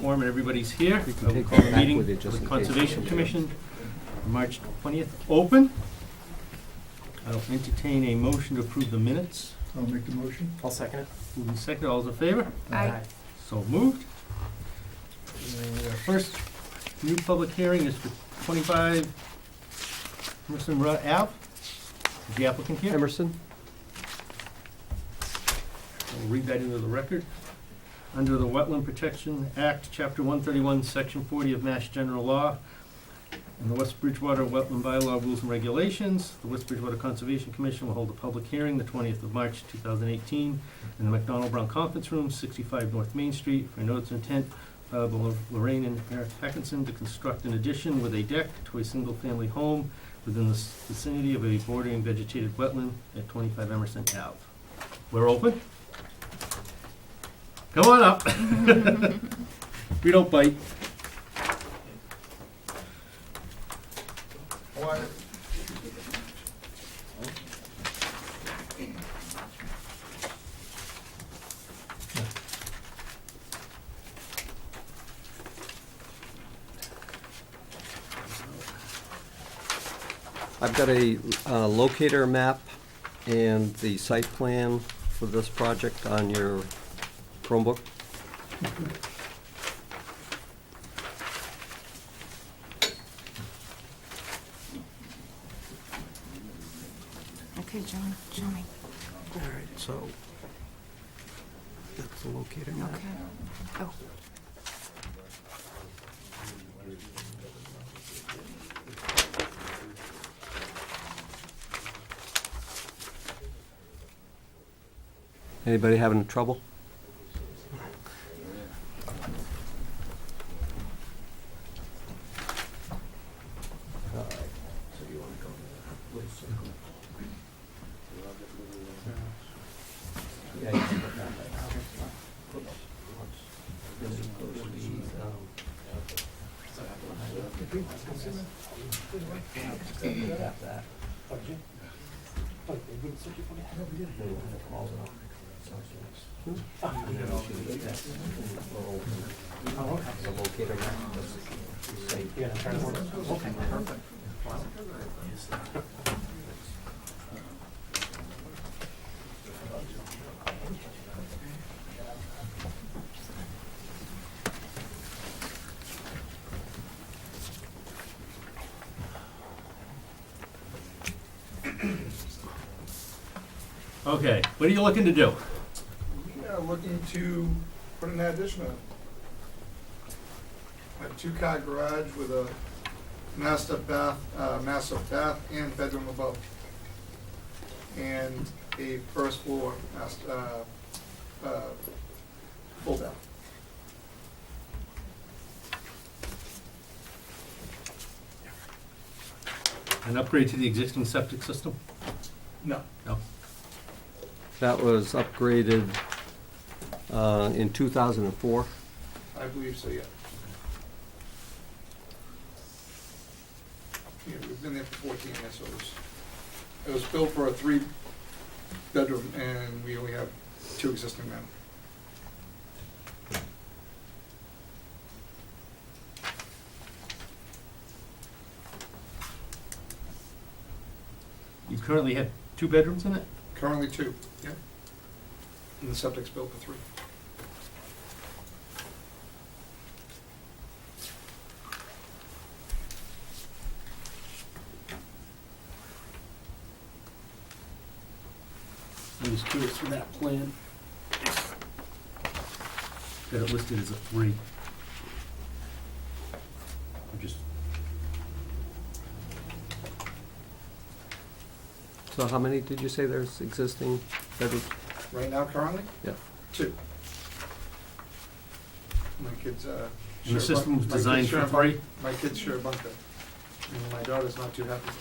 quorum and everybody's here. You can We'll take call them the back meeting with you of just the in case. Conservation Commission, March 20th, open. I'll entertain a motion to approve the minutes. I'll make the motion. I'll second it. Moving second, all those in favor? Aye. So moved. And our first new public hearing is for 25 Emerson Ave. Is the applicant here? Emerson? I'll read that into the record. Under the Wetland Protection Act, Chapter 131, Section 40 of Mass General Law, and the West Bridgewater Wetland Bylaw Rules and Regulations, the West Bridgewater Conservation Commission will hold a public hearing the 20th of March 2018 in the McDonald Brown Conference Room, 65 North Main Street, for a notice of intent by Lorraine and Eric Hackinson to construct an addition with a deck to a single-family home within the vicinity of a bordering vegetated wetland at 25 Emerson Ave. We're open. Come on up. We don't bite. I've got a locator map and the site plan for this project on your Chromebook. Okay, John, show me. All right, so that's the locator map. Okay. Oh, Anybody having trouble? Okay, what are you looking to do? We are looking to put an addition on. A two-car garage with a massive bath and bedroom above. And a first floor full bath. An upgrade to the existing septic system? No. No. That was upgraded in 2004. I believe so, yeah. Yeah, we've been there for 14 years, so it was built for a 3-bedroom, and we only have 2 existing now. You currently have 2 bedrooms in it? Currently 2, yeah. And the septic's built for 3. I'm just curious for that plan. Got it listed as a 3. I'm just, So how many did you say there's existing bedrooms? Right now, currently? Yeah. 2. My kids, and the share a system was bunk- my kids designed share for a bunk- 3? My kids share a bunk bed. And my daughter's not too happy.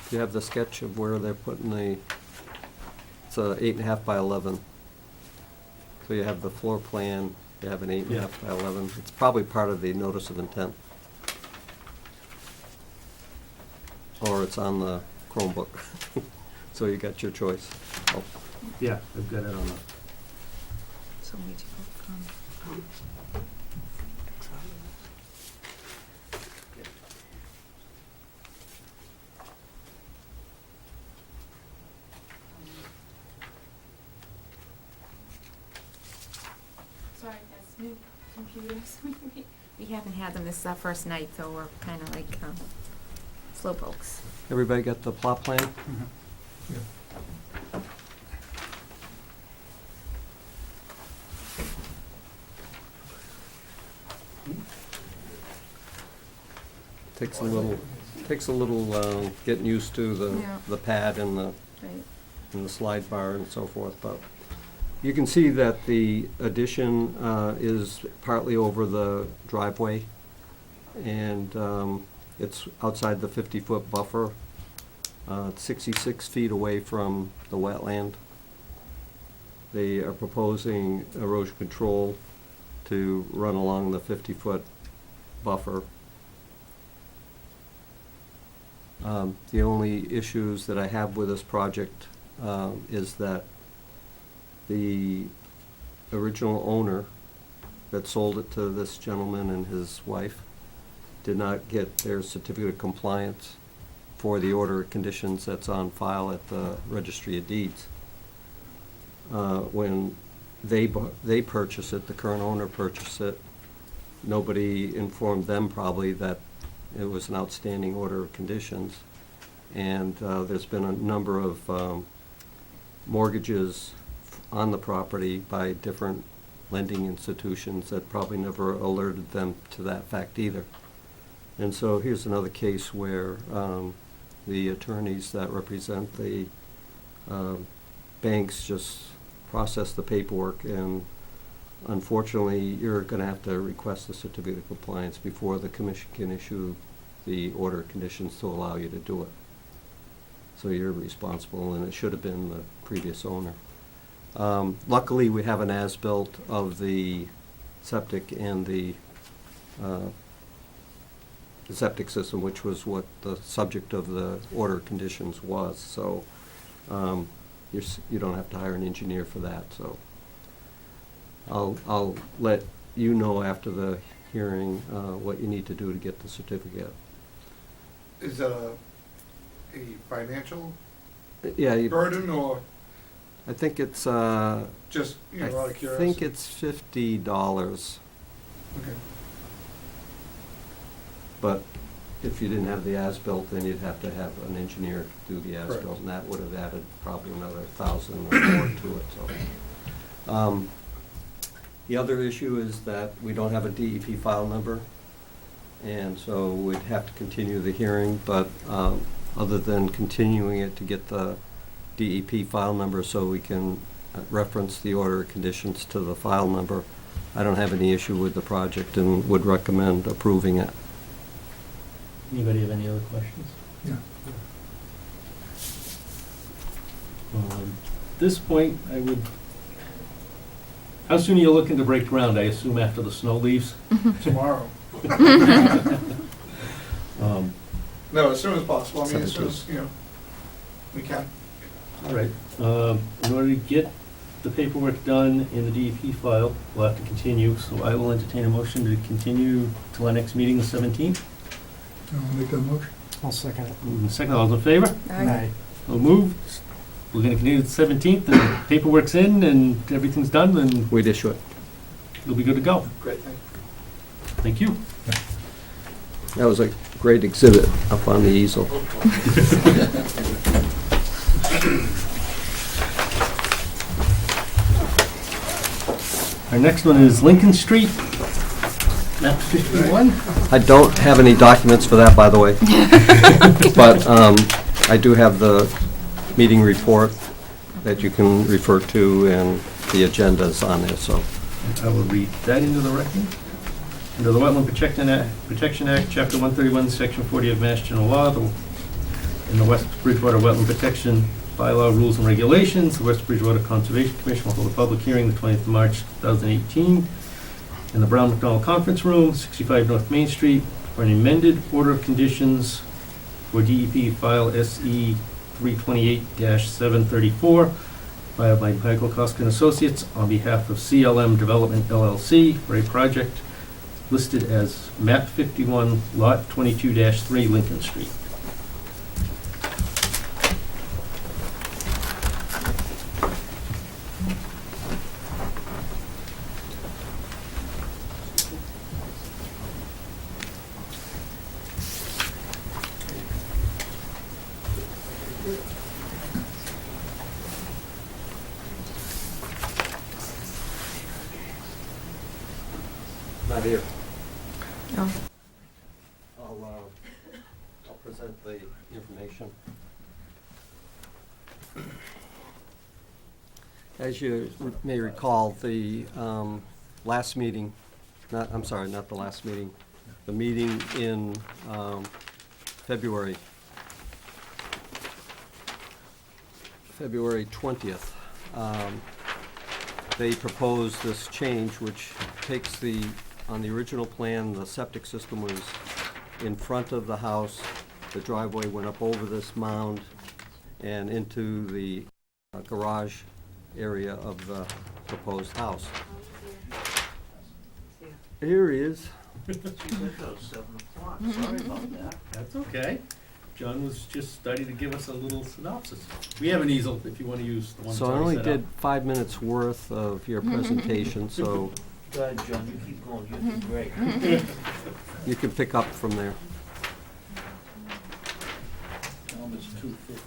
Do you have the sketch of where they're putting the, it's a 8.5 by 11. So you have the floor plan, you have an 8.5 by 11. It's probably part of the notice of intent. or it's on the Chromebook. So you got your choice. Oh, Yeah, I've got it on the, So we need to go, sorry, that's new computers. We haven't had them, this is our first night, so we're kind of like slowpokes. everybody got the plot plan? Takes a little getting used to Yeah. the pad and Right. the slide bar and so forth, but you can see that the addition is partly over the driveway, and it's outside the 50-foot buffer. It's 66 feet away from the wetland. They are proposing erosion control to run along the 50-foot buffer. The only issues that I have with this project is that the original owner that sold it to this gentleman and his wife did not get their certificate of compliance for the order of conditions that's on file at the Registry of Deeds. When they purchased it, the current owner purchased it, nobody informed them probably that it was an outstanding order of conditions. And there's been a number of mortgages on the property by different lending institutions that probably never alerted them to that fact either. And so here's another case where the attorneys that represent the banks just process the paperwork, and unfortunately, you're going to have to request a certificate of compliance before the commission can issue the order of conditions to allow you to do it. So you're responsible, and it should have been the previous owner. Luckily, we have an as-built of the septic and the septic system, which was what the subject of the order of conditions was. So you don't have to hire an engineer for that. So I'll let you know after the hearing what you need to do to get the certificate. Is that a financial Yeah, burden or I think it's just, out of I curiosity? think it's $50. Okay. But if you didn't have the as-built, then you'd have to have an engineer do the as-built, Correct. and that would have added probably another $1,000 or more to it, so. The other issue is that we don't have a DEP file number, and so we'd have to continue the hearing, but other than continuing it to get the DEP file number so we can reference the order of conditions to the file number, I don't have any issue with the project and would recommend approving it. anybody have any other questions? Yeah. At this point, how soon are you looking to break ground? I assume after the snow leaves? Tomorrow. Um, No, as soon as possible. I mean, as soon 17th. as, we can. All right, in order to get the paperwork done in the DEP file, we'll have to continue, so I will entertain a motion to continue till our next meeting, the 17th. I'll make that motion. I'll second it. Moving second, all those in favor? Aye. So moved. We're gonna continue to the 17th, and paperwork's in, and everything's done, and We'd issue it. you'll be good to go. Great, thank you. Thank you. That was a great exhibit up on the easel. Our next one is Lincoln Street, map 51. I don't have any documents for that, by the way. But I do have the meeting report that you can refer to, and the agenda's on there, so. I will read that into the record. Under the Wetland Protection Act, Chapter 131, Section 40 of Mass General Law, in the West Bridgewater Wetland Protection Bylaw Rules and Regulations, the West Bridgewater Conservation Commission will hold a public hearing the 20th of March 2018 in the Brown McDonald Conference Room, 65 North Main Street, for an amended order of conditions for DEP file SE 328-734, filed by Michael Koskin Associates on behalf of CLM Development LLC for a project listed as map 51, lot 22-3, Lincoln Street. Not here. Oh, I'll present the information. As you may recall, the last meeting, I'm sorry, not the last meeting, the meeting in February 20th, they proposed this change which takes on the original plan, the septic system was in front of the house. The driveway went up over this mound and into the garage area of the proposed house. Here he is. Geez, I thought it was 7 o'clock, sorry about that. That's okay. John was just starting to give us a little synopsis. We have an easel if you want to use the one that's So I already only set did up. 5 minutes worth of your presentation, so Go ahead, John, you keep going, you did great. you can pick up from there. Tell him it's 2:50.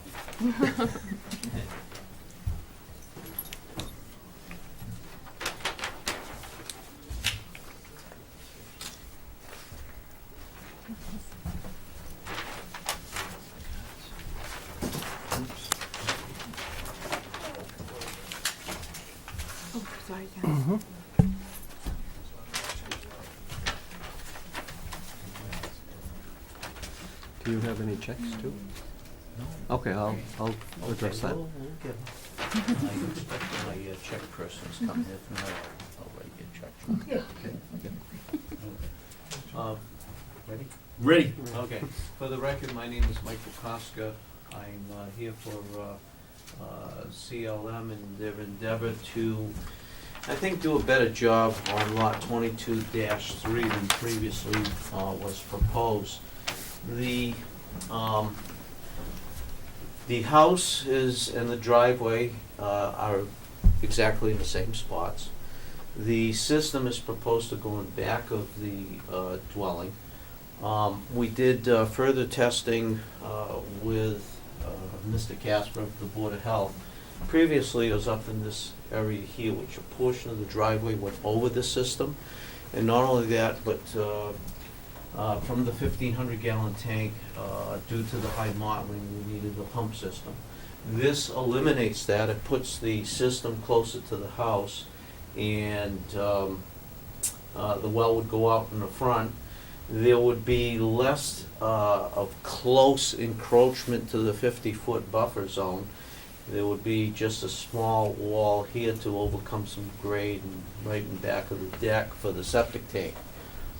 oh, sorry, Ken. Do you have any checks too? Okay, I'll address that. We'll get 'em. I expect that my check person's coming, if not, I'll write you a check. Ready? Ready. Okay. For the record, my name is Michael Koska. I'm here for CLM and their endeavor to, I think, do a better job on lot 22-3 than previously was proposed. The house and the driveway are exactly in the same spots. The system is proposed to go in back of the dwelling. We did further testing with Mr. Casper of the Board of Health. Previously, it was up in this area here, which a portion of the driveway went over the system. And not only that, but from the 1,500-gallon tank, due to the high modeling, we needed a pump system. This eliminates that. It puts the system closer to the house, and the well would go out in the front. There would be less of close encroachment to the 50-foot buffer zone. There would be just a small wall here to overcome some grade and right in back of the deck for the septic tank.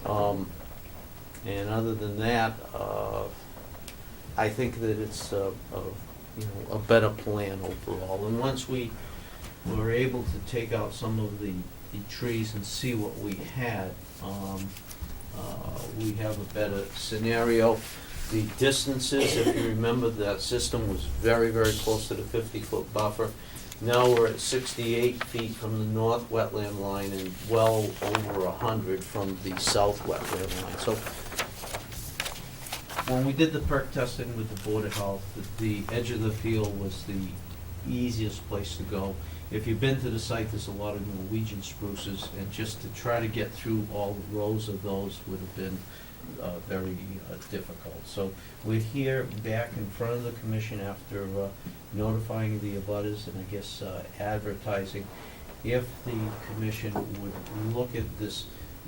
And other than that, I think that it's a better plan overall. And once we were able to take out some of the trees and see what we had, we have a better scenario. The distances, if you remember, that system was very, very close to the 50-foot buffer. Now we're at 68 feet from the north wetland line and well over 100 from the south wetland line. So when we did the perk testing with the Board of Health, the edge of the field was the easiest place to go. If you've been to the site, there's a lot of Norwegian spruces, and just to try to get through all the rows of those would have been very difficult. So we're here back in front of the commission after notifying the abutters and I guess advertising. If the commission would look at this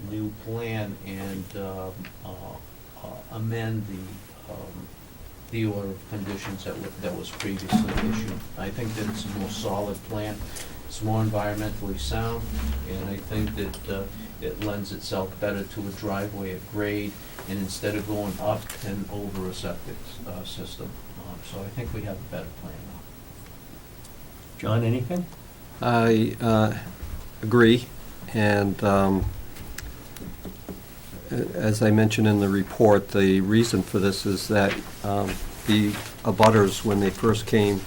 new plan and amend the order of conditions that was previously issued. I think that it's a more solid plan. It's more environmentally sound, and I think that it lends itself better to a driveway at grade, and instead of going up and over a septic system. So I think we have a better plan now. John, anything? I agree, and as I mentioned in the report, the reason for this is that the abutters, when they first came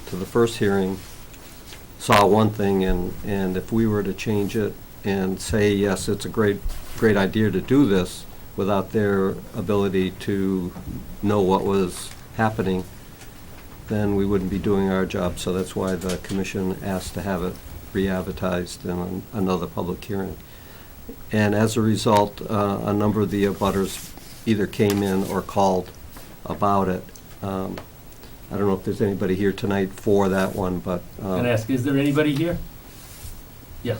to the first hearing, saw one thing, and if we were to change it and say, yes, it's a great idea to do this, without their ability to know what was happening, then we wouldn't be doing our job. So that's why the commission asked to have it re-advertised in another public hearing. And as a result, a number of the abutters either came in or called about it. I don't know if there's anybody here tonight for that one, but. Can I ask, is there anybody here? Yes.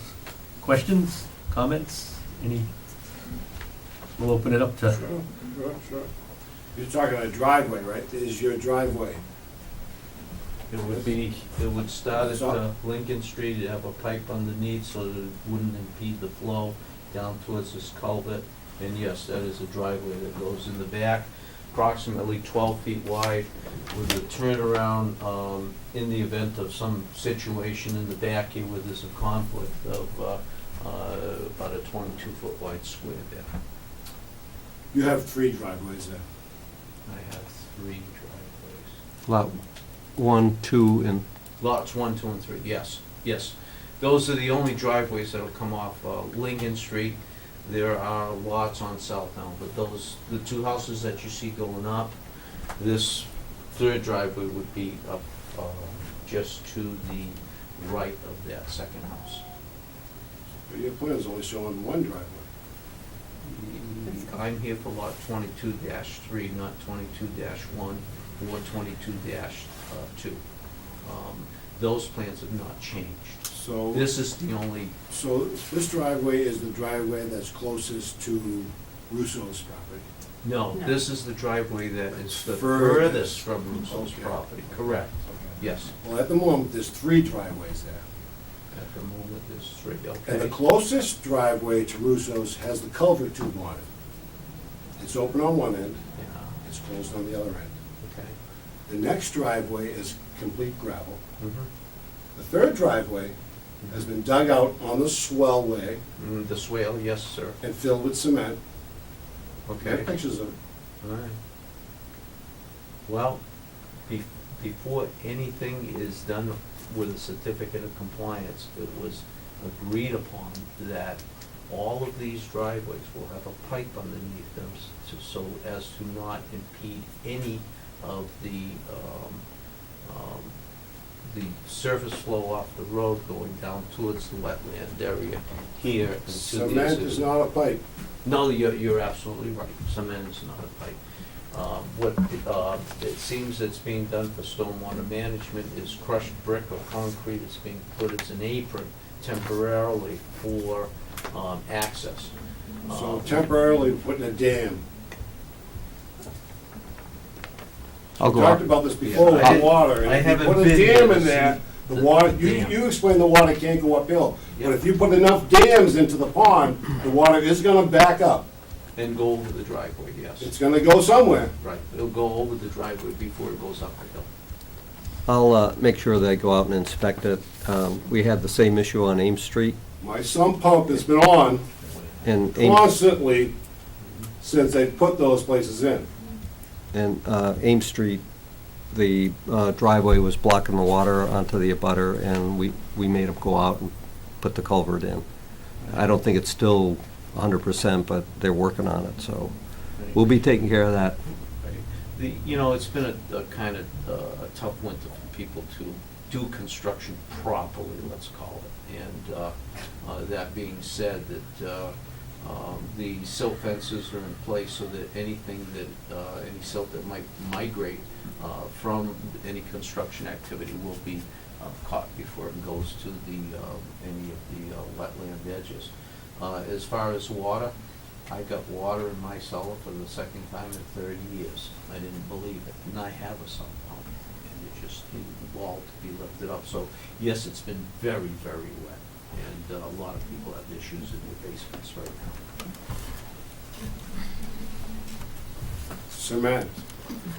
Questions, comments, any? We'll open it up to, Sure. You're talking a driveway, right? This is your driveway. It would start at Lincoln Street, you'd have a pipe underneath so that it wouldn't impede the flow down towards this culvert. And yes, that is a driveway that goes in the back, approximately 12 feet wide, with a turnaround in the event of some situation in the back here where there's a conflict of about a 22-foot wide square there. You have 3 driveways there. I have 3 driveways. Lot 1, 2, and Lots 1, 2, and 3, yes. Those are the only driveways that'll come off Lincoln Street. There are lots on South now, but the 2 houses that you see going up, this 3rd driveway would be up just to the right of that 2nd house. But your plan is only showing 1 driveway. I'm here for lot 22-3, not 22-1 or 22-2. Those plans have not changed. So, This is the only, so this driveway is the driveway that's closest to Russo's property. no, No. this is the driveway that is the Furthest. furthest from Russo's Okay. property, correct, Okay. yes. Well, at the moment, there's 3 driveways there. At the moment, there's 3, And the okay. closest driveway to Russo's has the culvert tube on it. It's open on one end, Yeah, it's closed on the other end. okay. The next driveway is complete gravel. Mhm. The 3rd driveway has been dug out on the swellway The swale, yes, sir, and filled with cement. I okay. have pictures of it. All right. Well, before anything is done with a certificate of compliance, it was agreed upon that all of these driveways will have a pipe underneath them so as to not impede any of the surface flow off the road going down towards the wetland area here and to the Cement is existing- not a pipe. No, you're absolutely right. Cement is not a pipe. What it seems that's being done for stormwater management is crushed brick or concrete is being put as an apron temporarily for access. So temporarily putting a dam. I'll We go talked out. about this before Yeah, with I the water. I And if you haven't put a been there dam to in there, see the water, dam. you explained the water can't go uphill. Yep. But if you put enough dams into the pond, the water is gonna back up. And go over the driveway, yes. It's gonna go somewhere. Right, it'll go over the driveway before it goes up the hill. I'll make sure they go out and inspect it. We had the same issue on Ames Street, My sump pump has been on and Ames, constantly since they put those places in. and Ames Street, the driveway was blocking the water onto the abutter, and we made them go out and put the culvert in. I don't think it's still 100%, but they're working on it, so we'll be taking care of that. It's been a kind of a tough winter for people to do construction properly, let's call it. And that being said, that the silt fences are in place so that anything that, any silt that might migrate from any construction activity will be caught before it goes to any of the wetland edges. As far as water, I got water in my cellar for the 2nd time in 30 years. I didn't believe it, and I have a sump pump, and it forced the wall to be lifted up. So, yes, it's been very, very wet, and a lot of people have issues in their basements right now. Cement.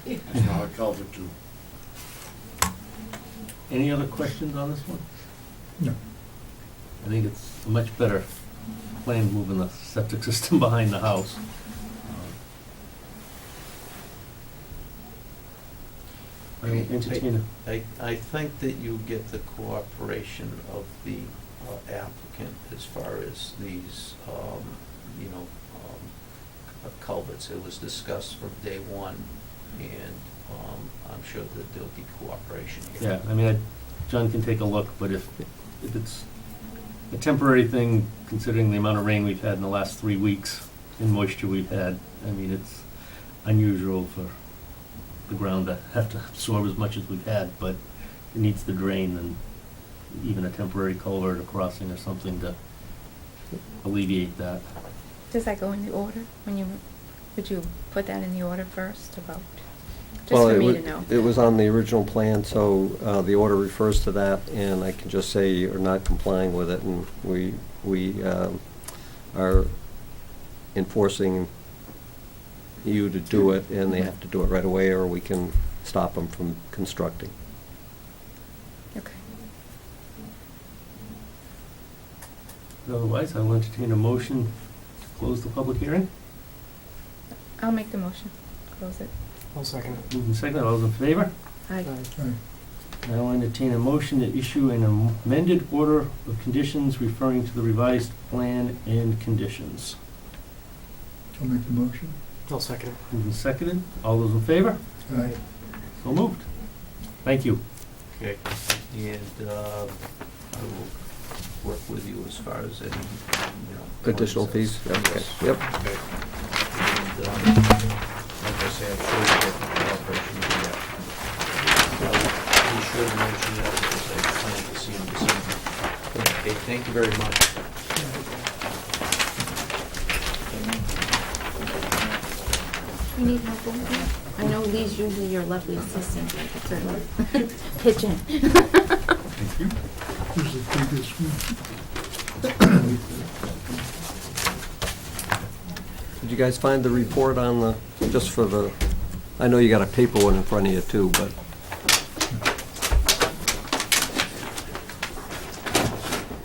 It's not a culvert tube. Any other questions on this one? No. I think it's a much better plan moving the septic system behind the house. I will entertain I think that you get the cooperation of the applicant as far as these, culverts. It was discussed from day one, and I'm sure that there'll be cooperation here. Yeah, I mean, John can take a look, but if it's a temporary thing, considering the amount of rain we've had in the last 3 weeks and moisture we've had, I mean, it's unusual for the ground to have to absorb as much as we've had, but it needs to drain, and even a temporary culvert or crossing or something to alleviate that. Does that go in the order? Would you put that in the order first about, just Well, for it me wa- to know? It was on the original plan, so the order refers to that, and I can just say you're not complying with it, and we are enforcing you to do it, and they have to do it right away, or we can stop them from constructing. Okay. Otherwise, I'll entertain a motion to close the public hearing. I'll make the motion. Close it. I'll second it. Moving second, all those in favor? Aye. I will entertain a motion to issue an amended order of conditions referring to the revised plan and conditions. I'll make the motion. I'll second it. Moving seconded, all those in favor? Aye. So moved. Thank you. Okay, and I will work with you as far as any, Additional fees? Okay. Yep. Okay. And, like I say, I'm sure you get the cooperation you get. Be sure to mention that because I plan to see him this evening. Okay, thank you very much. You need help over there? I know Lee's usually your lovely assistant, but I could certainly pitch in. Thank you. Here's the previous one. Did you guys find the report on the, just for the, I know you got a paper one in front of you too, but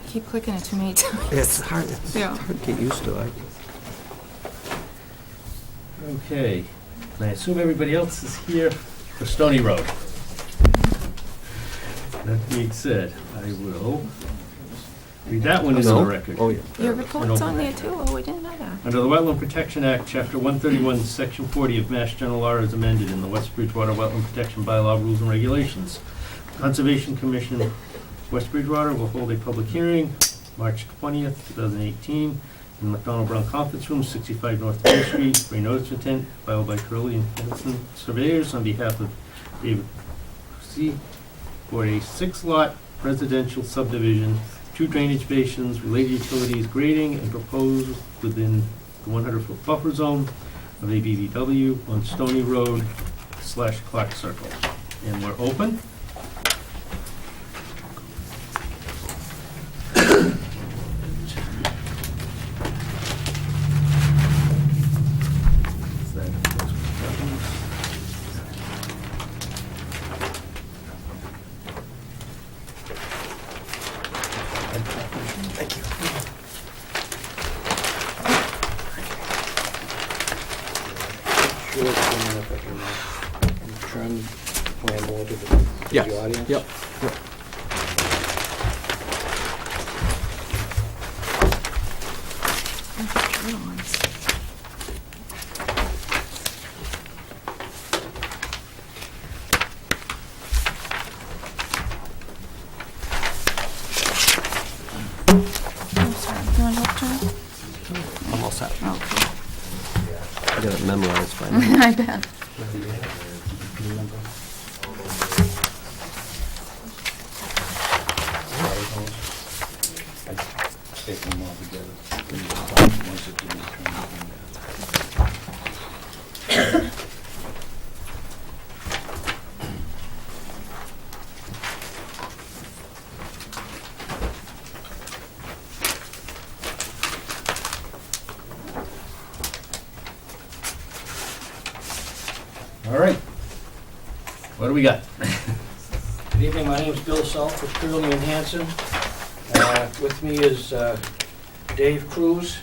Keep clicking it too many times. it's hard Yeah. to get used to. Okay, and I assume everybody else is here for Stony Road. That being said, I will read that one into the record. Oh, yeah. Your report's on there too? Oh, we didn't know that. Under the Wetland Protection Act, Chapter 131, Section 40 of Mass General Law is amended in the West Bridgewater Wetland Protection Bylaw Rules and Regulations. Conservation Commission, West Bridgewater will hold a public hearing March 20th, 2018, in the McDonald Brown Conference Room, 65 North Main Street, for a notice of intent filed by Curley and Henderson Surveyors on behalf of David C. for a 6-lot residential subdivision, 2 drainage basins, related utilities, grading, and proposed within the 100-foot buffer zone of ABVW on Stony Road / Clark Circle. And we're open. Trying to plan more to the Yes. audience. Yep. Yep. I'm sorry. You want help, John? I'm all set. Okay. I got it memorized by now. I bet. Take them all together. Once it didn't turn out. All right. What do we got? Good evening, my name is Bill Self with Curley and Hanson. With me is Dave Cruz.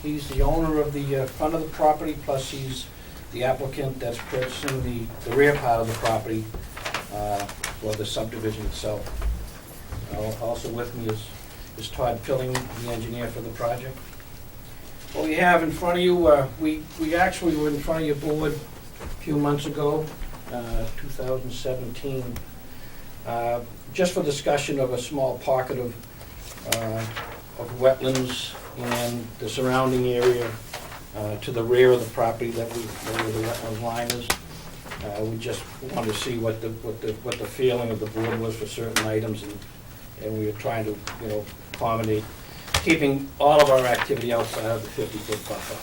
He's the owner of the front of the property, plus he's the applicant that's purchasing the rear part of the property for the subdivision itself. Also with me is Todd Pilling, the engineer for the project. What we have in front of you, we actually were in front of your board a few months ago, 2017, just for discussion of a small pocket of wetlands and the surrounding area to the rear of the property where the wetlands line is. We just wanted to see what the feeling of the board was for certain items, and we were trying to, accommodate keeping all of our activity outside of the 50-foot buffer.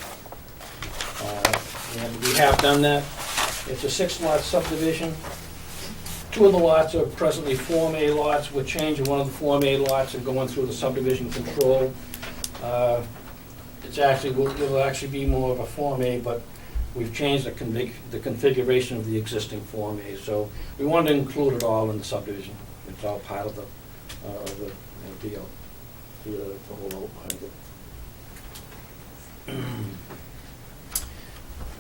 And we have done that. It's a 6-lot subdivision. 2 of the lots are presently Form A lots. We're changing one of the Form A lots and going through the subdivision control. It'll actually be more of a Form A, but we've changed the configuration of the existing Form A. So we wanted to include it all in the subdivision. It's all part of the deal. The whole outline of it.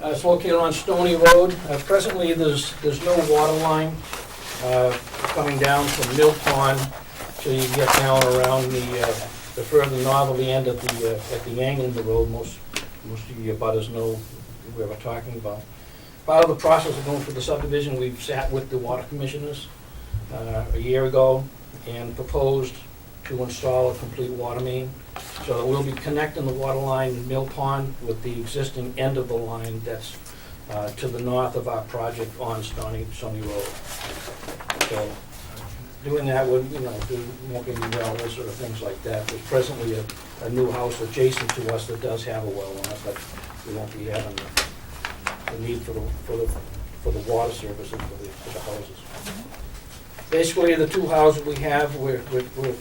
It's located on Stony Road. Presently, there's no water line coming down from Mill Pond till you get down around the further northerly end at the angle of the road. Most of you abutters know where we're talking about. Part of the process of going through the subdivision, we've sat with the water commissioners a year ago and proposed to install a complete water main. So we'll be connecting the water line in Mill Pond with the existing end of the line that's to the north of our project on Stony Road. So doing that would, won't be wells or things like that. There's presently a new house adjacent to us that does have a well on it, but we won't be having the need for the water services for the houses. Basically, the 2 houses we have, we're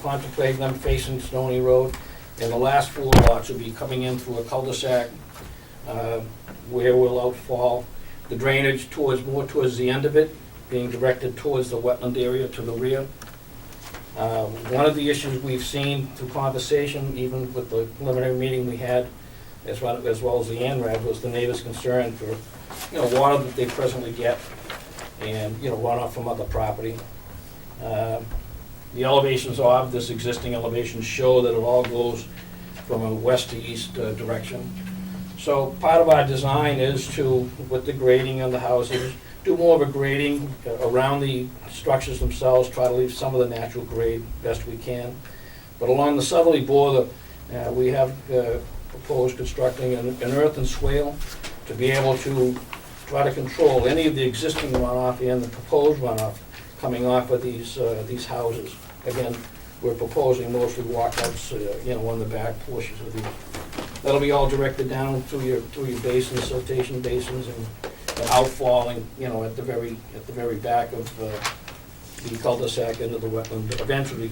contemplating them facing Stony Road, and the last 4 lots will be coming in through a cul-de-sac where we'll outfall. The drainage more towards the end of it, being directed towards the wetland area to the rear. One of the issues we've seen through conversation, even with the preliminary meeting we had, as well as the ANRAD, was the neighbors' concern for, water that they presently get and, runoff from other property. The elevations of this existing elevation show that it all goes from a west to east direction. So part of our design is to, with the grading of the houses, do more of a grading around the structures themselves, try to leave some of the natural grade best we can. But along the southerly border, we have proposed constructing an earthen swale to be able to try to control any of the existing runoff and the proposed runoff coming off of these houses. Again, we're proposing mostly walkouts, on the back portions of these. That'll be all directed down through your basins, siltation basins, and outfalling, at the very back of the cul-de-sac into the wetland. Eventually,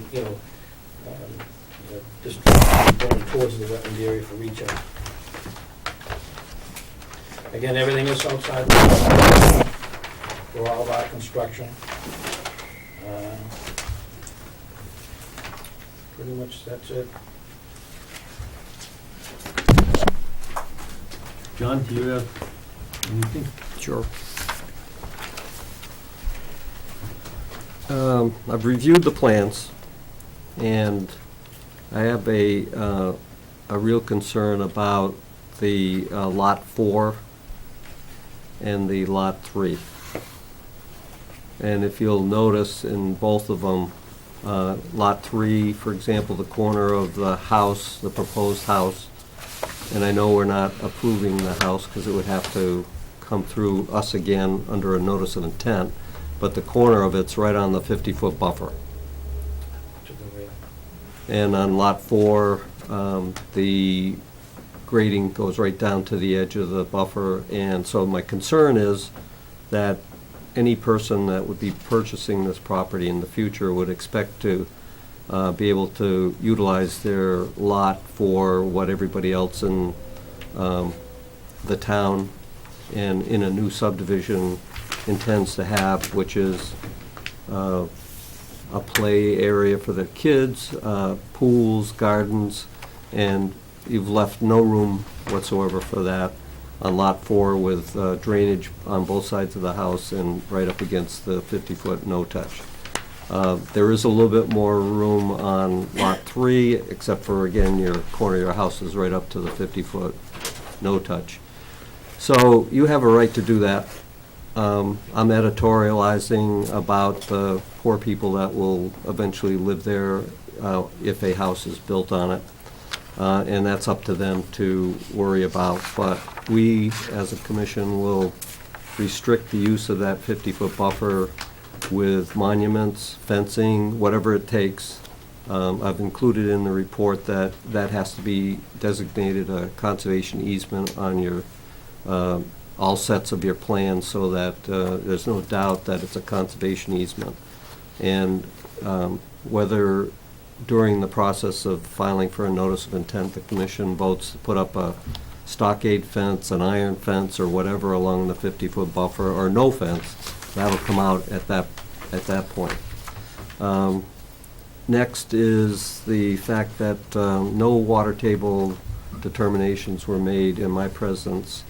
just going towards the wetland area for reach out. Again, everything is outside the for all of our construction. Pretty much that's it. John, do you have anything? Sure. I've reviewed the plans, and I have a real concern about the Lot 4 and the Lot 3. And if you'll notice in both of them, Lot 3, for example, the corner of the house, the proposed house, and I know we're not approving the house because it would have to come through us again under a notice of intent, but the corner of it's right on the 50-foot buffer. To the rear. And on Lot 4, the grading goes right down to the edge of the buffer, and so my concern is that any person that would be purchasing this property in the future would expect to be able to utilize their lot for what everybody else in the town and in a new subdivision intends to have, which is a play area for the kids, pools, gardens, and you've left no room whatsoever for that on Lot 4 with drainage on both sides of the house and right up against the 50-foot no-touch. There is a little bit more room on Lot 3, except for, again, your corner of your house is right up to the 50-foot no-touch. So you have a right to do that. I'm editorializing about the poor people that will eventually live there if a house is built on it. And that's up to them to worry about. But we, as a commission, will restrict the use of that 50-foot buffer with monuments, fencing, whatever it takes. I've included in the report that that has to be designated a conservation easement on your all sets of your plans, so that there's no doubt that it's a conservation easement. And whether during the process of filing for a notice of intent, the commission votes to put up a stockade fence, an iron fence, or whatever along the 50-foot buffer, or no fence, that'll come out at that point. Next is the fact that no water table determinations were made in my presence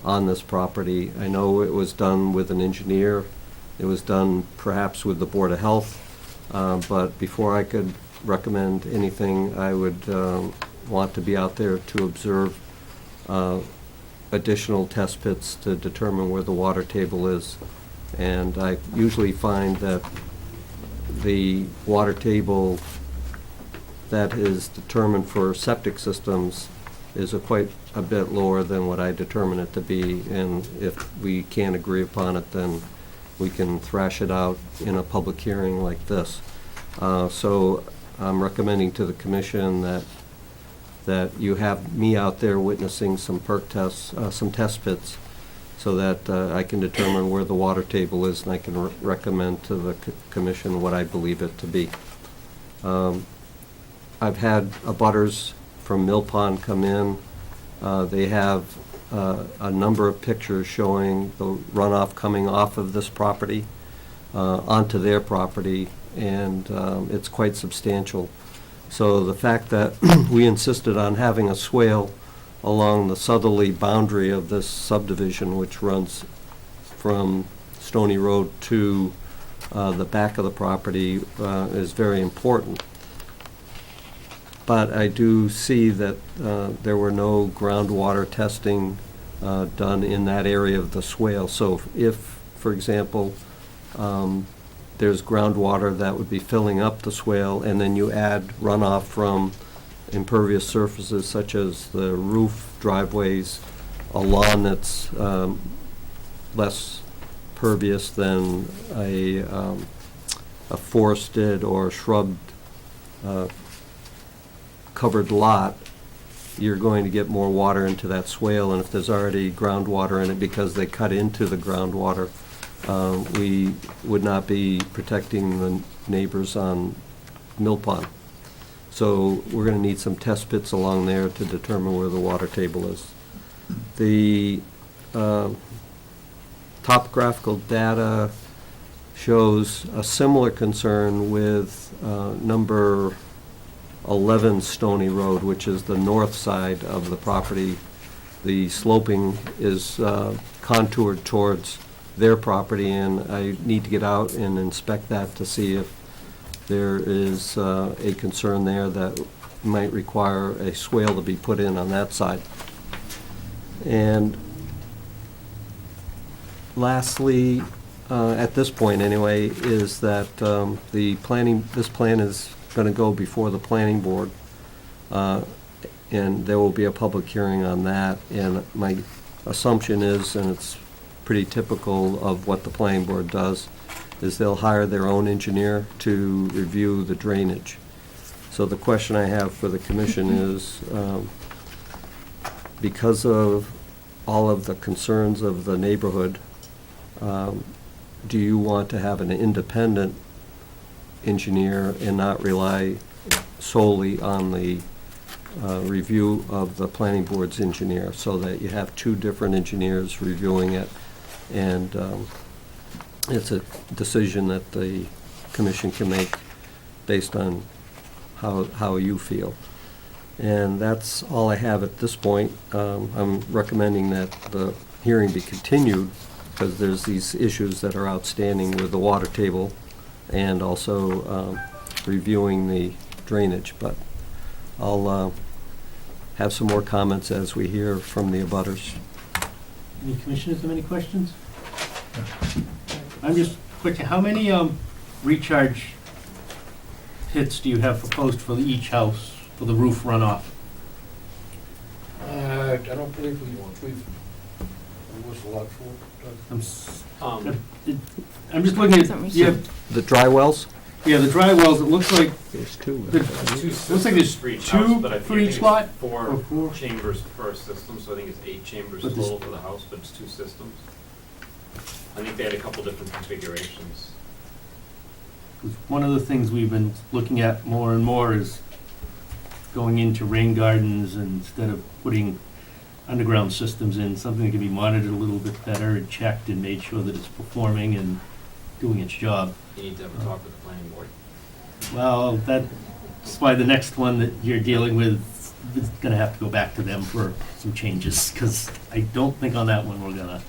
on this property. I know it was done with an engineer. It was done perhaps with the Board of Health, but before I could recommend anything, I would want to be out there to observe additional test pits to determine where the water table is. And I usually find that the water table that is determined for septic systems is quite a bit lower than what I determine it to be, and if we can't agree upon it, then we can thrash it out in a public hearing like this. So I'm recommending to the commission that you have me out there witnessing some perk tests, some test pits, so that I can determine where the water table is, and I can recommend to the commission what I believe it to be. I've had abutters from Mill Pond come in. They have a number of pictures showing the runoff coming off of this property onto their property, and it's quite substantial. So the fact that we insisted on having a swale along the southerly boundary of this subdivision, which runs from Stony Road to the back of the property, is very important. But I do see that there were no groundwater testing done in that area of the swale. So if, for example, there's groundwater that would be filling up the swale, and then you add runoff from impervious surfaces such as the roof, driveways, a lawn that's less pervious than a forested or shrubbed covered lot, you're going to get more water into that swale, and if there's already groundwater in it because they cut into the groundwater, we would not be protecting the neighbors on Mill Pond. So we're going to need some test pits along there to determine where the water table is. The topographical data shows a similar concern with number 11 Stony Road, which is the north side of the property. The sloping is contoured towards their property, and I need to get out and inspect that to see if there is a concern there that might require a swale to be put in on that side. And lastly, at this point anyway, is that this plan is going to go before the planning board, and there will be a public hearing on that. And my assumption is, and it's pretty typical of what the planning board does, is they'll hire their own engineer to review the drainage. So the question I have for the commission is, because of all of the concerns of the neighborhood, do you want to have an independent engineer and not rely solely on the review of the planning board's engineer, so that you have two different engineers reviewing it? And it's a decision that the commission can make based on how you feel. And that's all I have at this point. I'm recommending that the hearing be continued because there's these issues that are outstanding with the water table and also reviewing the drainage. But I'll have some more comments as we hear from the abutters. Any commissioners have any questions? I'm just quick, how many recharge pits do you have proposed for each house for the roof runoff? I don't believe we've, what's the lot for? I'm just looking at, yeah, The dry wells? yeah, the dry wells, it looks like, There's two. The- Two looks like there's systems for each two house, but I for think each it's lot, four or four? chambers per system, so I think it's 8 chambers But this- total for the house, but it's 2 systems. I think they had a couple different configurations. 'cause one of the things we've been looking at more and more is going into rain gardens and instead of putting underground systems in, something that can be monitored a little bit better and checked and made sure that it's performing and doing its job. You need to have a talk with the planning board. Well, that's why the next one that you're dealing with is gonna have to go back to them for some changes, because I don't think on that one we're gonna,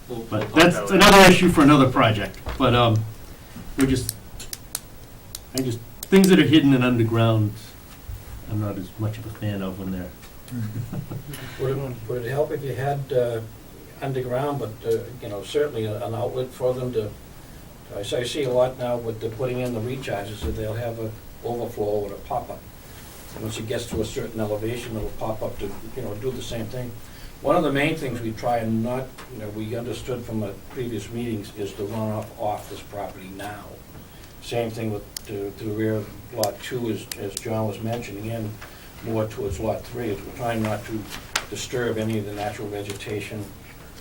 We'll but talk that's about it. another issue for another project. But, things that are hidden and underground, I'm not as much of a fan of when they're, Would it help if you had underground, but, certainly an outlet for them to, I see a lot now with the putting in the recharges, that they'll have a overflow or a pop-up. And once it gets to a certain elevation, it'll pop up to, do the same thing. One of the main things we try and not, we understood from the previous meetings is the runoff off this property now. Same thing with the rear of lot 2, as John was mentioning, and more towards lot 3, is we're trying not to disturb any of the natural vegetation,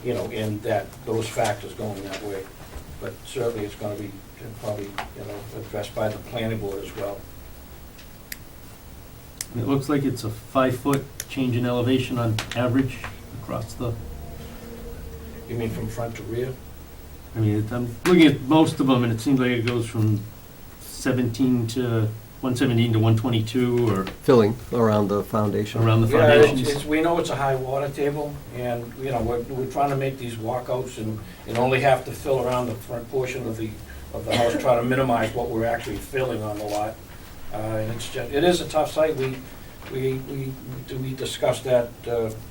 in those factors going that way. But certainly it's gonna be probably, addressed by the planning board as well. it looks like it's a 5-foot change in elevation on average across the, You mean from front to rear? I mean, I'm looking at most of them and it seems like it goes from 117 to 122 or Filling around the foundation. around the Yeah, foundations. we know it's a high water table, and, we're trying to make these walkouts and only have to fill around the front portion of the house, try to minimize what we're actually filling on the lot. And it is a tough site. We discussed that,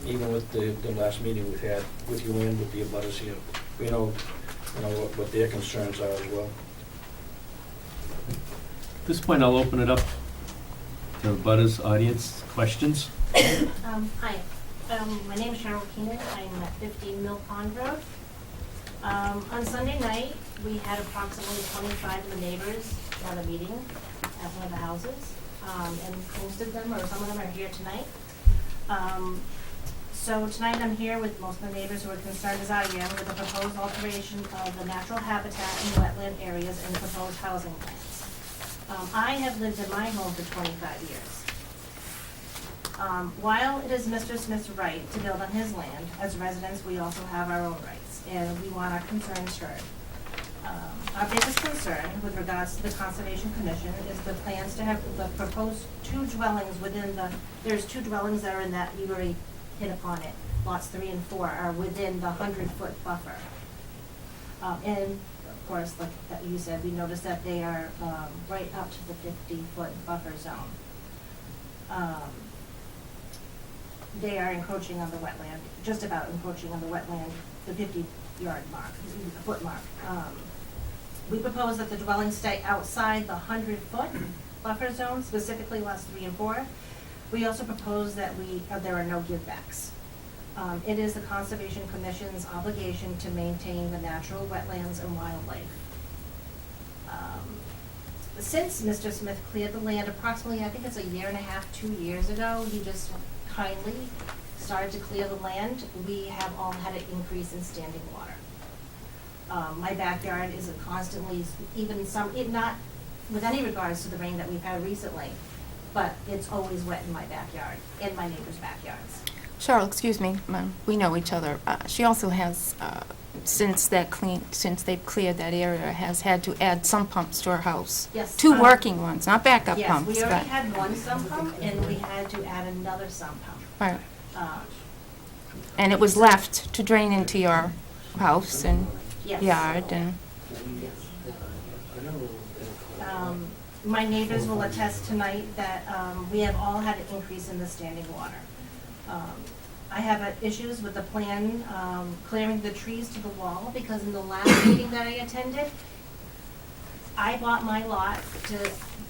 even with the last meeting we've had with you and with the abutters here. We know, what their concerns are as well. At this point, I'll open it up to Butters audience questions. Hi, my name is Cheryl Keenan. I'm at 50 Mill Pond Road. On Sunday night, we had approximately 25 of the neighbors at a meeting at one of the houses, and most of them, or some of them, are here tonight. So tonight I'm here with most of the neighbors who are concerned, as I am, with the proposed alteration of the natural habitat in wetland areas and the proposed housing plans. I have lived in my home for 25 years. While it is Mr. Smith's right to build on his land, as residents, we also have our own rights, and we want our concerns heard. Our biggest concern with regards to the Conservation Commission is the plans to have the proposed 2 dwellings there's 2 dwellings that are in that, you already hit upon it, lots 3 and 4 are within the 100-foot buffer. And of course, like that you said, we noticed that they are right up to the 50-foot buffer zone. They are encroaching on the wetland, just about encroaching on the wetland, the 50-yard mark, foot mark. We propose that the dwellings stay outside the 100-foot buffer zone, specifically lots 3 and 4. We also propose that there are no givebacks. It is the Conservation Commission's obligation to maintain the natural wetlands and wildlife. Since Mr. Smith cleared the land approximately, I think it's 1.5 years, 2 years ago, he just kindly started to clear the land, we have all had an increase in standing water. My backyard is constantly, not with any regards to the rain that we've had recently, but it's always wet in my backyard, in my neighbors' backyards. Cheryl, excuse me, we know each other. She also has, since they've cleared that area, has had to add sump pumps to her house. Yes. Two working ones, not backup Yes, pumps, we but. already had one sump pump, and we had to add another sump pump. Right. Uh, And it was left to drain into your house and Yes. yard and, My neighbors will attest tonight that we have all had an increase in the standing water. I have issues with the plan clearing the trees to the wall, because in the last meeting that I attended, I bought my lot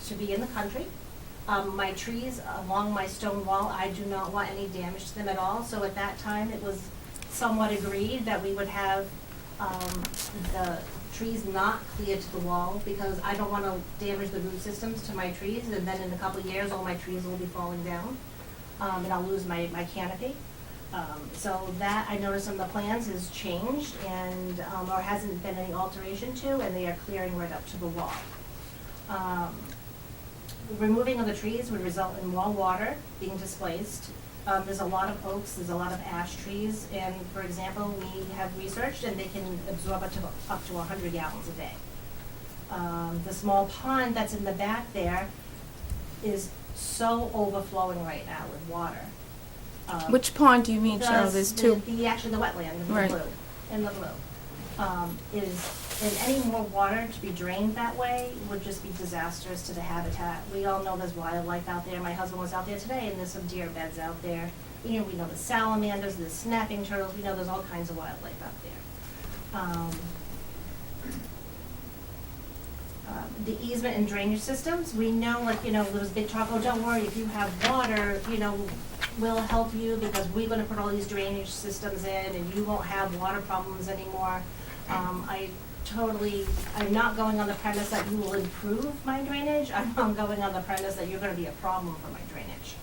to be in the country. My trees along my stone wall, I do not want any damage to them at all, so at that time, it was somewhat agreed that we would have the trees not clear to the wall, because I don't want to damage the root systems to my trees, and then in a couple of years, all my trees will be falling down, and I'll lose my canopy. So that, I noticed on the plans, has changed, and, or hasn't been any alteration to, and they are clearing right up to the wall. Removing of the trees would result in more water being displaced. There's a lot of oaks, there's a lot of ash trees, and for example, we have researched, and they can absorb up to 100 gallons a day. The small pond that's in the back there is so overflowing right now with water. which pond do you mean, Cheryl? There's two. Actually, the wetland in the Right. blue, and any more water to be drained that way would just be disastrous to the habitat. We all know there's wildlife out there. My husband was out there today, and there's some deer beds out there. You know, we know there's salamanders, there's snapping turtles, we know there's all kinds of wildlife out there. The easement and drainage systems, we know, like, you know, there was big talk, oh, don't worry, if you have water, you know, we'll help you because we're gonna put all these drainage systems in and you won't have water problems anymore. I'm not going on the premise that you will improve my drainage, I'm going on the premise that you're gonna be a problem for my drainage.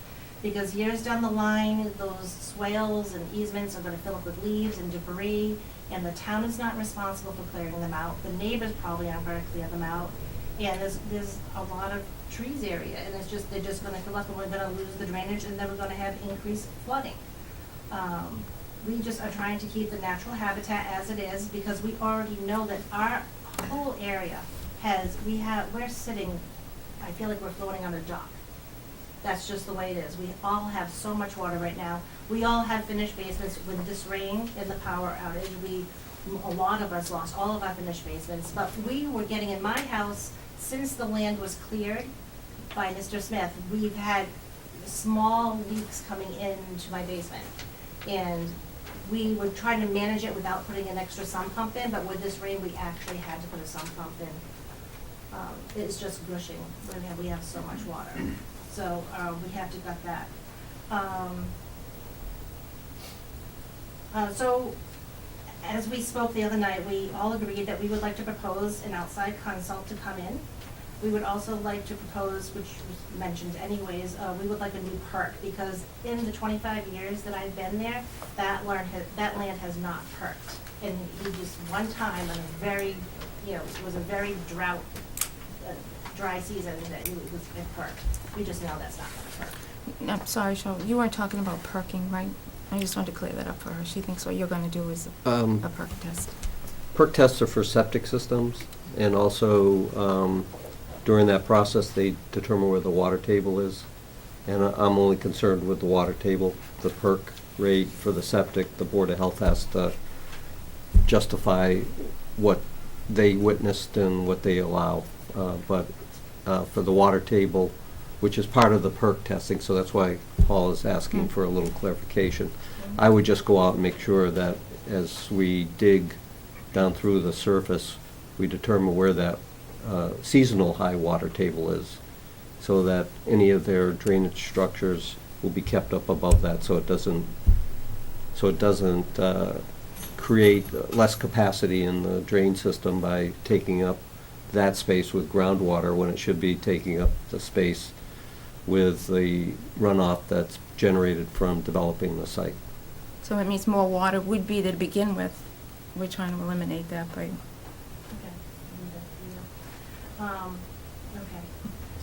Because years down the line, those swales and easements are gonna fill up with leaves and debris, and the town is not responsible for clearing them out, the neighbors probably aren't gonna clear them out, and there's a lot of trees area, and they're just gonna fill up, and we're gonna lose the drainage, and then we're gonna have increased flooding. We just are trying to keep the natural habitat as it is, because we already know that our whole area we're sitting, I feel like we're floating on a dock. That's just the way it is. We all have so much water right now. We all have finished basements with this rain and the power outage. A lot of us lost all of our finished basements, but we were getting in my house, since the land was cleared by Mr. Smith, we've had small leaks coming into my basement. And we were trying to manage it without putting an extra sump pump in, but with this rain, we actually had to put a sump pump in. It's just gushing. We have so much water. So we have to gut that. So as we spoke the other night, we all agreed that we would like to propose an outside consult to come in. We would also like to propose, which was mentioned anyways, we would like a new park, because in the 25 years that I've been there, that land has not perked. And he just, one time, on a very, it was a very dry season that it perked. We just know that's not gonna perk. I'm sorry, Cheryl, you weren't talking about perking, right? I just wanted to clear that up for her. She thinks what you're gonna do is a perk test. Perk tests are for septic systems, and also during that process, they determine where the water table is. And I'm only concerned with the water table. The perk rate for the septic, the Board of Health has to justify what they witnessed and what they allow. But for the water table, which is part of the perk testing, so that's why Paul is asking for a little clarification. I would just go out and make sure that as we dig down through the surface, we determine where that seasonal high water table is, so that any of their drainage structures will be kept up above that, so it doesn't create less capacity in the drain system by taking up that space with groundwater when it should be taking up the space with the runoff that's generated from developing the site. So it means more water would be there to begin with. We're trying to eliminate that by, Okay. Okay.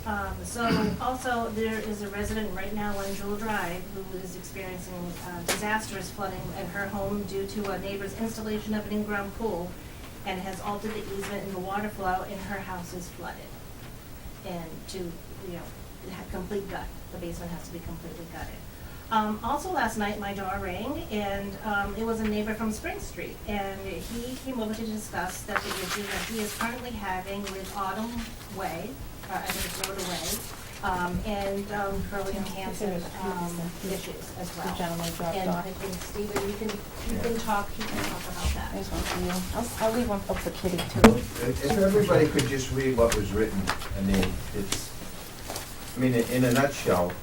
So also, there is a resident right now on Jewel Drive who is experiencing disastrous flooding at her home due to a neighbor's installation of an in-ground pool, and has altered the easement and the water flow, and her house is flooded. And complete gut, the basement has to be completely gutted. Also last night, my door rang, and it was a neighbor from Spring Street, and he came over to discuss that the issue that he is currently having with Autumn Way, I think it's Road Away, and Curly and Hanson issues as well. The gentleman dropped And I off. think, Stephen, you can talk about that. There's one for you. I'll leave one up for Kitty too. If everybody could just read what was written, I mean, in a nutshell,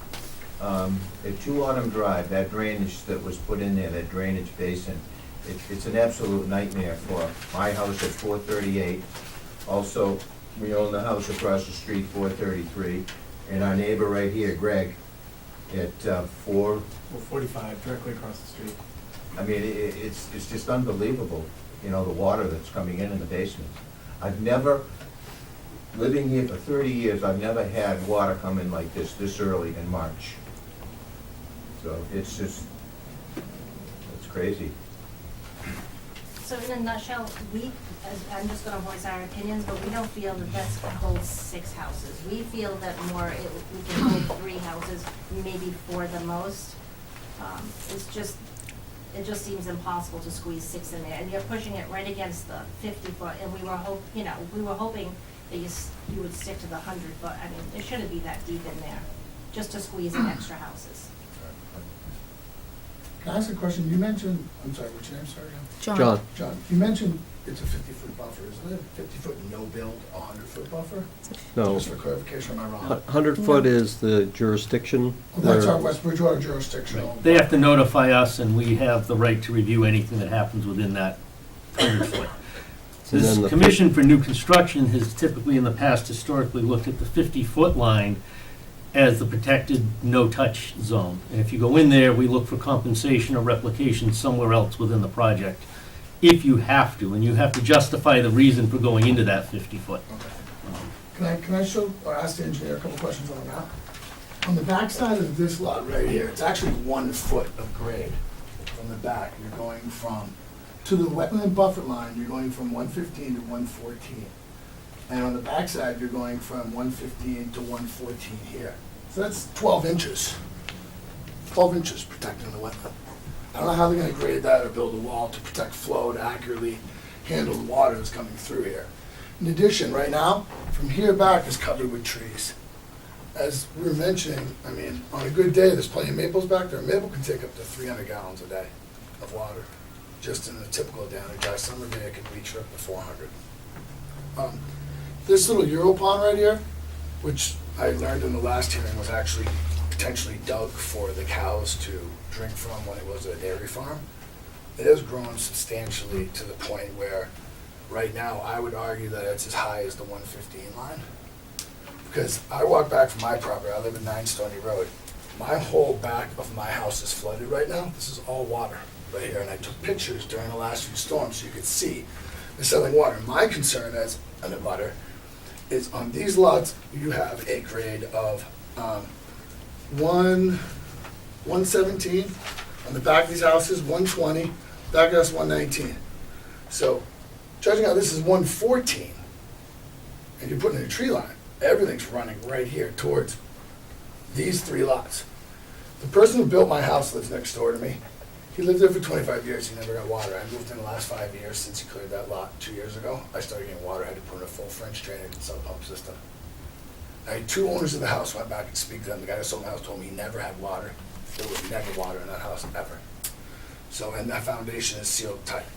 at 2 Autumn Drive, that drainage that was put in there, that drainage basin, it's an absolute nightmare for my house at 438. Also, we own the house across the street, 433, and our neighbor right here, Greg, at 45, directly across the street. I mean, it's just unbelievable, the water that's coming in the basement. I've never, living here for 30 years, I've never had water come in like this early in March. So it's crazy. So in a nutshell, I'm just gonna voice our opinions, but we don't feel that this can hold 6 houses. We feel that we can hold 3 houses, maybe 4 the most. It just seems impossible to squeeze 6 in there, and you're pushing it right against the 50-foot, and we were hoping that you would stick to the 100-foot. I mean, it shouldn't be that deep in there, just to squeeze in extra houses. Can I ask a question? You mentioned, I'm sorry, what's your name, sorry? John, John, you mentioned it's a 50-foot buffer. Isn't it a 50-foot no-build, a 100-foot buffer? no, Just for clarification, am I wrong? 100-foot is the jurisdiction. Oh, that's where- our West Bridgewater jurisdictional. They have to notify us, and we have the right to review anything that happens within that 100-foot. And then the This Commission for New Construction has typically in the past historically looked at the 50-foot line as the protected no-touch zone. And if you go in there, we look for compensation or replication somewhere else within the project, if you have to, and you have to justify the reason for going into that 50-foot. Okay. Can I show, or ask the engineer a couple questions on the map? On the back side of this lot right here, it's actually 1 foot of grade from the back. You're going from, to the wetland buffer line, you're going from 115 to 114. And on the back side, you're going from 115 to 114 here. So that's 12 inches. 12 inches protecting the wetland. I don't know how they're gonna grade that or build a wall to protect flow to accurately handle the water that's coming through here. In addition, right now, from here back is covered with trees. As we were mentioning, I mean, on a good day, there's plenty of maples back there. Maple can take up to 300 gallons a day of water. Just in a typical day, on a dry summer day, it can reach up to 400. This little Euro pond right here, which I learned in the last hearing was actually potentially dug for the cows to drink from when it was a dairy farm. It has grown substantially to the point where right now I would argue that it's as high as the 115 line. Because I walk back from my property, I live at 9 Stony Road. My whole back of my house is flooded right now. This is all water right here. And I took pictures during the last few storms so you could see the settling water. My concern as an abutter is on these lots, you have a grade of 117. On the back of these houses, 120. Back of us, 119. So, judging how this is 114, and you're putting in a tree line, everything's running right here towards these 3 lots. The person who built my house lives next door to me. He lived there for 25 years, he never got water. I moved in the last 5 years since he cleared that lot 2 years ago. I started getting water, I had to put in a full French drain and sub pump system. I had 2 owners of the house, went back and speak to them. The guy that sold the house told me he never had water. There was never water in that house, ever. So, and that foundation is sealed tight.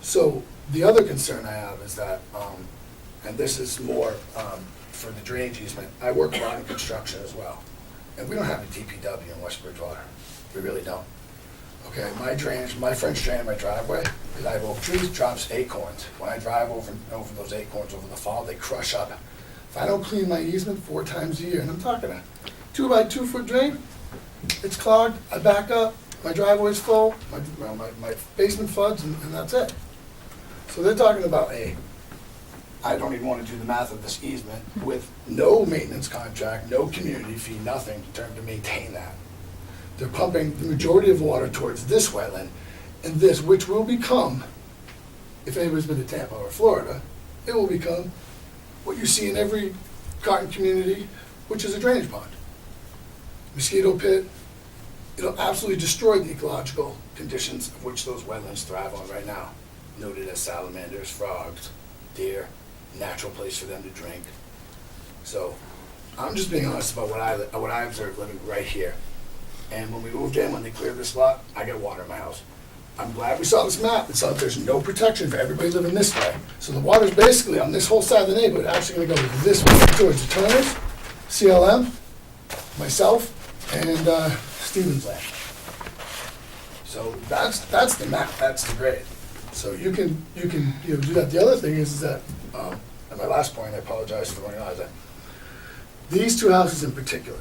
So, the other concern I have is that, and this is more for the drainage easement, I work a lot in construction as well. And we don't have a DPW in West Bridgewater. We really don't. Okay, my drainage, my French drain in my driveway, because I have oak trees, drops acorns. When I drive over those acorns over the fall, they crush up. If I don't clean my easement 4 times a year, and I'm talking a 2 by 2 foot drain, it's clogged, I back up, my driveway's full, my basement floods, and that's it. So they're talking about I I don't even want to do the math of this easement, with no maintenance contract, no community fee, nothing in terms to maintain that. They're pumping the majority of water towards this wetland, and this, which will become, if anybody's been to Tampa or Florida, it will become what you see in every cotton community, which is a drainage pond. Mosquito pit, it'll absolutely destroy the ecological conditions of which those wetlands thrive on right now. Noted as salamanders, frogs, deer, natural place for them to drink. So, I'm just being honest about what I observed living right here. And when we moved in, when they cleared this lot, I get water in my house. I'm glad we saw this map. It saw that there's no protection for everybody living this way. So the water's basically on this whole side of the neighborhood, actually gonna go this way towards the Turners, CLM, myself, and Stevens Land. So that's the map, that's the grade. So you can do that. The other thing is that, and my last point, I apologize for running out of that. These two houses in particular,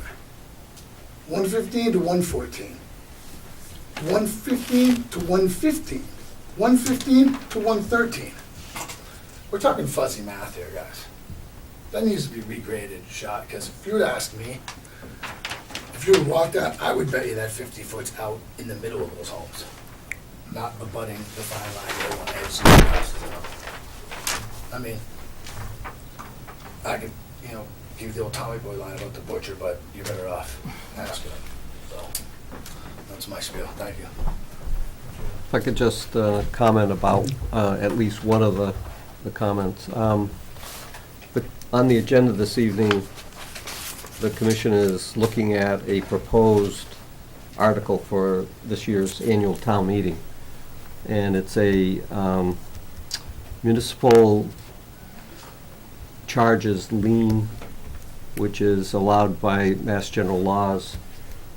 115 to 114, 115 to 115, 115 to 113. We're talking fuzzy math here, guys. That needs to be regraded, shot, because if you were to ask me, if you were to walk that, I would bet you that 50 foot's out in the middle of those homes, not abutting the fine line where one edge of the houses are. I mean, I could, give the old Tommy Boy line about the butcher, but you're better off asking him. So, that's my spiel. Thank you. If I could just comment about at least one of the comments. On the agenda this evening, the commission is looking at a proposed article for this year's annual town meeting. And it's a municipal charges lien, which is allowed by Mass General laws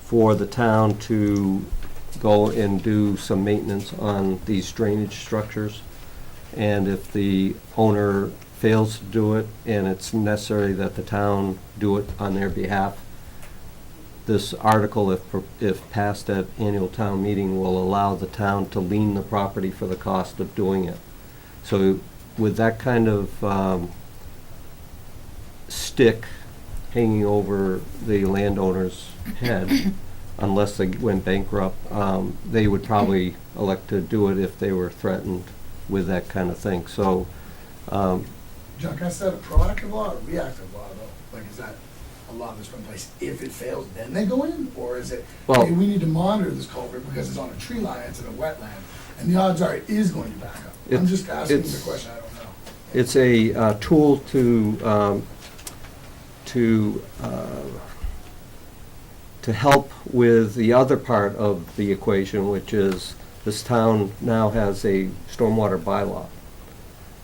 for the town to go and do some maintenance on these drainage structures. And if the owner fails to do it, and it's necessary that the town do it on their behalf, this article, if passed at annual town meeting, will allow the town to lien the property for the cost of doing it. So with that kind of stick hanging over the landowner's head, unless they went bankrupt, they would probably elect to do it if they were threatened with that kind of thing. So, John, can I set a proactive law or a reactive law, though? Like, is that a law that's put in place if it fails, then they go in? Or is it, Well- hey, we need to monitor this culvert because it's on a tree line, it's in a wetland, and the odds are it is going to back up? I'm just asking the question, I don't know. it's a tool to help with the other part of the equation, which is this town now has a stormwater bylaw.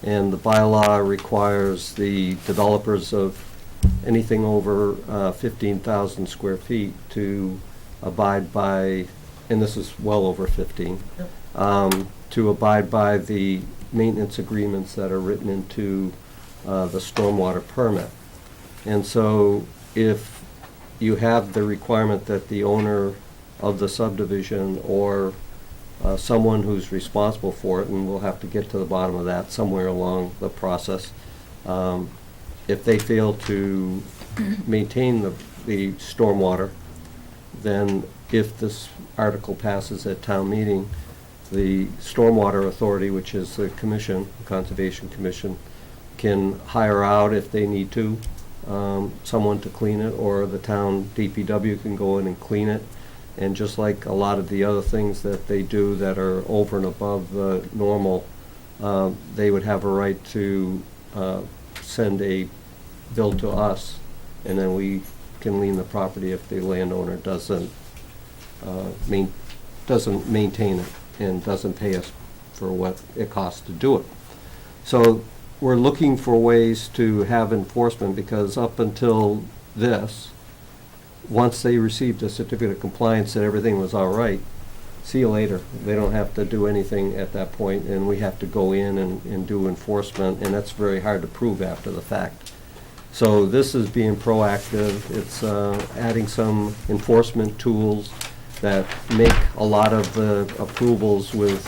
And the bylaw requires the developers of anything over 15,000 square feet to abide by, and this is well over 15, to abide by the maintenance agreements that are written into the stormwater permit. And so if you have the requirement that the owner of the subdivision or someone who's responsible for it, and we'll have to get to the bottom of that somewhere along the process, if they fail to maintain the stormwater, then if this article passes at town meeting, the Stormwater Authority, which is the commission, Conservation Commission, can hire out if they need to, someone to clean it, or the town DPW can go in and clean it. And just like a lot of the other things that they do that are over and above the normal, they would have a right to send a bill to us, and then we can lien the property if the landowner doesn't maintain it and doesn't pay us for what it costs to do it. So we're looking for ways to have enforcement, because up until this, once they received a certificate of compliance that everything was all right, see you later. They don't have to do anything at that point, and we have to go in and do enforcement, and that's very hard to prove after the fact. So this is being proactive. It's adding some enforcement tools that make a lot of the approvals with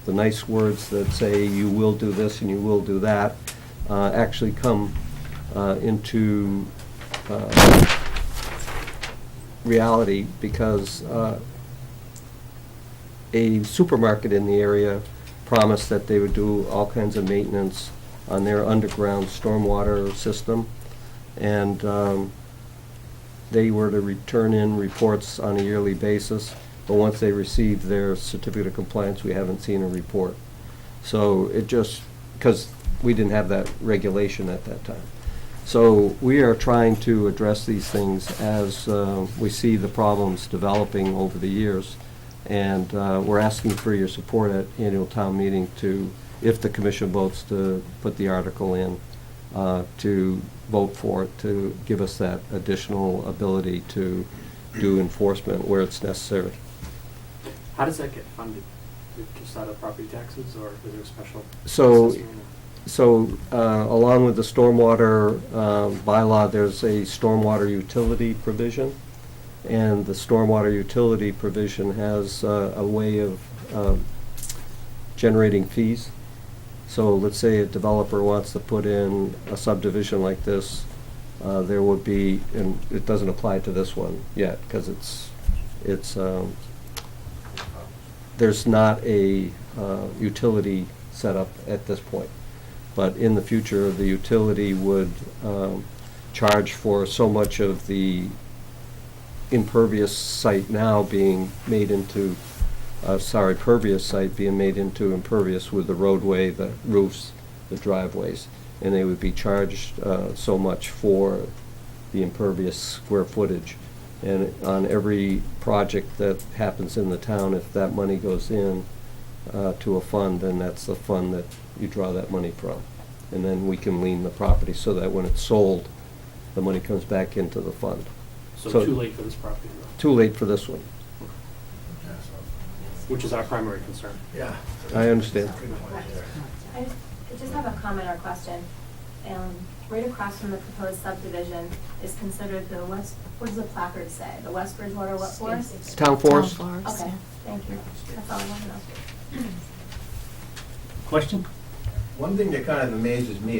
the nice words that say you will do this and you will do that, actually come into reality, because a supermarket in the area promised that they would do all kinds of maintenance on their underground stormwater system, and they were to return in reports on a yearly basis, but once they received their certificate of compliance, we haven't seen a report. So it just, because we didn't have that regulation at that time. So we are trying to address these things as we see the problems developing over the years. And we're asking for your support at annual town meeting to, if the commission votes to put the article in, to vote for it, to give us that additional ability to do enforcement where it's necessary. How does that get funded? Just out of property taxes, or is there a special? So, assessment? along with the stormwater bylaw, there's a stormwater utility provision. And the stormwater utility provision has a way of generating fees. So let's say a developer wants to put in a subdivision like this, there would be, and it doesn't apply to this one yet, because there's not a utility set up at this point. But in the future, the utility would charge for so much of the impervious site now being made into, pervious site being made into impervious with the roadway, the roofs, the driveways. And they would be charged so much for the impervious square footage. And on every project that happens in the town, if that money goes in to a fund, then that's the fund that you draw that money from. And then we can lien the property so that when it's sold, the money comes back into the fund. So too late for this property, though, Too late for this one. which is our primary concern. Yeah. I understand. I just have a comment or question. Right across from the proposed subdivision is considered the West, what does the placard say? The West Bridgewater what forest? Town forest? Town forest, Okay, yeah. thank you. That's all I want to know. Question? One thing that kind of amazes me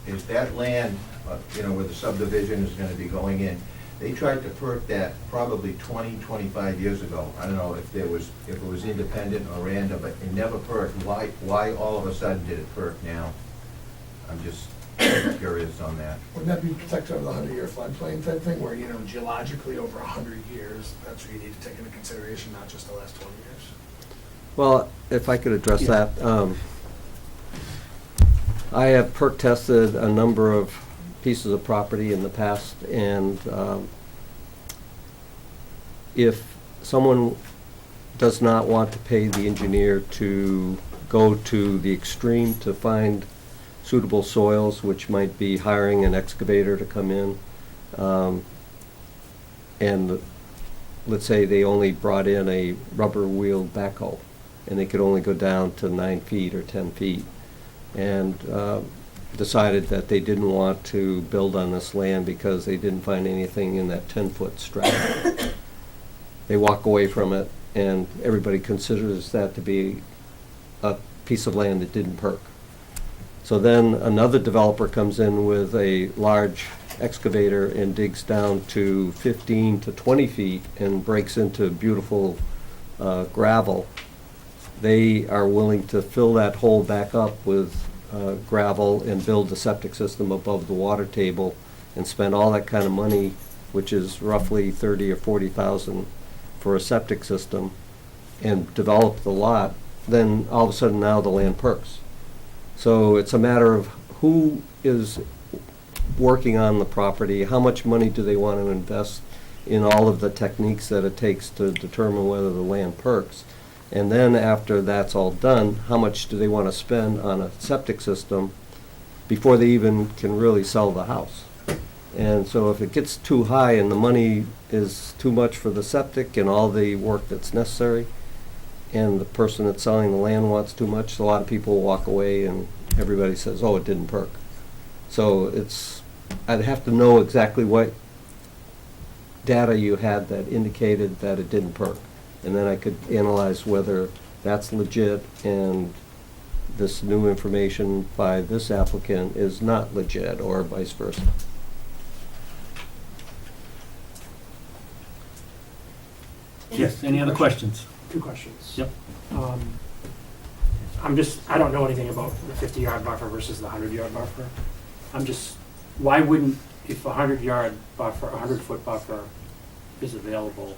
is that land, where the subdivision is gonna be going in, they tried to perk that probably 20, 25 years ago. I don't know if it was independent or random, but it never perked. Why all of a sudden did it perk now? I'm just curious on that. Wouldn't that be protected under the 100-year floodplain type thing, where, geologically over 100 years, that's what you need to take into consideration, not just the last 20 years? Well, if I could address that. I have perk tested a number of pieces of property in the past, and if someone does not want to pay the engineer to go to the extreme to find suitable soils, which might be hiring an excavator to come in, and let's say they only brought in a rubber-wheeled backhoe, and they could only go down to 9 feet or 10 feet, and decided that they didn't want to build on this land because they didn't find anything in that 10-foot stretch. They walk away from it, and everybody considers that to be a piece of land that didn't perk. So then another developer comes in with a large excavator and digs down to 15 to 20 feet and breaks into beautiful gravel. They are willing to fill that hole back up with gravel and build a septic system above the water table and spend all that kind of money, which is roughly 30 or 40,000 for a septic system, and develop the lot. Then all of a sudden now the land perks. So it's a matter of who is working on the property, how much money do they want to invest in all of the techniques that it takes to determine whether the land perks. And then after that's all done, how much do they want to spend on a septic system before they even can really sell the house? And so if it gets too high and the money is too much for the septic and all the work that's necessary, and the person that's selling the land wants too much, a lot of people walk away and everybody says, oh, it didn't perk. So I'd have to know exactly what data you had that indicated that it didn't perk. And then I could analyze whether that's legit and this new information by this applicant is not legit, or vice versa. Yes, any other questions? Two questions. Yep. I don't know anything about the 50-yard buffer versus the 100-yard buffer. Why wouldn't, if a 100-yard buffer, a 100-foot buffer is available,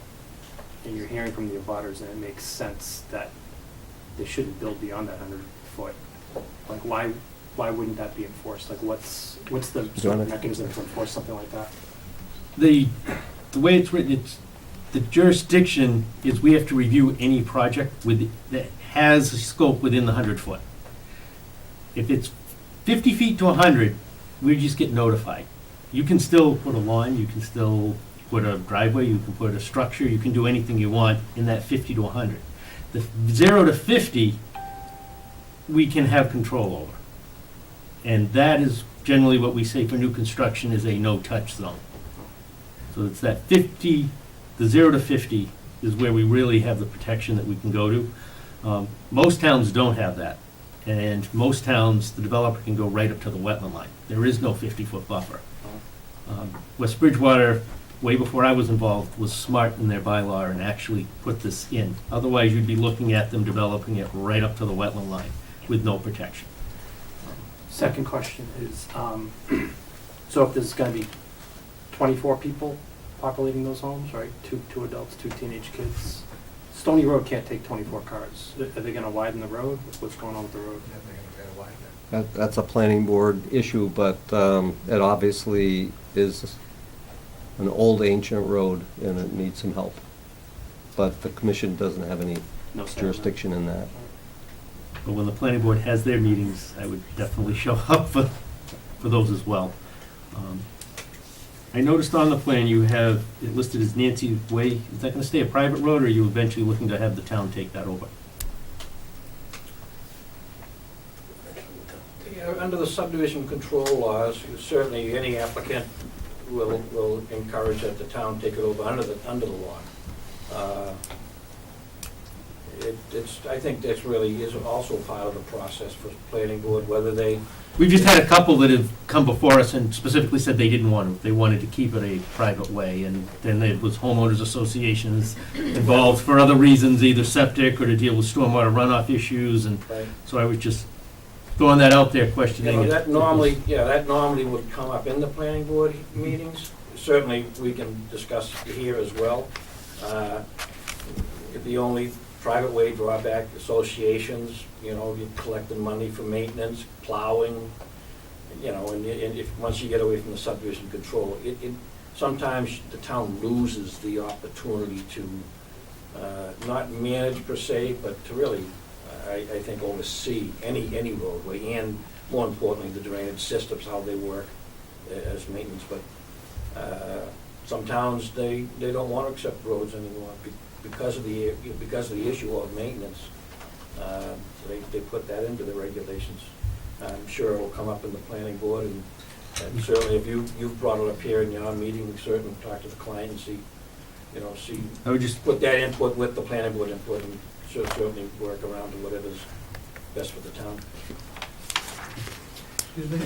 and you're hearing from the abutters, and it makes sense that they shouldn't build beyond that 100-foot, like, why wouldn't that be enforced? Like, what's the sort of mechanism to enforce something like that? The way it's written, it's, the jurisdiction is we have to review any project that has a scope within the 100-foot. If it's 50 feet to 100, we just get notified. You can still put a lawn, you can still put a driveway, you can put a structure, you can do anything you want in that 50 to 100. The 0 to 50, we can have control over. And that is generally what we say for new construction is a no-touch zone. So it's that 50, the 0 to 50 is where we really have the protection that we can go to. Most towns don't have that. And most towns, the developer can go right up to the wetland line. There is no 50-foot buffer. West Bridgewater, way before I was involved, was smart in their bylaw and actually put this in. Otherwise, you'd be looking at them developing it right up to the wetland line with no protection. Second question is, so if there's gonna be 24 people populating those homes, right? Two adults, 2 teenage kids. Stony Road can't take 24 cars. Are they gonna widen the road? What's going on with the road? That's a planning board issue, but it obviously is an old ancient road and it needs some help. But the commission doesn't have any No say on that. jurisdiction in that. But when the planning board has their meetings, I would definitely show up for those as well. I noticed on the plan you have it listed as Nancy Way. Is that gonna stay a private road, or are you eventually looking to have the town take that over? Yeah, under the subdivision control laws, certainly any applicant will encourage that the town take it over under the law. I think that's really is also part of the process for planning board, whether they. We've just had a couple that have come before us and specifically said they didn't want to. They wanted to keep it a private way, and then there was homeowners associations involved for other reasons, either septic or to deal with stormwater runoff issues, and Right. so I was just throwing that out there, You questioning know, it. that normally would come up in the planning board meetings. Certainly, we can discuss here as well. The only private way drawback, associations, you know, you're collecting money for maintenance, plowing, you know, and if, once you get away from the subdivision control, sometimes the town loses the opportunity to, not manage per se, but to really, I think, oversee any roadway, and more importantly, the drainage systems, how they work as maintenance. But some towns, they don't want to accept roads anymore because of the issue of maintenance. They put that into the regulations. I'm sure it'll come up in the planning board, and certainly if you've brought it up here in your meeting, we certainly talk to the client and see, I would just put that input with the planning board input, and certainly work around to whatever's best for the town. Excuse me,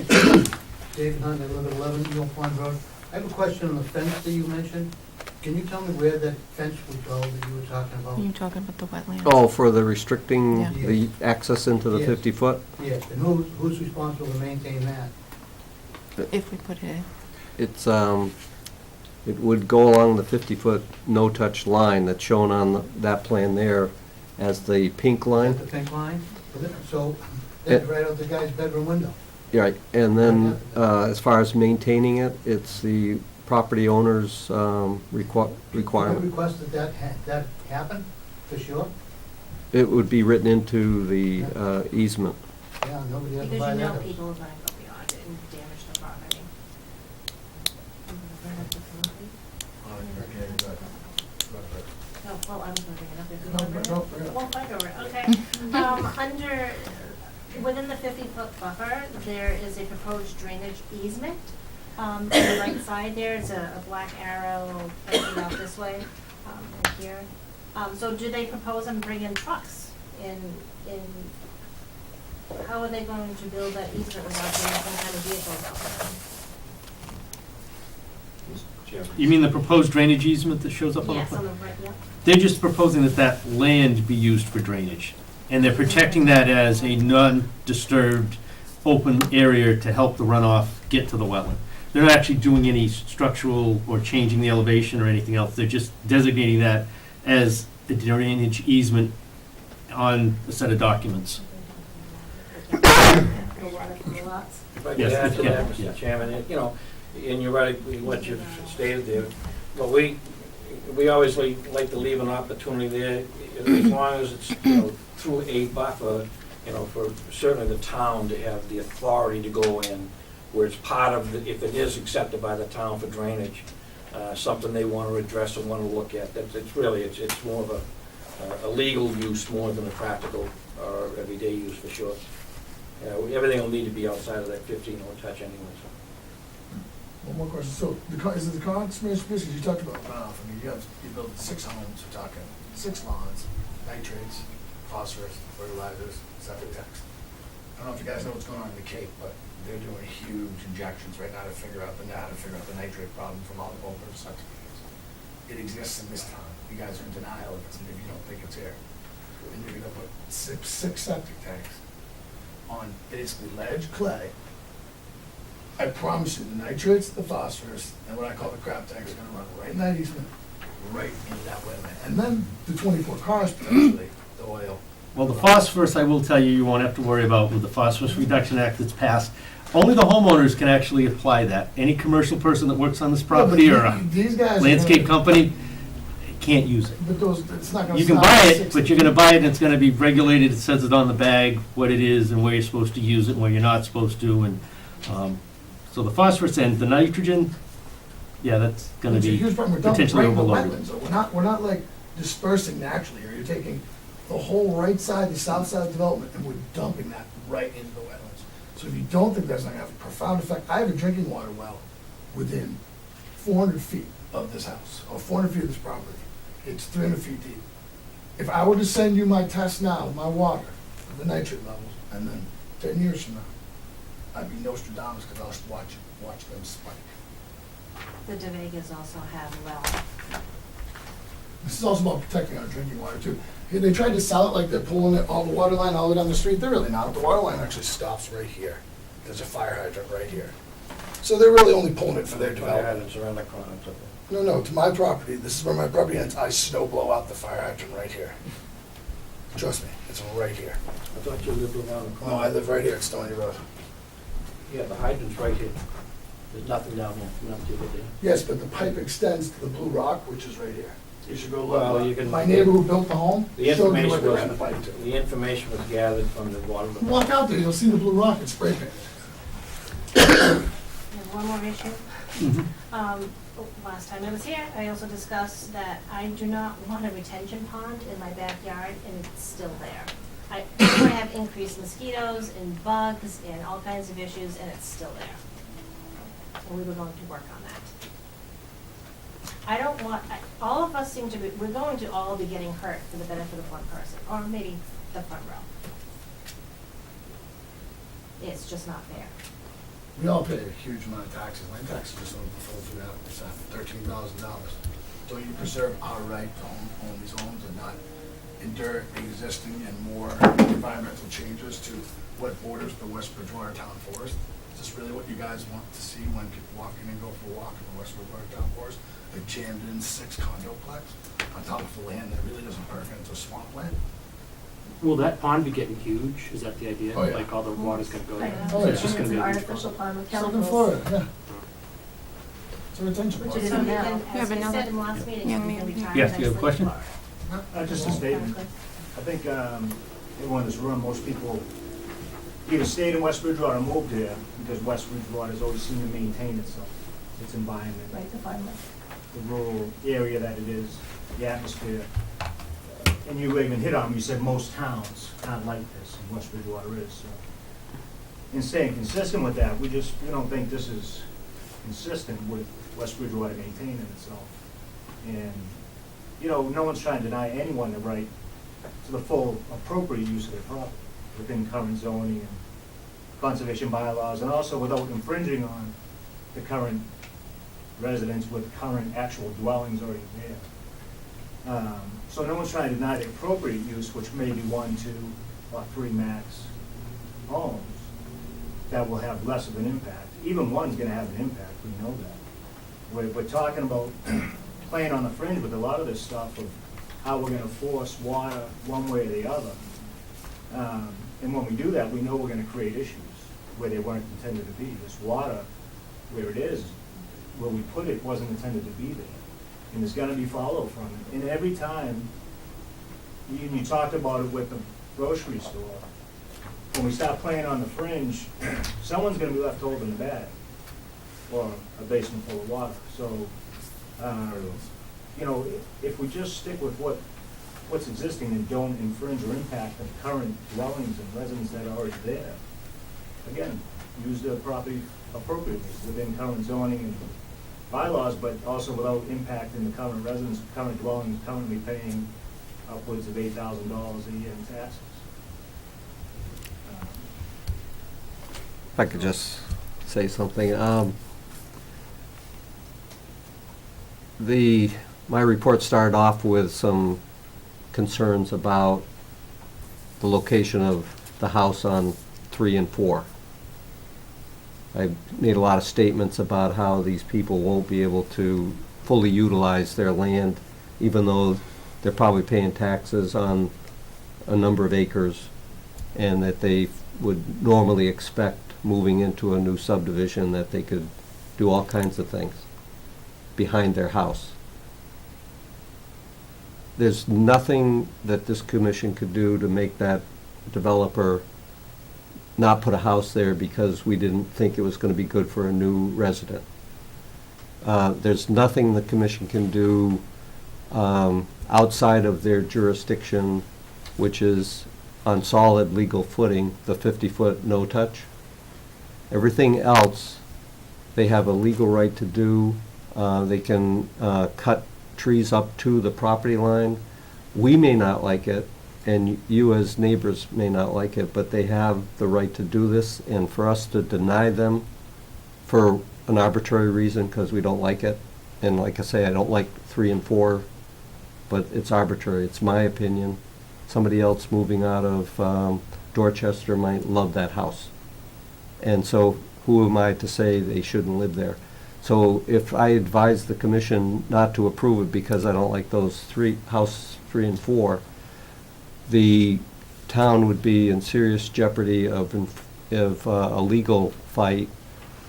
David Hunt, I live at 11 Mill Pond Road. I have a question on the fence that you mentioned. Can you tell me where that fence would go that you were talking about? You're talking about the wetlands? Oh, for the restricting Yeah. the access into the Yes. 50-foot? Yes, and who's responsible to maintain that? If we put it in. It's, it would go along the 50-foot no-touch line that's shown on that plan there as the pink Is line. that the pink line? So, that's right out the guy's bedroom window. Right, and then, as far as maintaining it, it's the property owner's Can we requirement. request that happen, for sure? It would be written into the easement. Yeah, nobody ever Because buy you know that. people are gonna go beyond it and damage the property. No, well, I was gonna bring it up if you want to bring it up. forget it. We'll fight over it, okay. Within the 50-foot buffer, there is a proposed drainage easement. On the right side there is a black arrow pointing out this way, right here. So do they propose and bring in trucks in how are they going to build that easement without bringing some kind of vehicles out there? Mr. Chairman. You mean the proposed drainage easement that shows up on the Yes, plan? on the right, yeah. They're just proposing that that land be used for drainage. And they're protecting that as a non-disturbed, open area to help the runoff get to the wetland. They're not actually doing any structural or changing the elevation or anything else. They're just designating that as a drainage easement on a set of documents. The water from the lots. If I could Yes, add to yeah, that, yeah. Mr. Chairman, you know, and you're right, what you've stated there, but we always like to leave an opportunity there, as long as it's, you know, through a buffer, you know, for certainly the town to have the authority to go in, where it's part of, if it is accepted by the town for drainage, something they want to address and want to look at. It's really, it's more of a legal use more than a practical or everyday use for sure. Everything will need to be outside of that 15 or touch anyway, so. One more question. So is it the conservation business you talked about runoff? I mean, you build 6 homes, you're talking 6 lawns, nitrates, phosphorus, fertilizers, septic tanks. I don't know if you guys know what's going on in the Cape, but they're doing huge injections right now to figure out the nitrate problem from all the open septic tanks. It exists in this town. You guys are in denial if you don't think it's here. And you're gonna put six septic tanks on basically ledge clay. I promise you, the nitrates, the phosphorus, and what I call the crap tanks are gonna run right in that easement, right into that wetland. And then the 24 cars potentially, the oil. Well, the phosphorus, I will tell you, you won't have to worry about with the Phosphorus Reduction Act that's passed. Only the homeowners can actually apply that. Any commercial person that works on this property or a These guys. are landscape gonna- company can't use it. But those, it's not gonna. You can stop buy at it, 60. but you're gonna buy it and it's gonna be regulated. It says it on the bag, what it is and where you're supposed to use it and where you're not supposed to. And so the phosphorus and the nitrogen, yeah, that's gonna It's a be huge problem. We're dumping potentially right in the overloaded. wetlands, though. We're not like dispersing naturally here. You're taking the whole right side, the south side of development, and we're dumping that right into the wetlands. So if you don't think that's not gonna have a profound effect, I have a drinking water well within 400 feet of this house, or 400 feet of this property. It's 300 feet deep. If I were to send you my test now, my water, the nitrate levels, and then 10 years from now, I'd be Nostradamus because I'll watch them spike. The DeVegas also have well. This is also about protecting our drinking water too. Here, they tried to sell it like they're pulling it all the water line all the way down the street. They're really not. The water line actually stops right here. There's a fire hydrant right here. So they're really only pulling it for their Fire development. hydrants around the corner, so. No, to my property, this is where my property ends. I snow blow out the fire hydrant right here. Trust me, it's right here. I thought you lived around the corner. No, I live right here at Stony Road. Yeah, the hydrant's right here. There's nothing down here, nothing to there. Yes, but the pipe extends to the Blue Rock, which is right here. You should go Well, you look. can- My neighbor who built the home The showed me information where they was, ran the pipe to. the information was gathered from the water. Walk out there, you'll see the Blue Rock, it's spray painted. And one more issue. Mhm. Last time I was here, I also discussed that I do not want a retention pond in my backyard, and it's still there. I have increased mosquitoes and bugs and all kinds of issues, and it's still there. And we were going to work on that. I don't want, all of us seem to be, we're going to all be getting hurt for the benefit of one person, or maybe the front row. It's just not fair. We all pay a huge amount of taxes. My taxes just over the full 2.5%, $13,000. Don't you preserve our right to own these homes and not endure existing and more environmental changes to what borders the West Bridgewater Town Forest? Is this really what you guys want to see when people walk in and go for a walk in the West Bridgewater Town Forest? A jammed in 6 condoplex on top of the land that really doesn't perk into swampland? Will that pond be getting huge? Is that the idea? Oh, yeah. Like all the water's gonna go I there? know. Oh, So yeah. it's just gonna It's be an a huge artificial pond. pond with Southern chemicals. Florida, yeah. It's a retention Which pond. is So you now. can, You have as we another said in the last meeting, young you can man. retire Yes, you have a nicely question? tomorrow. Just a statement. I think everyone in this room, most people either stayed in West Bridgewater or moved here because West Bridgewater's always seemed to maintain itself, its environment, Right, the farmland. the rural area that it is, the atmosphere. And you even hit on, you said most towns aren't like this, and West Bridgewater is. So, in staying consistent with that, we don't think this is consistent with West Bridgewater maintaining itself. And, no one's trying to deny anyone the right to the full appropriate use of their property. within current zoning and conservation bylaws, and also without infringing on the current residents with current actual dwellings already there. So no one's trying to deny the appropriate use, which may be 1, 2, or 3 max homes that will have less of an impact. Even one's gonna have an impact, we know that. We're talking about playing on the fringe with a lot of this stuff of how we're gonna force water one way or the other. And when we do that, we know we're gonna create issues where they weren't intended to be. This water, where it is, where we put it, wasn't intended to be there. And there's gonna be follow from it. And every time, you talked about it with the grocery store, when we start playing on the fringe, someone's gonna be left holding the bag, or a basement full of water. So, you know, if we just stick with what's existing and don't infringe or impact the current dwellings and residents that are already there, again, use the property appropriately within current zoning and bylaws, but also without impacting the current residents, current dwellings currently paying upwards of $8,000 a year in taxes. If I could just say something. My report started off with some concerns about the location of the house on 3 and 4. I made a lot of statements about how these people won't be able to fully utilize their land, even though they're probably paying taxes on a number of acres, and that they would normally expect, moving into a new subdivision, that they could do all kinds of things behind their house. There's nothing that this commission could do to make that developer not put a house there because we didn't think it was going to be good for a new resident. There's nothing the commission can do outside of their jurisdiction, which is on solid legal footing, the 50-foot no-touch. Everything else, they have a legal right to do. They can cut trees up to the property line. We may not like it, and you as neighbors may not like it, but they have the right to do this, and for us to deny them for an arbitrary reason because we don't like it, and like I say, I don't like 3 and 4, but it's arbitrary. It's my opinion. Somebody else moving out of Dorchester might love that house. And so who am I to say they shouldn't live there? So if I advise the commission not to approve it because I don't like those house 3 and 4, the town would be in serious jeopardy of a legal fight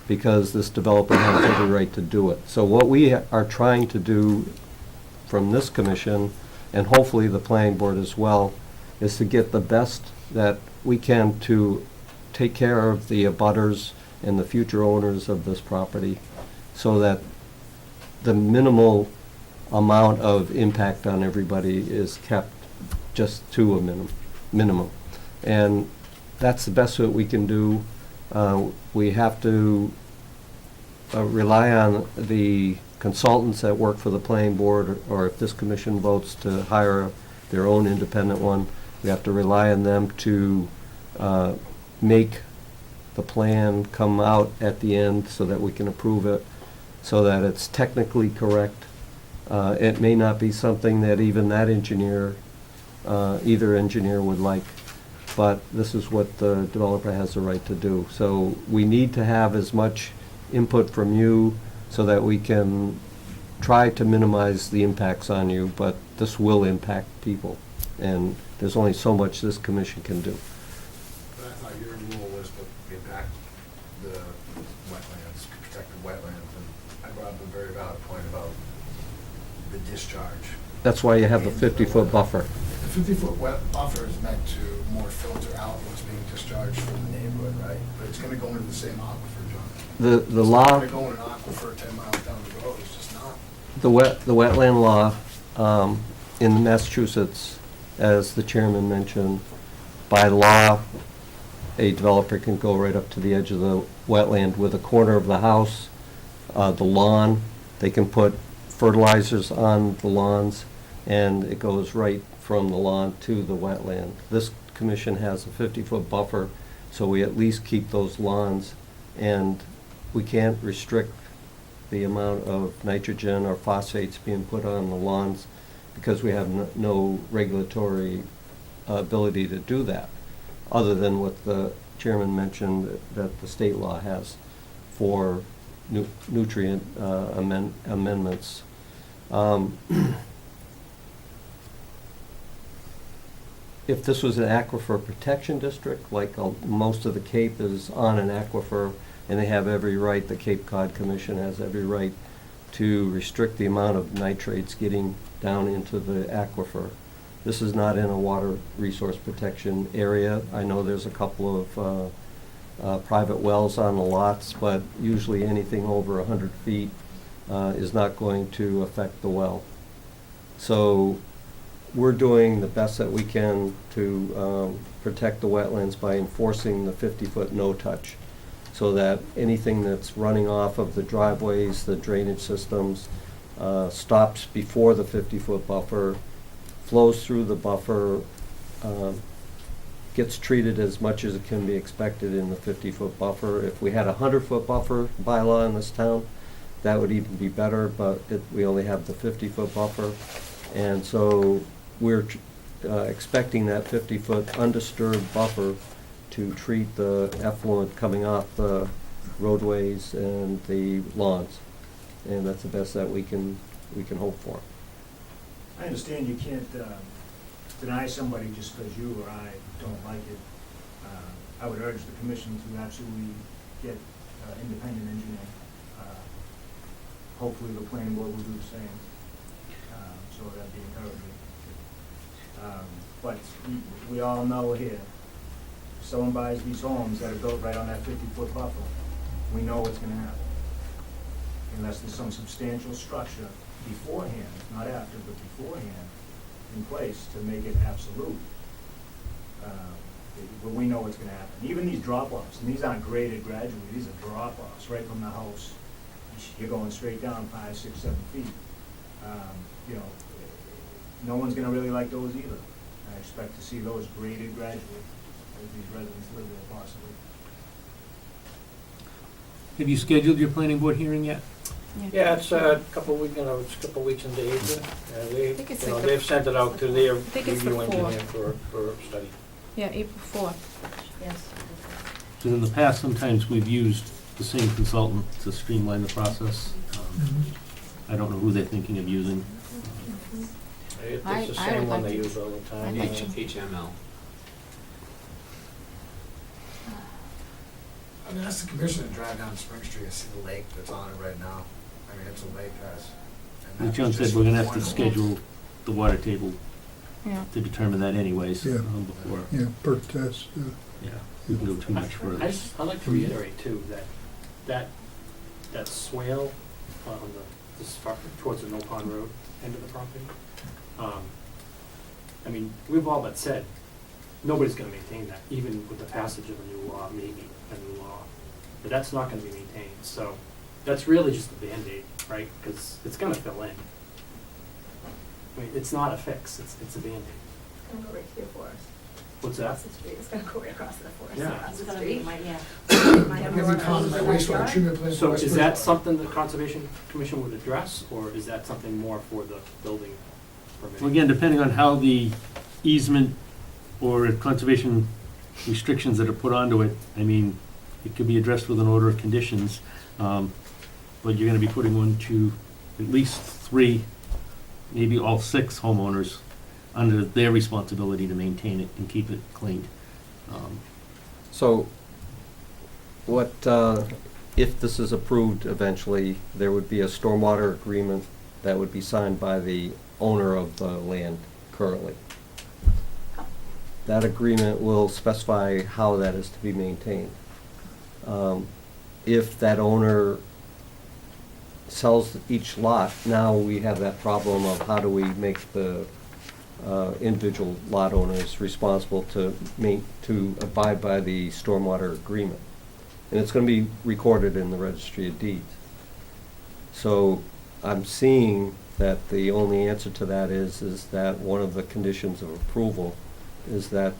because this developer has every right to do it. So what we are trying to do from this commission, and hopefully the planning board as well, is to get the best that we can to take care of the abutters and the future owners of this property so that the minimal amount of impact on everybody is kept just to a minimum. And that's the best that we can do. We have to rely on the consultants that work for the planning board, or if this commission votes to hire their own independent one, we have to rely on them to make the plan come out at the end so that we can approve it, so that it's technically correct. It may not be something that even that engineer, either engineer would like, but this is what the developer has the right to do. So we need to have as much input from you so that we can try to minimize the impacts on you, but this will impact people. And there's only so much this commission can do. But I thought your rule was to impact the wetlands, protect the wetlands, and I brought up a very valid point about the discharge. That's why you have the 50-foot buffer. The 50-foot wet buffer is meant to more filter out what's being discharged from the neighborhood, right? But it's gonna go into the same aquifer, John. The law, It's not gonna go in an aquifer 10 miles down the road, it's just not. the wetland law in Massachusetts, as the chairman mentioned, by law, a developer can go right up to the edge of the wetland with a corner of the house, the lawn. They can put fertilizers on the lawns, and it goes right from the lawn to the wetland. This Commission has a 50-foot buffer, so we at least keep those lawns, and we can't restrict the amount of nitrogen or phosphates being put on the lawns because we have no regulatory ability to do that, other than what the chairman mentioned that the state law has for nutrient amendments. If this was an aquifer protection district, like most of the Cape is on an aquifer, and they have every right, the Cape Cod Commission has every right to restrict the amount of nitrates getting down into the aquifer. This is not in a water resource protection area. I know there's a couple of private wells on the lots, but usually anything over 100 feet is not going to affect the well. So we're doing the best that we can to protect the wetlands by enforcing the 50-foot no-touch, so that anything that's running off of the driveways, the drainage systems, stops before the 50-foot buffer, flows through the buffer, gets treated as much as it can be expected in the 50-foot buffer. If we had a 100-foot buffer bylaw in this town, that would even be better, but we only have the 50-foot buffer. And so we're expecting that 50-foot undisturbed buffer to treat the effluent coming off the roadways and the lawns. And that's the best that we can hope for. I understand you can't deny somebody just because you or I don't like it. I would urge the commission to absolutely get independent engineering. Hopefully the planning board will do the same, so that'd be encouraging. But we all know here, if someone buys these homes that are built right on that 50-foot buffer, we know what's gonna happen. Unless there's some substantial structure beforehand, not after, but beforehand, in place to make it absolute. But we know what's gonna happen. Even these drop-offs, and these aren't graded gradually, these are drop-offs right from the house. You're going straight down 5, 6, 7 feet. You know, no one's gonna really like those either. I expect to see those graded gradually as these residents live there possibly. Have you scheduled your planning board hearing yet? Yeah, it's a couple weeks into April. I think it's like They've sent it out to their think it's the review engineer 4th. for study. Yeah, April 4th. Yes. Because in the past, sometimes we've used the same consultant to streamline the process. I don't know who they're thinking of using. It's I the would same one like they to- use all the time. I'd like to- HML. I mean, ask the commission to drive down Spring Street and see the lake that's on it right now. I mean, it's a lake, guys. And As that John was said, just we're gonna have to one- schedule the water table Yeah. to determine that anyways, Yeah. before, Yeah, perk test, yeah, we can go too much further. I'd like to reiterate too, that swale on this far, towards the Mill Pond Road end of the property. I mean, we've all but said, nobody's gonna maintain that, even with the passage of a new law, maybe a new law. But that's not gonna be maintained, so that's really just a Band-Aid, right? Because it's gonna fill in. I mean, it's not a fix, it's a Band-Aid. It's gonna go right through the forest. What's that? Across the street, it's gonna go right across the forest, Yeah. across It's the gonna be street. my, yeah. Have you counted my wastewater treatment plant? So West is that Bridgewater? something the Conservation Commission would address, or is that something more for the building permit? Well, again, depending on how the easement or conservation restrictions that are put onto it, I mean, it could be addressed with an order of conditions, but you're gonna be putting one to at least 3, maybe all 6 homeowners under their responsibility to maintain it and keep it cleaned. So what, if this is approved eventually, there would be a stormwater agreement that would be signed by the owner of the land currently. That agreement will specify how that is to be maintained. If that owner sells each lot, now we have that problem of how do we make the individual lot owners responsible to abide by the stormwater agreement. And it's gonna be recorded in the Registry of Deeds. So I'm seeing that the only answer to that is that one of the conditions of approval is that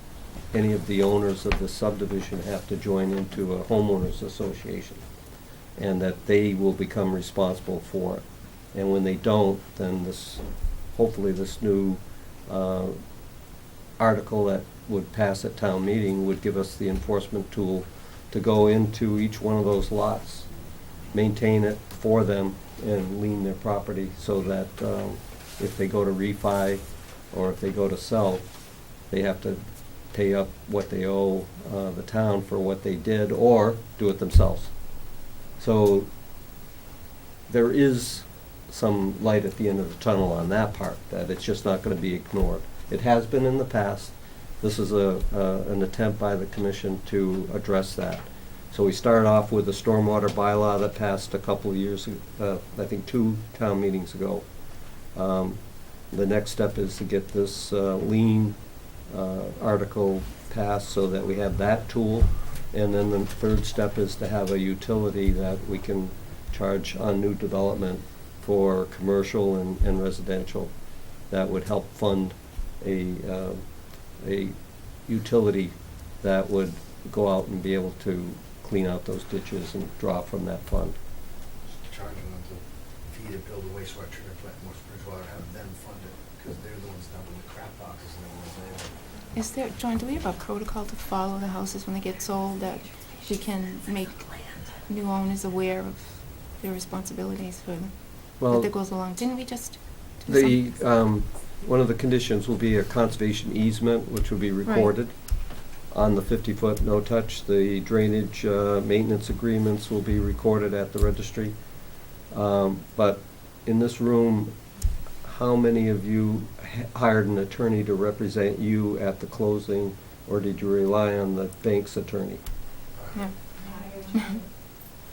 any of the owners of the subdivision have to join into a homeowners association, and that they will become responsible for it. And when they don't, then this, hopefully this new article that would pass at town meeting would give us the enforcement tool to go into each one of those lots, maintain it for them, and lien their property, so that if they go to refi or if they go to sell, they have to pay up what they owe the town for what they did, or do it themselves. So there is some light at the end of the tunnel on that part, that it's just not gonna be ignored. It has been in the past. This is an attempt by the commission to address that. So we started off with the stormwater bylaw that passed a couple of years, I think 2 town meetings ago. The next step is to get this lien article passed so that we have that tool. And then the third step is to have a utility that we can charge on new development for commercial and residential. That would help fund a utility that would go out and be able to clean out those ditches and draw from that fund. Charging them to feed it, build a wastewater treatment plant in West Bridgewater, have them fund it, because they're the ones dumping the crap boxes and everything. Is there, John, do we have a protocol to follow the houses when they get sold, that we can make new owners aware of their responsibilities for them? Well, That goes along, didn't we just do the, some? one of the conditions will be a conservation easement, which will be recorded on the 50-foot no-touch. The drainage maintenance agreements will be recorded at the registry. But in this room, how many of you hired an attorney to represent you at the closing, or did you rely on the bank's attorney? No.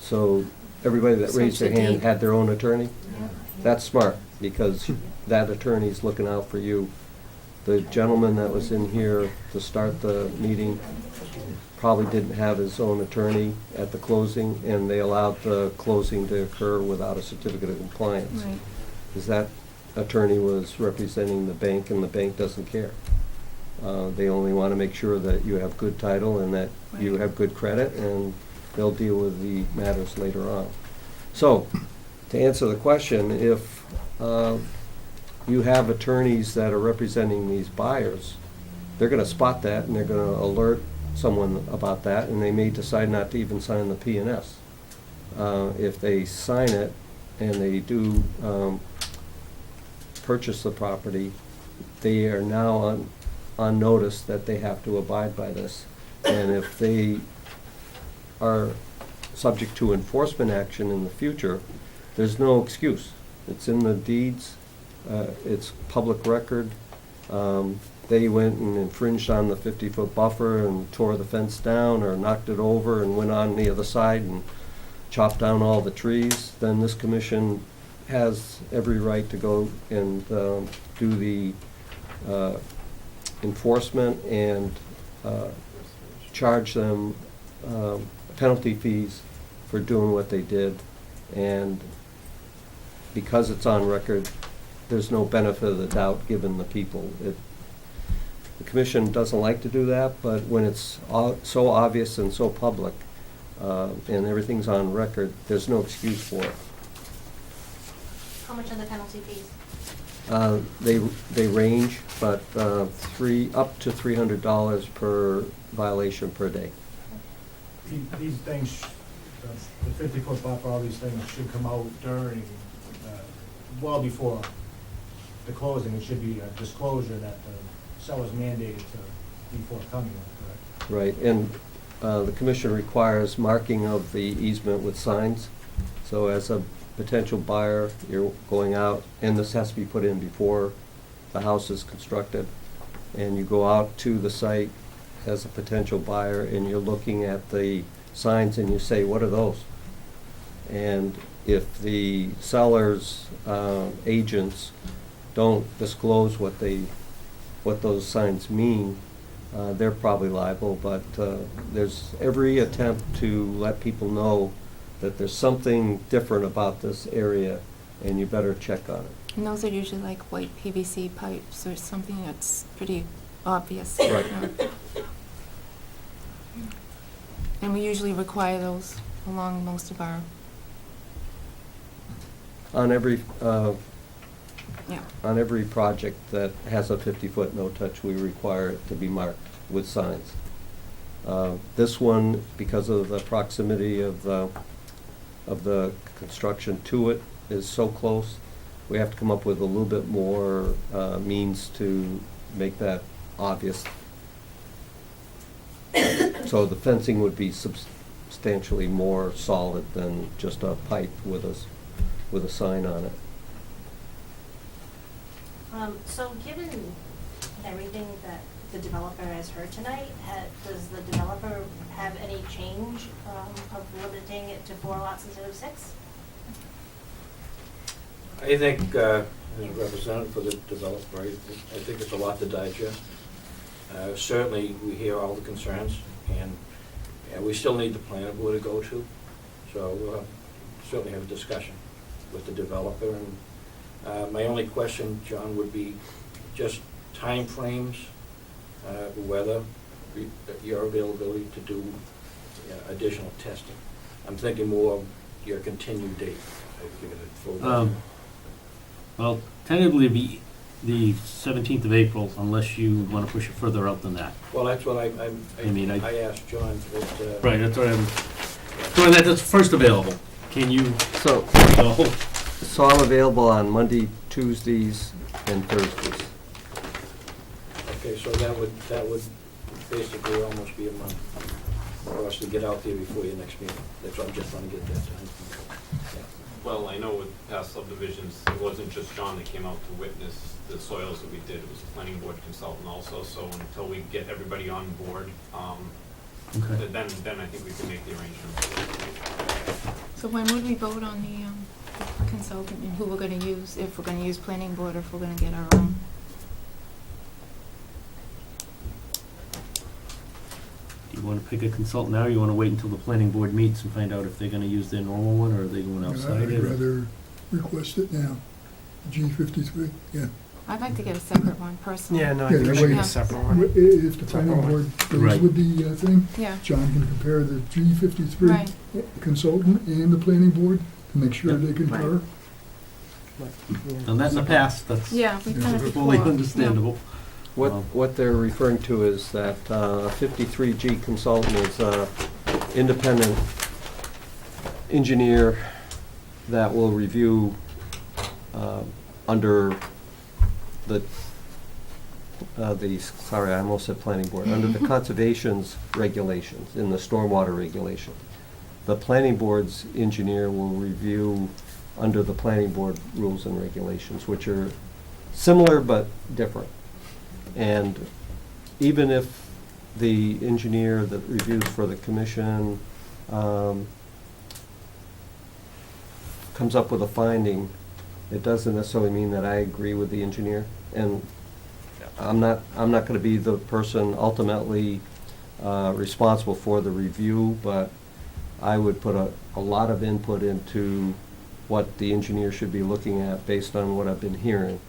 So everybody that raised their Such a hand deed. had their own attorney? That's smart, because that attorney's looking out for you. The gentleman that was in here to start the meeting probably didn't have his own attorney at the closing, and they allowed the closing to occur without a certificate of compliance. Right. Because that attorney was representing the bank, and the bank doesn't care. They only want to make sure that you have good title and that you Right. have good credit, and they'll deal with the matters later on. So, to answer the question, if you have attorneys that are representing these buyers, they're gonna spot that, and they're gonna alert someone about that, and they may decide not to even sign the P&S. If they sign it and they do purchase the property, they are now on notice that they have to abide by this. And if they are subject to enforcement action in the future, there's no excuse. It's in the deeds, it's public record. They went and infringed on the 50-foot buffer and tore the fence down, or knocked it over and went on the other side and chopped down all the trees. Then this commission has every right to go and do the enforcement and charge them penalty fees for doing what they did. And because it's on record, there's no benefit of the doubt given the people. The commission doesn't like to do that, but when it's so obvious and so public, and everything's on record, there's no excuse for it. How much are the penalty fees? They range, but up to $300 per violation per day. These things, the 50-foot buffer, all these things should come out during, well before the closing. It should be a disclosure that the seller's mandated to be forthcoming with, correct? Right, and the commission requires marking of the easement with signs. So as a potential buyer, you're going out, and this has to be put in before the house is constructed, and you go out to the site as a potential buyer, and you're looking at the signs and you say, what are those? And if the seller's agents don't disclose what those signs mean, they're probably liable. But there's every attempt to let people know that there's something different about this area, and you better check on it. And those are usually like white PVC pipes or something that's pretty obvious. Right. And we usually require those along most of our, On every, yeah. on every project that has a 50-foot no-touch, we require it to be marked with signs. This one, because of the proximity of the construction to it, is so close, we have to come up with a little bit more means to make that obvious. So the fencing would be substantially more solid than just a pipe with a sign on it. So given everything that the developer has heard tonight, does the developer have any change of limiting it to 4 lots instead of 6? I think, as representative for the developer, I think it's a lot to digest. Certainly, we hear all the concerns, and we still need the planning board to go to, so we'll certainly have a discussion with the developer. And my only question, John, would be just timeframes, whether your availability to do additional testing. I'm thinking more of your continued date. I figured it full. Well, tentatively be the 17th of April, unless you want to push it further out than that. Well, that's what I asked John. Right, that's what I'm, so that's first available. Can you, So, so, so I'm available on Monday, Tuesdays, and Thursdays. Okay, so that would basically almost be a month for us to get out there before your next meeting. That's what I'm just trying to get that time. Well, I know with past subdivisions, it wasn't just John that came out to witness the soils that we did. It was a planning board consultant also, so until we get everybody on board, okay. then I think we can make the arrangements. So when would we vote on the consultant and who we're gonna use, if we're gonna use planning board or if we're gonna get our own? Do you want to pick a consultant now, or you want to wait until the planning board meets and find out if they're going to use their normal one, or are they going outside I'd it? rather request it now. G53, yeah. I'd like to get a separate one personally. no, I think we should get a separate one. If the planning board Right. goes with the thing, Yeah, John can compare the G53 right. consultant and the planning board to make sure Yep. they concur. Done that in the past, that's Yeah, we've done it before. fully understandable. What they're referring to is that 53G consultant is an independent engineer that will review under sorry, I almost said planning board, under the conservation's regulations, in the stormwater regulation. The planning board's engineer will review under the planning board rules and regulations, which are similar but different. And even if the engineer that reviews for the commission comes up with a finding, it doesn't necessarily mean that I agree with the engineer. And I'm not going to be the person ultimately responsible for the review, but I would put a lot of input into what the engineer should be looking at based on what I've been hearing.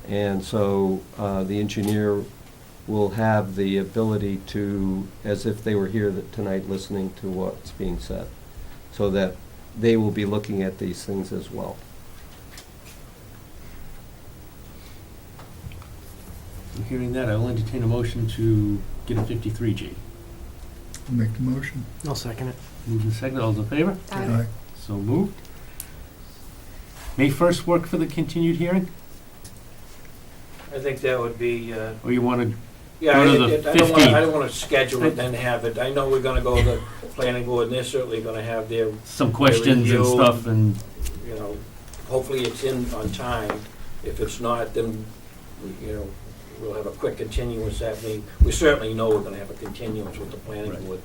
And so the engineer will have the ability to, as if they were here tonight listening to what's being said, so that they will be looking at these things as well. I'm hearing that, I will entertain a motion to get a 53G. Make the motion. I'll second it. Moved and seconded, all those in favor? Aye. So moved. May 1st work for the continued hearing? I think that would be, Or you want to, yeah, Go I to the don't wanna schedule it, then have it. I know we're gonna go to the planning board, and they're certainly gonna have their, some questions and review. stuff, and, you know, hopefully it's in on time. If it's not, then, we'll have a quick continuance that meeting. We certainly know we're gonna have a continuance with the planning Right. board.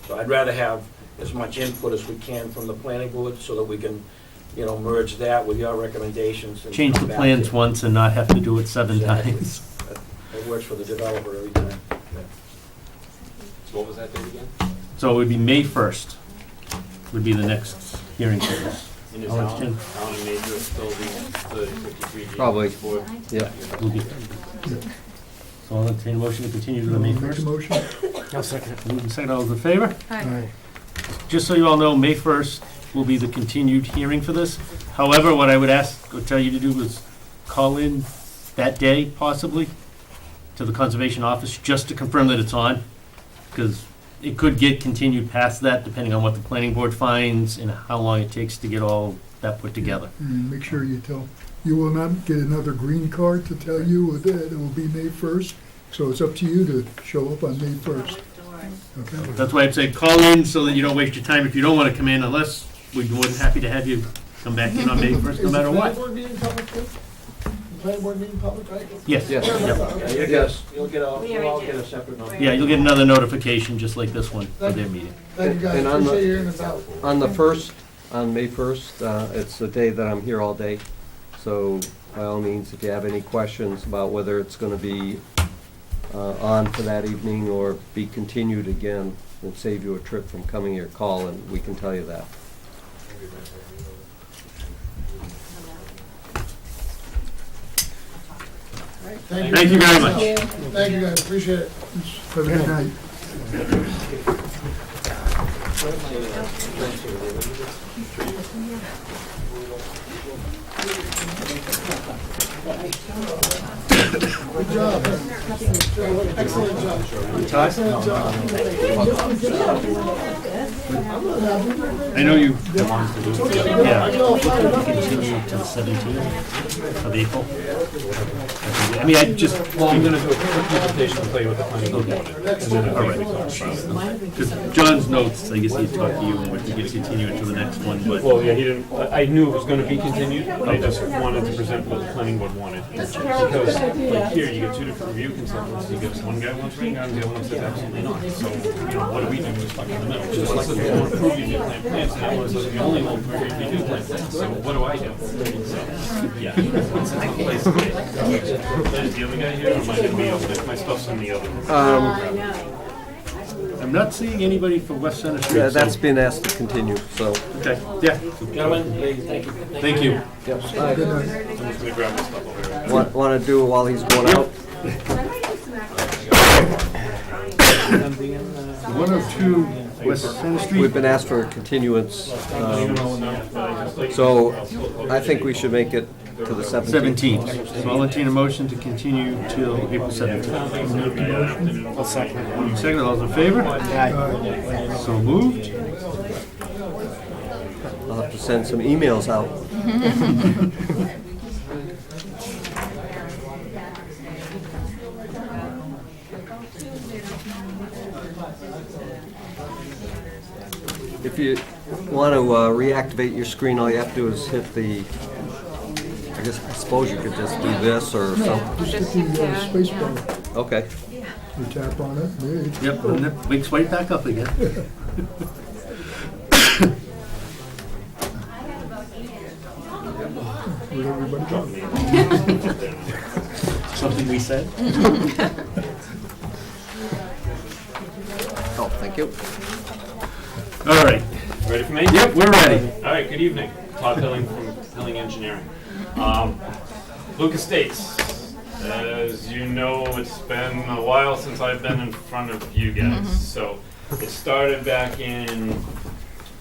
So I'd rather have as much input as we can from the planning board, so that we can, merge that with your recommendations. And change the come back plans to- once and not have to do it 7 Exactly. times. It works for the developer every time. So what was that date again? So it would be May 1st, would be the next hearing for this. And is I'll Alan entertain- and Major still the 53G? Probably. board? Yeah. Will be. So I'll entertain a motion to continue to the May Make the 1st. motion. I'll second it. Moved and seconded, all those in favor? Aye. just so you all know, May 1st will be the continued hearing for this. However, what I would ask, or tell you to do is call in that day, possibly, to the Conservation Office, just to confirm that it's on, because it could get continued past that, depending on what the planning board finds and how long it takes to get all that put together. And make sure you tell, you will not get another green card to tell you that it will be May 1st, so it's up to you to show up on May 1st. Okay? That's why I'd say call in so that you don't waste your time if you don't want to come in, unless we're more than happy to have you come back in on May 1st, no matter what. Is the planning board meeting public too? The planning board meeting public, right? Yes. Yes. Yep. You'll get we'll all get a separate notice. Yeah, you'll get another notification, just like this one, for their meeting. Thank you guys, And on the- appreciate you hearing us out. On the 1st, on May 1st, it's the day that I'm here all day. So by all means, if you have any questions about whether it's going to be on for that evening or be continued again, and save you a trip from coming here, call and we can tell you that. Thank you very much. Thank you guys, appreciate it. Have a good night. Good job. Excellent job. Excellent job. I know you wanted to do it. Yeah. Continue to the 17th of April. I mean, I just, Well, I'm gonna do a quick presentation to tell you what the planning board wanted. And then all right. Because John's notes, I guess he talked to you, and we can continue it to the next one, but. Well, yeah, he didn't, I knew it was gonna be continued, I just wanted to present what the planning board wanted. Because, like, here, you get two different review consultants, you get one guy wants rain gardens, the other one says absolutely not. So, you know, what do we do, we're stuck in the middle. Just like if you want to approve, you do plant plants, and that one says you only will approve if you do plant plants, so what do I do? So, yeah. It's a place to be. Is the other guy here, or am I gonna be over there? My stuff's in the other room. I'm not seeing anybody for West Center Street. Yeah, so- that's been asked to continue, so. Okay, yeah. Gentlemen, thank you. Thank you. Yep. Good night. I'm just gonna grab my stuff over here. Want to do it while he's going out? 102 West Center Street. We've been asked for a continuance, so I think we should make it to the 17th. 17th. So I'll entertain a motion to continue till April 17th. I'll second. Second, all those in favor? So moved. I'll have to send some emails out. If you want to reactivate your screen, all you have to do is hit the, I suppose you could just do this or something. Just hit the space bar, Okay. you tap on it, there you Yep, go. and it wakes right back up again. Where'd everybody go? Something we said. Oh, thank you. All right. Ready for me? Yep, we're ready. All right, good evening. Todd Pilling from Pilling Engineering. Luke Estates. As you know, it's been a while since I've been in front of you guys. So it started back in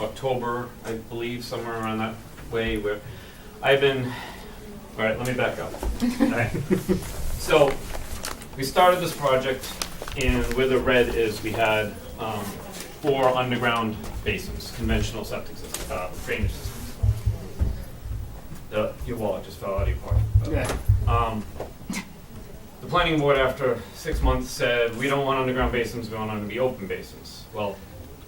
October, I believe, somewhere around that way, where I've been, all right, let me back up. All right. So we started this project, and where the red is, we had 4 underground basins, conventional septic systems, drainage systems. Your wallet just fell out of your pocket. Yeah. The planning board, after 6 months, said, we don't want underground basins, we want them to be open basins. Well,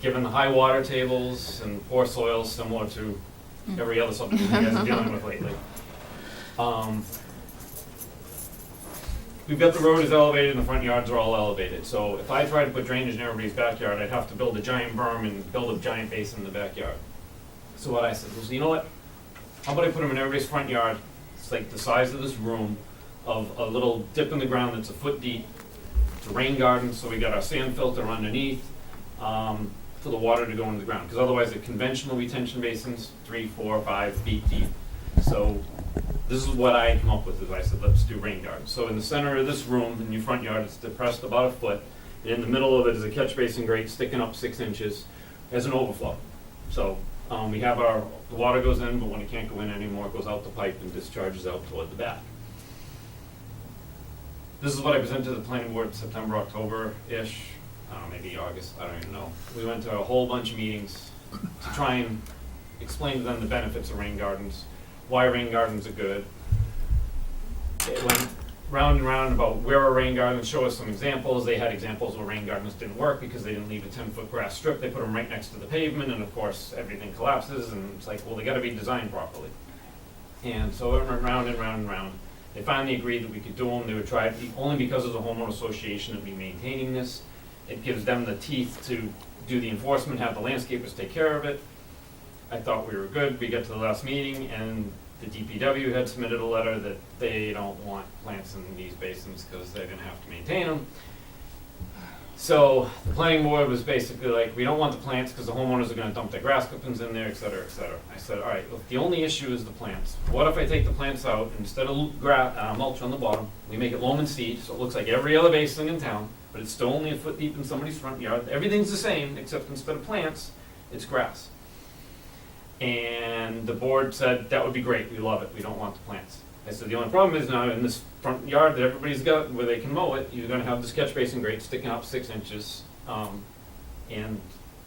given the high water tables and poor soils, similar to every other subdivision you guys are dealing with lately, we've got the road is elevated and the front yards are all elevated. So if I tried to put drainage in everybody's backyard, I'd have to build a giant berm and build a giant basin in the backyard. So what I said was, you know what? How about I put them in everybody's front yard? It's like the size of this room, of a little dip in the ground that's a foot deep. It's a rain garden, so we got our sand filter underneath for the water to go into the ground. Because otherwise, the conventional retention basins, 3, 4, 5 feet deep. So this is what I came up with, is I said, let's do rain gardens. So in the center of this room, in your front yard, it's depressed about a foot. And in the middle of it is a catch basin grate sticking up 6 inches as an overflow. So, we have the water goes in, but when it can't go in anymore, it goes out the pipe and discharges out toward the back. This is what I presented to the planning board September, October-ish, maybe August, I don't even know. We went to a whole bunch of meetings to try and explain to them the benefits of rain gardens, why rain gardens are good. It went round and round about where are rain gardens, show us some examples. They had examples where rain gardens didn't work because they didn't leave a 10-foot grass strip. They put them right next to the pavement, and of course, everything collapses, and it's like, well, they gotta be designed properly. And so it went round and round and round. They finally agreed that we could do them. They would try it only because of the homeowner association would be maintaining this. It gives them the teeth to do the enforcement, have the landscapers take care of it. I thought we were good. We got to the last meeting, and the DPW had submitted a letter that they don't want plants in these basins because they're gonna have to maintain them. So the planning board was basically like, we don't want the plants because the homeowners are gonna dump their grass clippings in there, et cetera, et cetera. I said, all right, well, the only issue is the plants. What if I take the plants out, instead of mulch on the bottom, we make it loam and seed, so it looks like every other basin in town, but it's still only a foot deep in somebody's front yard. Everything's the same, except instead of plants, it's grass. And the board said, that would be great, we love it, we don't want the plants. I said, the only problem is now in this front yard that everybody's got where they can mow it, you're gonna have this catch basin grate sticking up 6 inches. And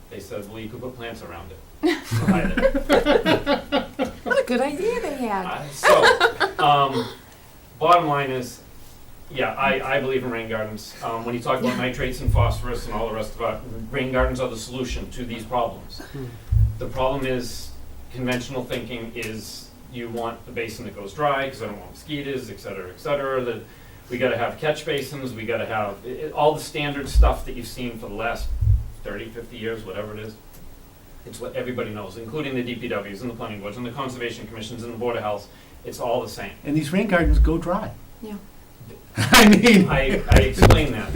they said, well, you could put plants around it. to hide it. What a good idea they had. Bottom line is, yeah, I believe in rain gardens. When you talk about nitrates and phosphorus and all the rest of it, rain gardens are the solution to these problems. The problem is, conventional thinking is you want the basin that goes dry, because I don't want mosquitoes, et cetera, that we gotta have catch basins, we gotta have all the standard stuff that you've seen for the last 30, 50 years, whatever it is. It's what everybody knows, including the DPWs and the planning boards and the conservation commissions and the Board of Health. It's all the same. And these rain gardens go dry. Yeah. I mean. I explained that,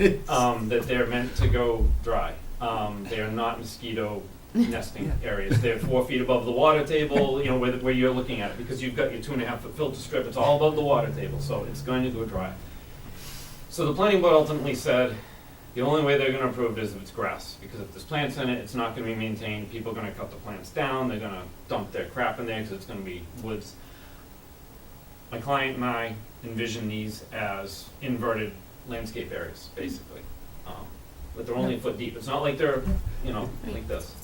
that they're meant to go dry. They are not mosquito nesting areas. They're 4 feet above the water table, you know, where you're looking at it, because you've got your 2.5-foot filter strip. It's all above the water table, so it's going to go dry. So the planning board ultimately said, the only way they're gonna approve it is if it's grass, because if there's plants in it, it's not gonna be maintained. People are gonna cut the plants down, they're gonna dump their crap in there, because it's gonna be woods. My client and I envision these as inverted landscape areas, basically. But they're only a foot deep. It's not like they're, you know, like this.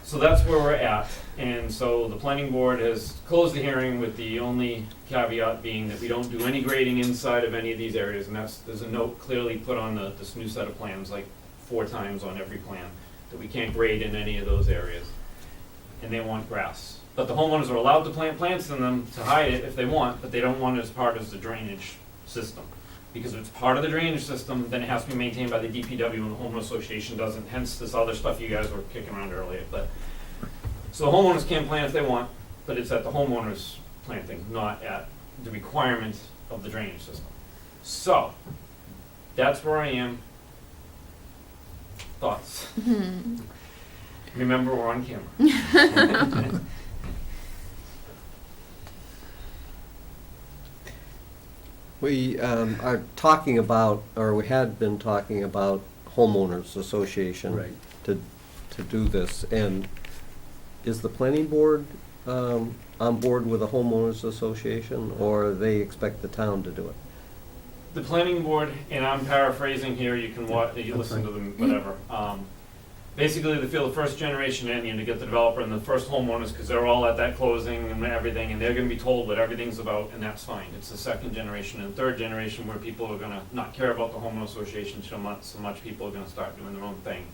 So that's where we're at, and so the planning board has closed the hearing with the only caveat being that we don't do any grading inside of any of these areas, and there's a note clearly put on this new set of plans, like 4 times on every plan, that we can't grade in any of those areas, and they want grass. But the homeowners are allowed to plant plants in them to hide it if they want, but they don't want it as part of the drainage system. Because if it's part of the drainage system, then it has to be maintained by the DPW, and the homeowner association doesn't, hence this other stuff you guys were kicking around earlier. But so the homeowners can plant if they want, but it's at the homeowner's planting, not at the requirement of the drainage system. So, that's where I am. Thoughts? Remember, we're on camera. We are talking about, or we had been talking about homeowners association Right. to do this. And is the planning board on board with a homeowners association, or they expect the town to do it? The planning board, and I'm paraphrasing here, you can you listen to them, whatever. Basically, they feel the first generation in, you know, to get the developer and the first homeowners, because they're all at that closing and everything, and they're gonna be told what everything's about, and that's fine. It's the second generation and third generation where people are gonna not care about the homeowner association so much, people are gonna start doing their own thing.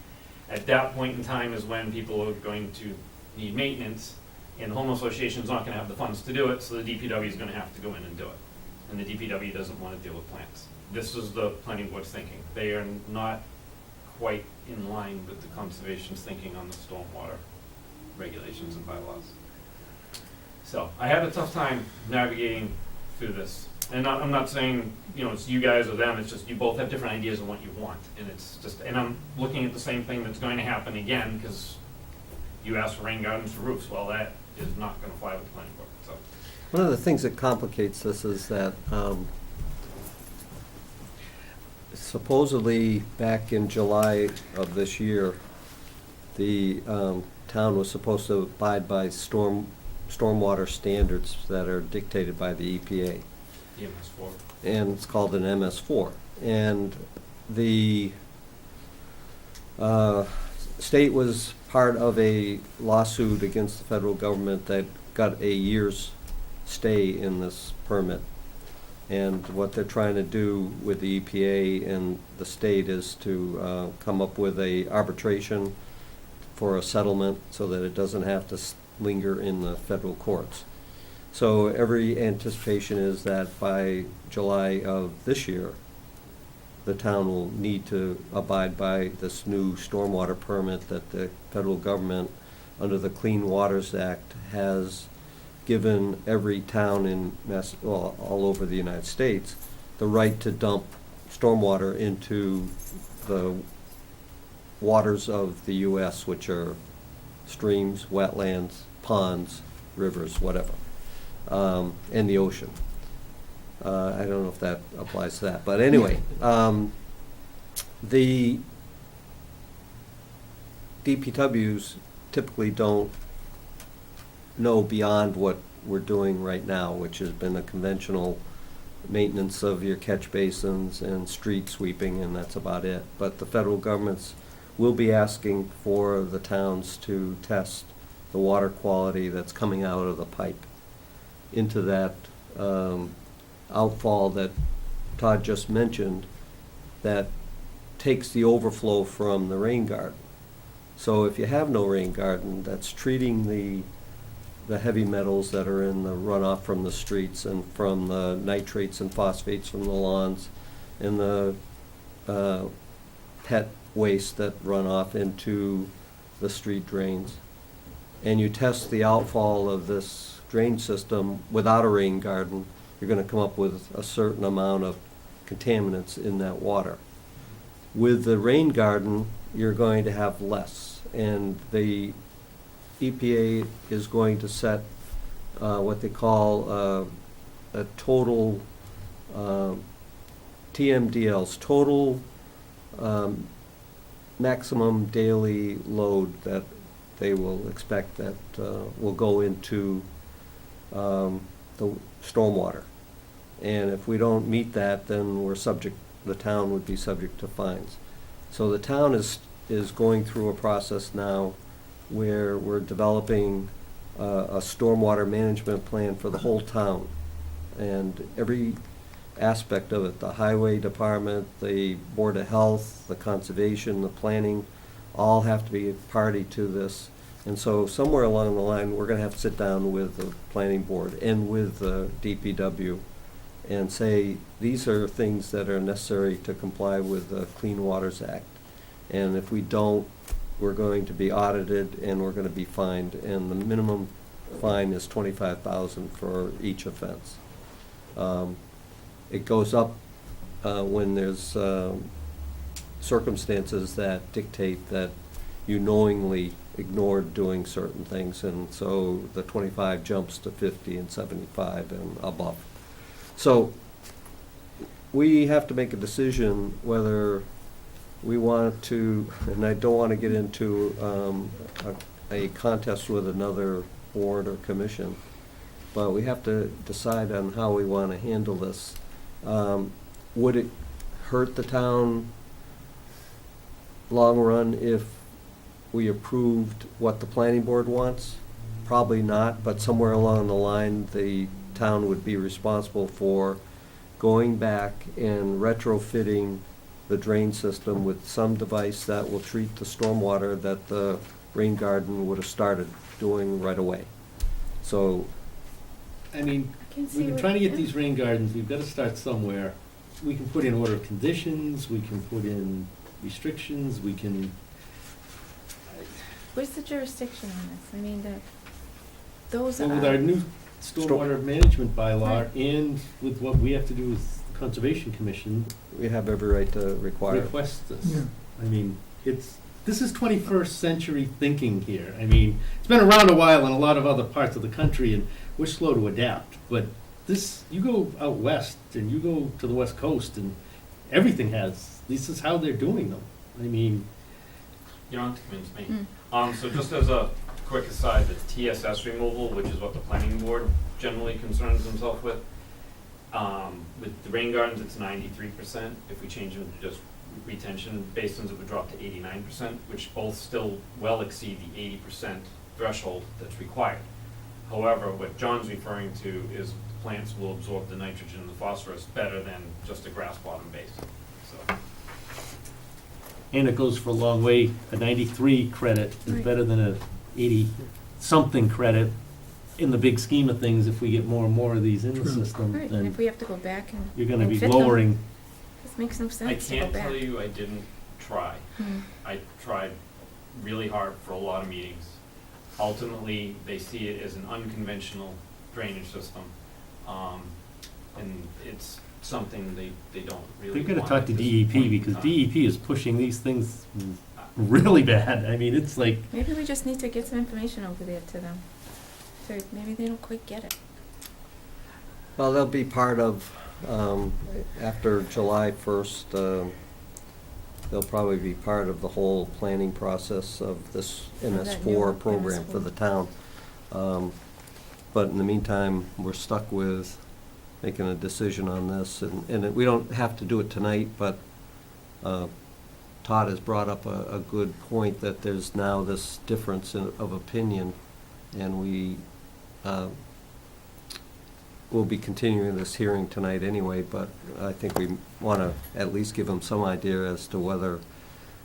At that point in time is when people are going to need maintenance, and the homeowner association's not gonna have the funds to do it, so the DPW is gonna have to go in and do it. And the DPW doesn't wanna deal with plants. This is the planning board's thinking. They are not quite in line with the conservation's thinking on the stormwater regulations and bylaws. So, I had a tough time navigating through this. And I'm not saying, you know, it's you guys or them, it's just you both have different ideas of what you want. And it's just, and I'm looking at the same thing that's going to happen again, because you asked for rain gardens for roofs. Well, that is not gonna fly with the planning board, so. One of the things that complicates this is that supposedly back in July of this year, the town was supposed to abide by stormwater standards that are dictated by the EPA. EMS4. And it's called an MS4. And the state was part of a lawsuit against the federal government that got a year's stay in this permit. And what they're trying to do with the EPA and the state is to come up with a arbitration for a settlement so that it doesn't have to linger in the federal courts. So every anticipation is that by July of this year, the town will need to abide by this new stormwater permit that the federal government, under the Clean Waters Act, has given every town in all over the United States the right to dump stormwater into the waters of the U.S., which are streams, wetlands, ponds, rivers, whatever, and the ocean. I don't know if that applies to that, but anyway, the DPWs typically don't know beyond what we're doing right now, which has been a conventional maintenance of your catch basins and street sweeping, and that's about it. But the federal governments will be asking for the towns to test the water quality that's coming out of the pipe into that outfall that Todd just mentioned, that takes the overflow from the rain garden. So if you have no rain garden, that's treating the heavy metals that are in the runoff from the streets and from the nitrates and phosphates from the lawns and the pet waste that run off into the street drains. And you test the outfall of this drain system without a rain garden, you're going to come up with a certain amount of contaminants in that water. With the rain garden, you're going to have less. And the EPA is going to set what they call a total TMDLs, total maximum daily load that they will expect that will go into the stormwater. And if we don't meet that, then the town would be subject to fines. So the town is going through a process now where we're developing a stormwater management plan for the whole town. And every aspect of it, the highway department, the Board of Health, the conservation, the planning, all have to be a party to this. And so somewhere along the line, we're gonna have to sit down with the planning board and with the DPW and say, these are things that are necessary to comply with the Clean Waters Act. And if we don't, we're going to be audited and we're gonna be fined. And the minimum fine is $25,000 for each offense. It goes up when there's circumstances that dictate that you knowingly ignored doing certain things, and so the 25 jumps to 50 and 75 and above. So we have to make a decision whether we want to, and I don't want to get into a contest with another board or commission, but we have to decide on how we want to handle this. Would it hurt the town long run if we approved what the planning board wants? Probably not, but somewhere along the line, the town would be responsible for going back and retrofitting the drain system with some device that will treat the stormwater that the rain garden would have started doing right away. So, I mean, Can see we've been what- trying to get these rain gardens, we've got to start somewhere. We can put in order of conditions, we can put in restrictions, we can, Where's the jurisdiction on this? I mean, those well, are. with our new stormwater management bylaw and with what we have to do with the Conservation Commission, we have every right to require it. request this. Yeah. I mean, this is 21st century thinking here. I mean, it's been around a while in a lot of other parts of the country, and we're slow to adapt. But this, you go out west and you go to the West Coast, and everything this is how they're doing them. I mean, You don't have to convince me. Mm. So just as a quick aside, the TSS removal, which is what the planning board generally concerns themselves with the rain gardens, it's 93%. If we change them to just retention basins, it would drop to 89%, which both still well exceed the 80% threshold that's required. However, what John's referring to is plants will absorb the nitrogen and the phosphorus better than just a grass bottom basin. So. And it goes for a long way. A 93 credit is Right. better than a 80-something credit in the big scheme of things. If we get more and more of these in the True. system, Right, and then if we have to go back and you're gonna and be fit them, lowering. this makes no I sense to go can't back. tell you I didn't try. Mm. I tried really hard for a lot of meetings. Ultimately, they see it as an unconventional drainage system. And it's something they don't really They've got to want talk at to this DEP point in because time. DEP is pushing these things really bad. I mean, it's like, Maybe we just need to get some information over there to them. So maybe they don't quite get it. Well, they'll be part of, after July 1st, they'll probably be part of the whole planning process of this that new MS4 program for MS4. the town. But in the meantime, we're stuck with making a decision on this, and we don't have to do it tonight, but Todd has brought up a good point that there's now this difference of opinion, and we'll be continuing this hearing tonight anyway, but I think we want to at least give them some idea as to whether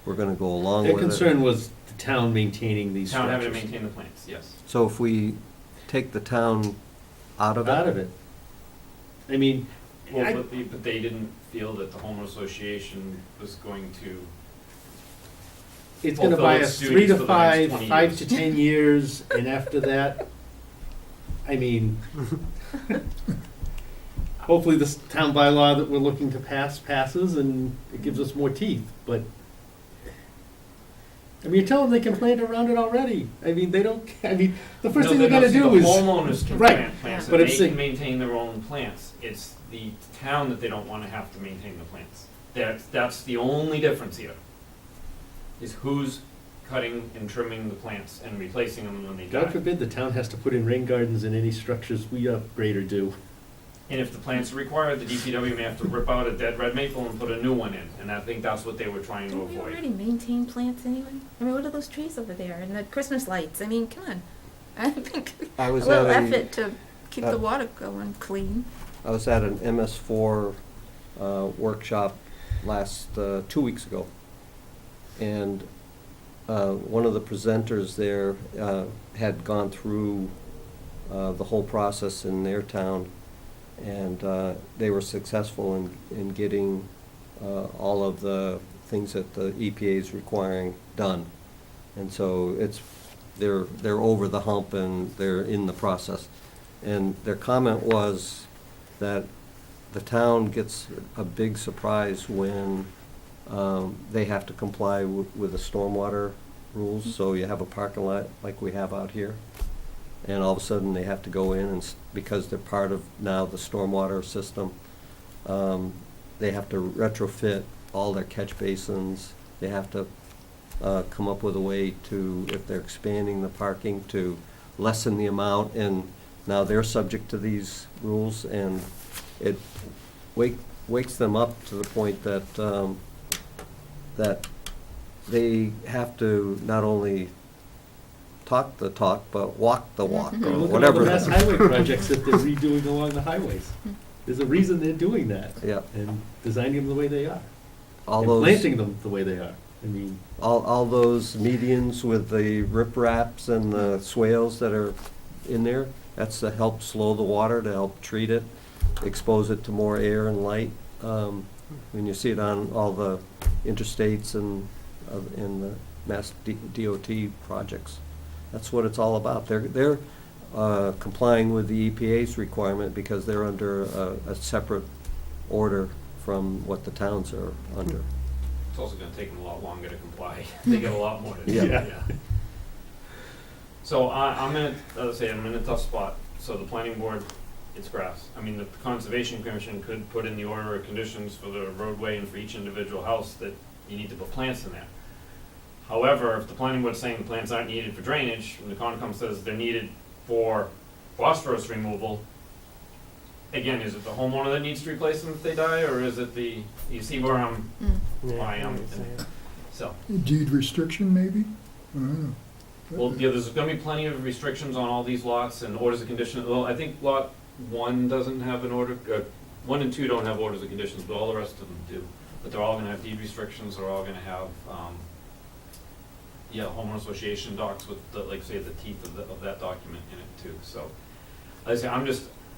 we're going to go along their with it. concern was the town maintaining these Town structures. having to maintain the plants, yes. So if we take the town out of it? Out of it. I mean, Well, I- but they didn't feel that the homeowner association was going to. it's gonna fulfill buy its us duties 3 to for the next 5, 20 5 years. to 10 years, and after that, I mean, hopefully this town bylaw that we're looking to passes, and it gives us more teeth, but, I mean, you tell them they can plant around it already. I mean, they don't, I mean, the first thing they're gonna do is. The homeowners can Right, plant plants, but and it's they the- can maintain their own plants. It's the town that they don't wanna have to maintain the plants. That's the only difference here. Is who's cutting and trimming the plants and replacing them when they die. God forbid the town has to put in rain gardens in any structures we upgrade or do. And if the plants are required, the DPW may have to rip out a dead red maple and put a new one in, and I think that's what they were trying to Don't we avoid. already maintain plants anyway? I mean, what are those trees over there and the Christmas lights? I mean, come on. I think I a was little at a- effort to keep the water going clean. I was at an MS4 workshop 2 weeks ago, and one of the presenters there had gone through the whole process in their town, and they were successful in getting all of the things that the EPA is requiring done. And so they're over the hump and they're in the process. And their comment was that the town gets a big surprise when they have to comply with the stormwater rules. So you have a parking lot like we have out here, and all of a sudden they have to go in and, because they're part of now the stormwater system, they have to retrofit all their catch basins. They have to come up with a way to, if they're expanding the parking, to lessen the amount, and now they're subject to these rules, and it wakes them up to the point that that they have to not only talk the talk, but walk the walk, or Look at all whatever. the mass highway projects that they're redoing along the highways. There's a reason they're doing that. Yeah. And designing them the way they are. All And those, planting them the way they are. I mean, all those medians with the ripraps and the swales that are in there, that's to help slow the water, to help treat it, expose it to more air and light. When you see it on all the interstates and the Mass DOT projects, that's what it's all about. They're complying with the EPA's requirement because they're under a separate order from what the towns are under. It's also gonna take them a lot longer to comply. They got a lot more to do. Yeah. So I'm in, as I say, I'm in a tough spot. So the planning board, it's grass. I mean, the Conservation Commission could put in the order of conditions for the roadway and for each individual house that you need to put plants in there. However, if the planning board's saying the plants aren't needed for drainage, and the Concom says they're needed for phosphorus removal, again, is it the homeowner that needs to replace them if they die, or is it the, you see where I'm, why I'm, so. Deed restriction, maybe? I don't know. Well, yeah, there's gonna be plenty of restrictions on all these lots and orders of condition, well, I think lot 1 doesn't have an order, 1 and 2 don't have orders of conditions, but all the rest of them do. But they're all gonna have deed restrictions, they're all gonna have, homeowner association docs with the, like, say, the teeth of that document in it too, so. Like I say,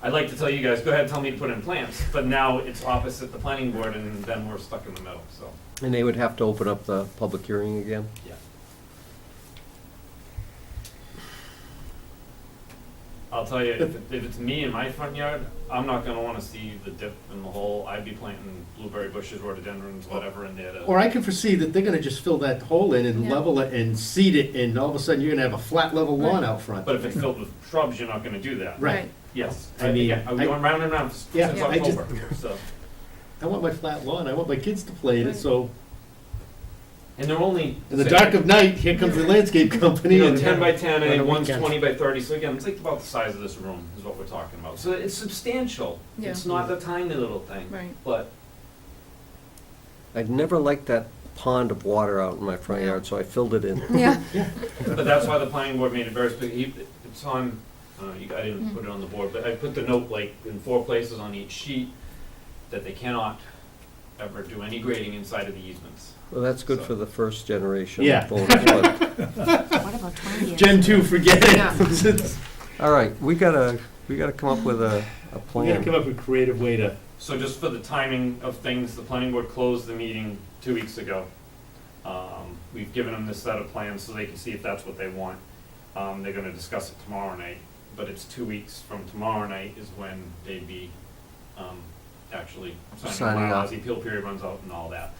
I'd like to tell you guys, go ahead and tell me to put in plants, but now it's opposite the planning board and then we're stuck in the middle, so. And they would have to open up the public hearing again? Yeah. I'll tell you, if it's me in my front yard, I'm not gonna wanna see the dip in the hole. I'd be planting blueberry bushes, rhododendrons, whatever in there to. Or I can foresee that they're gonna just fill that hole in and Yeah. level it and seed it, and all of a sudden you're gonna have a flat level lawn Right. out front. But if it's filled with shrubs, you're not gonna do that. Right. Yes. I mean, Again, I'm going round and round Yeah, since I just- October, so. I want my flat lawn, I want my kids to play in it, Right. so And they're only. in the dark of night, here comes the landscape company. You know, and 10 by 10, on a and one's weekend. 20 by 30, so again, it's like about the size of this room is what we're talking about. So it's substantial. Yeah. It's not a tiny little thing. Right. But I'd never liked that pond of water out in my front Yeah. yard, so I filled it in. Yeah. But that's why the planning board made it very specific. It's on, I didn't put it on the board, but I put the note like in 4 places on each sheet that they cannot ever do any grading inside of the easements. Well, that's good So- for the first generation Yeah. of owners, but, What about 20 years? Gen 2, forget Yeah. it. all right, we gotta come up with a We plan. gotta come up with a creative way to. So just for the timing of things, the planning board closed the meeting 2 weeks ago. We've given them this set of plans so they can see if that's what they want. They're gonna discuss it tomorrow night, but it's 2 weeks from tomorrow night is when they'd be, actually signing Signing the bylaws, off. the appeal period runs out and all that.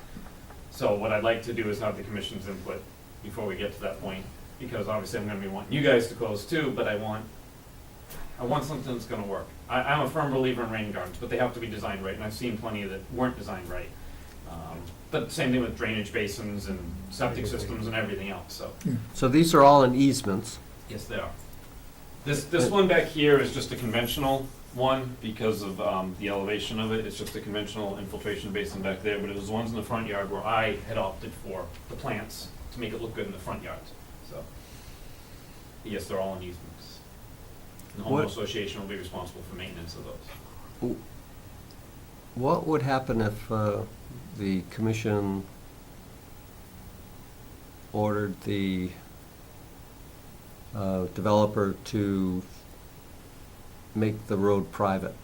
So what I'd like to do is have the commission's input before we get to that point, because obviously I'm gonna be wanting you guys to close too, but I want something that's gonna work. I'm a firm believer in rain gardens, but they have to be designed right, and I've seen plenty that weren't designed right. But same thing with drainage basins and septic systems and everything else, so, So these are all in easements. yes, they are. This one back here is just a conventional one because of the elevation of it. It's just a conventional infiltration basin back there, but it was the ones in the front yard where I had opted for the plants to make it look good in the front yards, so. Yes, they're all in easements. And the What- homeowner association will be responsible for maintenance of those. What would happen if the commission ordered the developer to make the road private?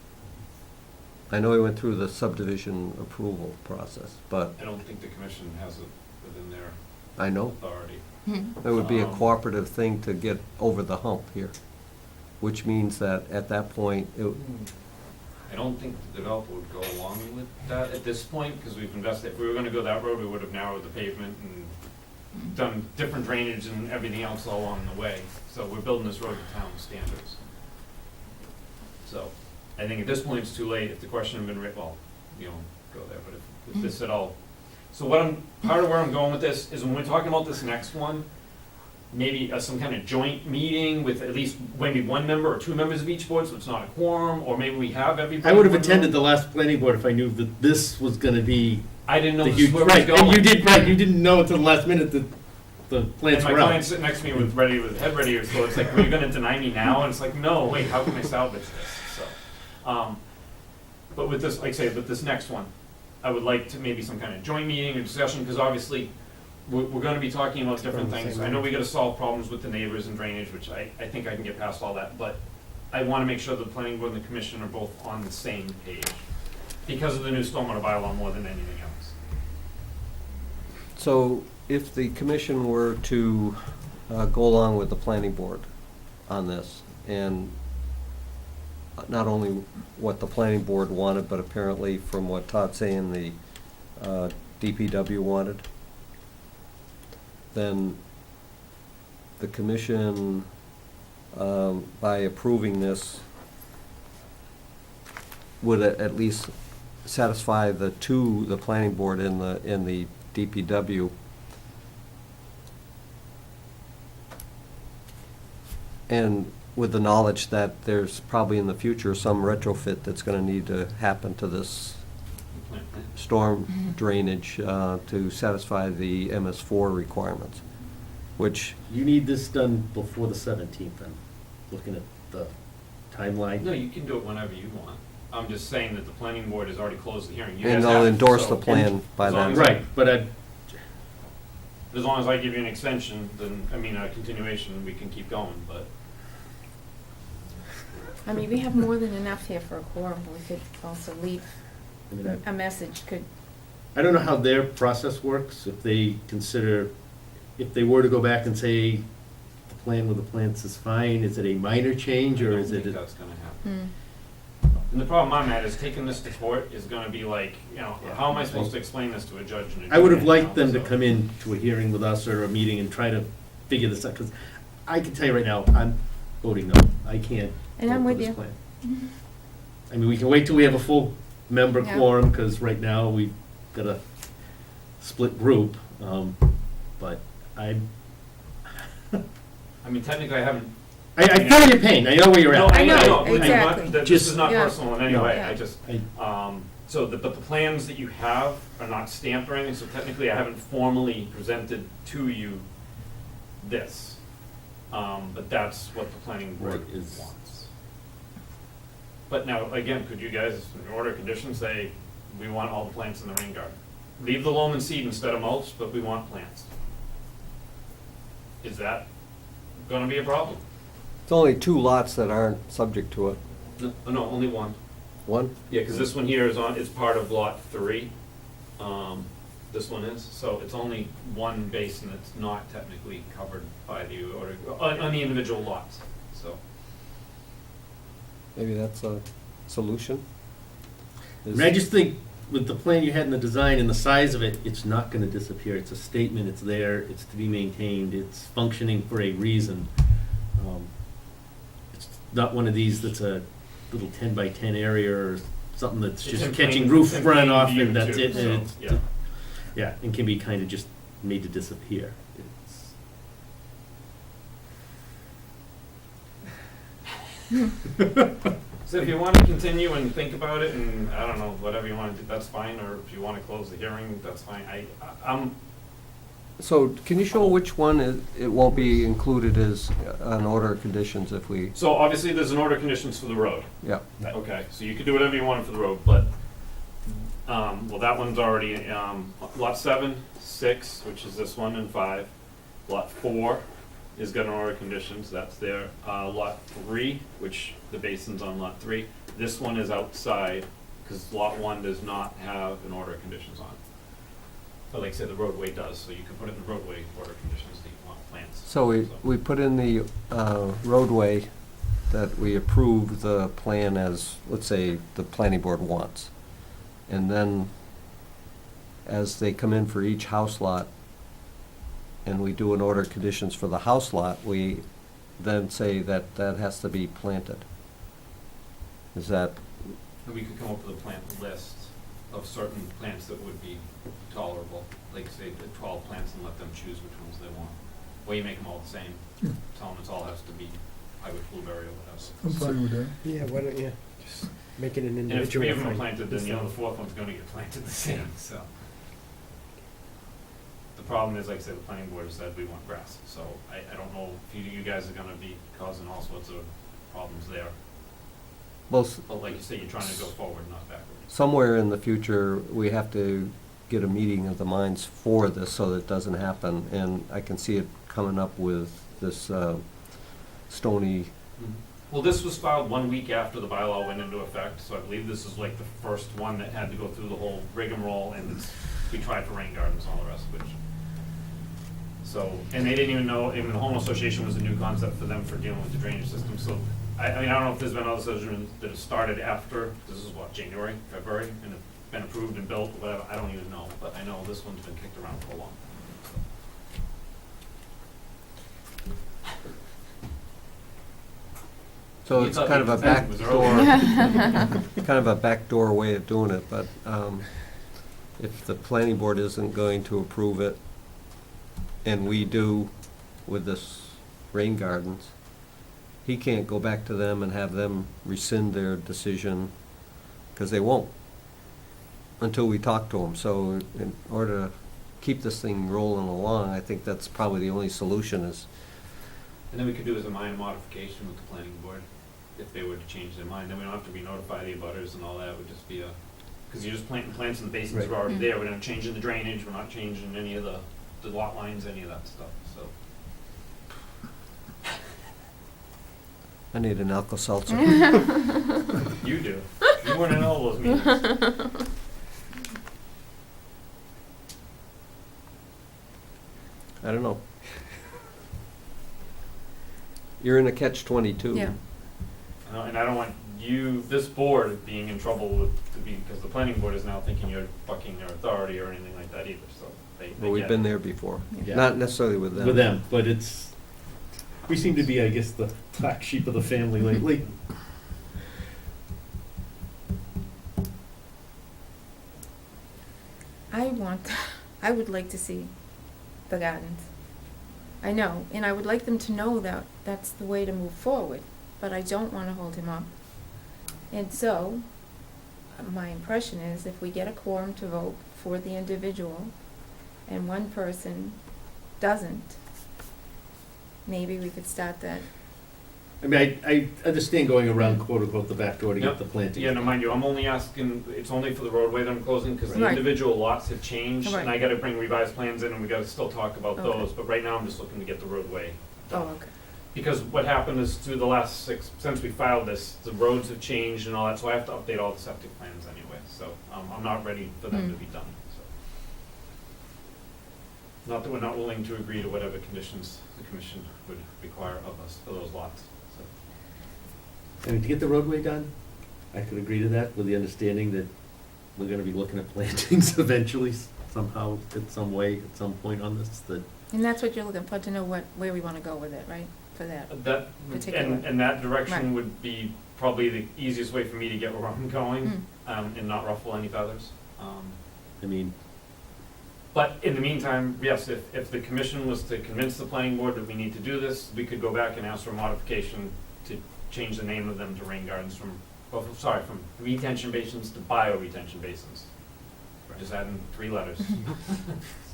I know he went through the subdivision approval process, but I don't think the commission has it within their I know authority. it would be a cooperative thing to get over the hump here, which means that at that point, I don't think the developer would go along with that at this point, because we've invested, if we were gonna go that road, we would have narrowed the pavement and done different drainage and everything else all along the way. So we're building this road to town standards. So, I think at this point, it's too late. If the question had been written, well, you don't go there, but if this at all. So part of where I'm going with this is when we're talking about this next one, maybe some kind of joint meeting with at least maybe 1 member or 2 members of each board, so it's not a quorum, or maybe we have everybody. I would have in one attended room. the last planning board if I knew that this was gonna be I didn't know the this is huge, where it was right, going. and you did, right, you didn't know until the last minute that the And plants my were out. client sitting next to me with head ready, so it's like, were you gonna deny me now? And it's like, no, wait, how can I salvage this? So, but with this, like I say, with this next one, I would like to maybe some kind of joint meeting or discussion, because obviously, we're gonna be talking about different things. I know we gotta solve problems with the neighbors and drainage, which I think I can get past all that, but I wanna make sure the planning board and the commission are both on the same page, because of the new stormwater bylaw more than anything else. so if the commission were to go along with the planning board on this, and not only what the planning board wanted, but apparently from what Todd's saying, the DPW wanted, then the commission, by approving this, would at least satisfy the planning board and the DPW And with the knowledge that there's probably in the future some retrofit that's gonna need to happen to this storm drainage to satisfy the MS4 requirements, which, You need this done before the 17th, I'm looking at the timeline. No, you can do it whenever you want. I'm just saying that the planning board has already closed the hearing. You and guys they'll haven't, endorse so the plan by as long then. as Right, but as long as I give you an extension, then, I mean, a continuation, we can keep going, but. I mean, we have more than enough here for a quorum. We could also leave I mean, a message, could, I don't know how their process works, if they consider, if they were to go back and say, the plan with the plants is fine, is it a minor change, or is I it? don't think that's gonna happen. hmm. And the problem I'm at is taking this to court is gonna be like, you know, Yeah. how am I supposed to explain this to a judge and a jury? I would have you liked know, them to so- come in to a hearing with us or a meeting and try to figure this out, because I can tell you right now, I'm voting no, I can't And I'm vote for with this you. plan. I mean, we can wait till we have a full member Yeah. quorum, because right now we've got a split group, but I I mean, technically, I haven't. feel your pain, I know where you're No, at. I know, I'm not- exactly. This Just- is not Yeah. personal in any No. way, Yeah. I just, I- so, but the plans that you have are not stamped or anything, so technically I haven't formally presented to you this. But that's what the planning board Right, is- wants. But now, again, could you guys, in order of conditions, say, we want all the plants in the rain garden? Leave the loam and seed instead of mulch, but we want plants. Is that gonna be a problem? It's only 2 lots that aren't subject to it. No, only one. One? Yeah, because this one here is part of lot 3. This one is, so it's only one basin that's not technically covered by the order, on the individual lots, so. Maybe that's a solution? I mean, I just think with the plan you had in the design and the size of it, it's not gonna disappear. It's a statement, it's there, it's to be maintained, it's functioning for a reason. It's not one of these that's a little 10 by 10 area or something that's It's just in catching plain- roof it's in runoff plain view and that's too, it. so, And it's, yeah. yeah, and can be kind of just made to disappear. It's So if you want to continue and think about it, and I don't know, whatever you want to do, that's fine, or if you want to close the hearing, that's fine. I'm, So can you show which one it won't be included as an order of conditions if we, so obviously there's an order of conditions for the road. yeah. Okay, so you could do whatever you want for the road, but, well, that one's already, lot 7, 6, which is this one, and 5. Lot 4 is got an order of conditions, that's there. Lot 3, which the basin's on lot 3, this one is outside, because lot 1 does not have an order of conditions on it. But like I said, the roadway does, so you can put it in the roadway order of conditions that you want plants. So we put in the roadway that we approve the plan as, let's say, the planning board wants. And then as they come in for each house lot, and we do an order of conditions for the house lot, we then say that that has to be planted. Is that, And we could come up with a plant list of certain plants that would be tolerable, like say the 12 plants and let them choose which ones they want. Or you make them all the same, Yeah. tell them it's all has to be highwood blueberry or whatever. I'm fine with that. Yeah, why don't you just make it an And if 3 of them are thing. planted, then you know the 4th one's gonna get planted the same, so. The problem is, like I said, the planning board has said we want grass, so I don't know if you guys are gonna be causing all sorts of problems there. well, But like you say, you're trying to go forward, not backwards. somewhere in the future, we have to get a meeting of the minds for this so that it doesn't happen. And I can see it coming up with this Stony, Well, this was filed 1 week after the bylaw went into effect, so I believe this is like the first one that had to go through the whole rigmarole, and we tried for rain gardens and all the rest of it. So, and they didn't even know, even the home association was a new concept for them for dealing with the drainage system, so, I mean, I don't know if there's been other subdivisions that have started after, this is what, January, February, and have been approved and built, whatever, I don't even know, but I know this one's been kicked around for a long time. so You it's thought kind of the a back consent was door, kind of a backdoor way of doing it, but if the planning board isn't going to approve it, and we do with this rain gardens, he can't go back to them and have them rescind their decision, because they won't, until we talk to them. So in order to keep this thing rolling along, I think that's probably the only solution is, And then we could do as a minor modification with the planning board, if they were to change their mind, then we don't have to re-notify the abutters and all that, it would just be a, because you're just planting plants and the basins Right. are already Mm. there, we're not changing the drainage, we're not changing any of the lot lines, any of that stuff, so. I need an Alka-Seltzer. You do, you weren't in all those meetings. I don't know. You're in a catch-22. Yeah. And I don't want you, this board, being in trouble with, because the planning board is now thinking you're bucking their authority or anything like that either, so they Well, we've get been it. there before. Yeah. Not necessarily with them. With them, but we seem to be, I guess, the black sheep of the family lately. I would like to see the gardens. I know, and I would like them to know that that's the way to move forward, but I don't want to hold him up. And so, my impression is if we get a quorum to vote for the individual and one person doesn't, maybe we could start that. I mean, I understand going around quote unquote the back door to Yep. get the planting. Yeah, no, mind you, I'm only asking, it's only for the roadway that I'm closing, because the Right. individual lots have changed, and Right. I gotta bring revised plans in, and we gotta still talk about Okay. those, but right now I'm just looking to get the roadway done. Oh, okay. Because what happened is through the last since we filed this, the roads have changed and all that, so I have to update all the septic plans anyway, so, I'm not ready for them to be done, so. Not that we're not willing to agree to whatever conditions the commission would require of us for those lots, so. I mean, to get the roadway done, I could agree to that with the understanding that we're gonna be looking at plantings eventually, somehow, in some way, at some point on this, that. And that's what you're looking for, to know where we want to go with it, right, for that? That, Particular. and that Right. direction would be probably the easiest way for me to get where I'm going, Mm. and not ruffle any feathers. I mean, But in the meantime, yes, if the commission was to convince the planning board that we need to do this, we could go back and ask for a modification to change the name of them to rain gardens from retention basins to bio-retention basins. We're just adding 3 letters,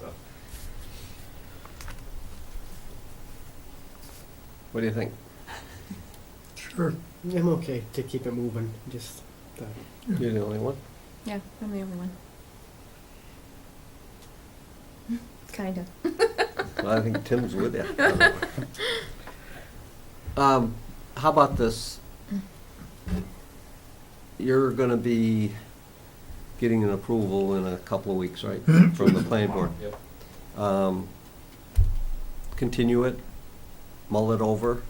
so. What do you think? Sure. I'm okay to keep it moving, just, You're the only one? Yeah, I'm the only one. Kinda. Well, I think Tim's with you. How about this? You're gonna be getting an approval in a couple of weeks, right, from the planning board? Yep. Continue it, mull it over.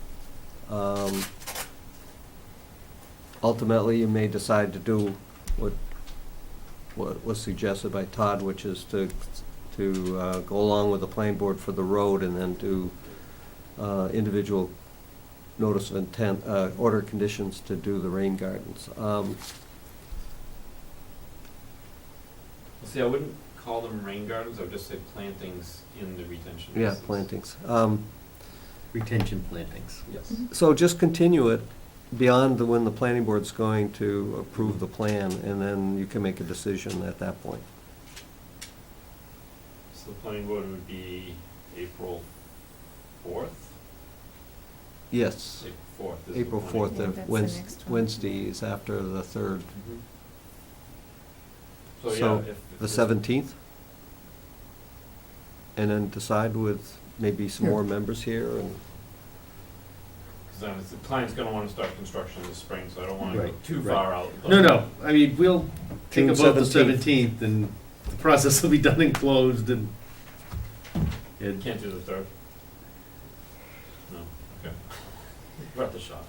Ultimately, you may decide to do what was suggested by Todd, which is to go along with the planning board for the road and then do individual notice of intent, order conditions to do the rain gardens. See, I wouldn't call them rain gardens, I would just say plantings in the retention Yeah, basins. plantings. retention plantings. Yes. So just continue it beyond when the planning board's going to approve the plan, and then you can make a decision at that point. So the planning board would be April 4th? Yes, April 4th is the April planning 4th, Yeah, the that's the Wednesday, next one. Wednesday is after the 3rd. Mhm. So, So, yeah, if the this- 17th? And then decide with maybe some Yeah. more members here and, Because then the client's gonna wanna start construction this spring, so I don't wanna go Right, too right. far out. but- No, I mean, we'll take June a vote the 17th. 17th, and the process will be done and closed, and Can't do the 3rd? No, okay. Worth a shot.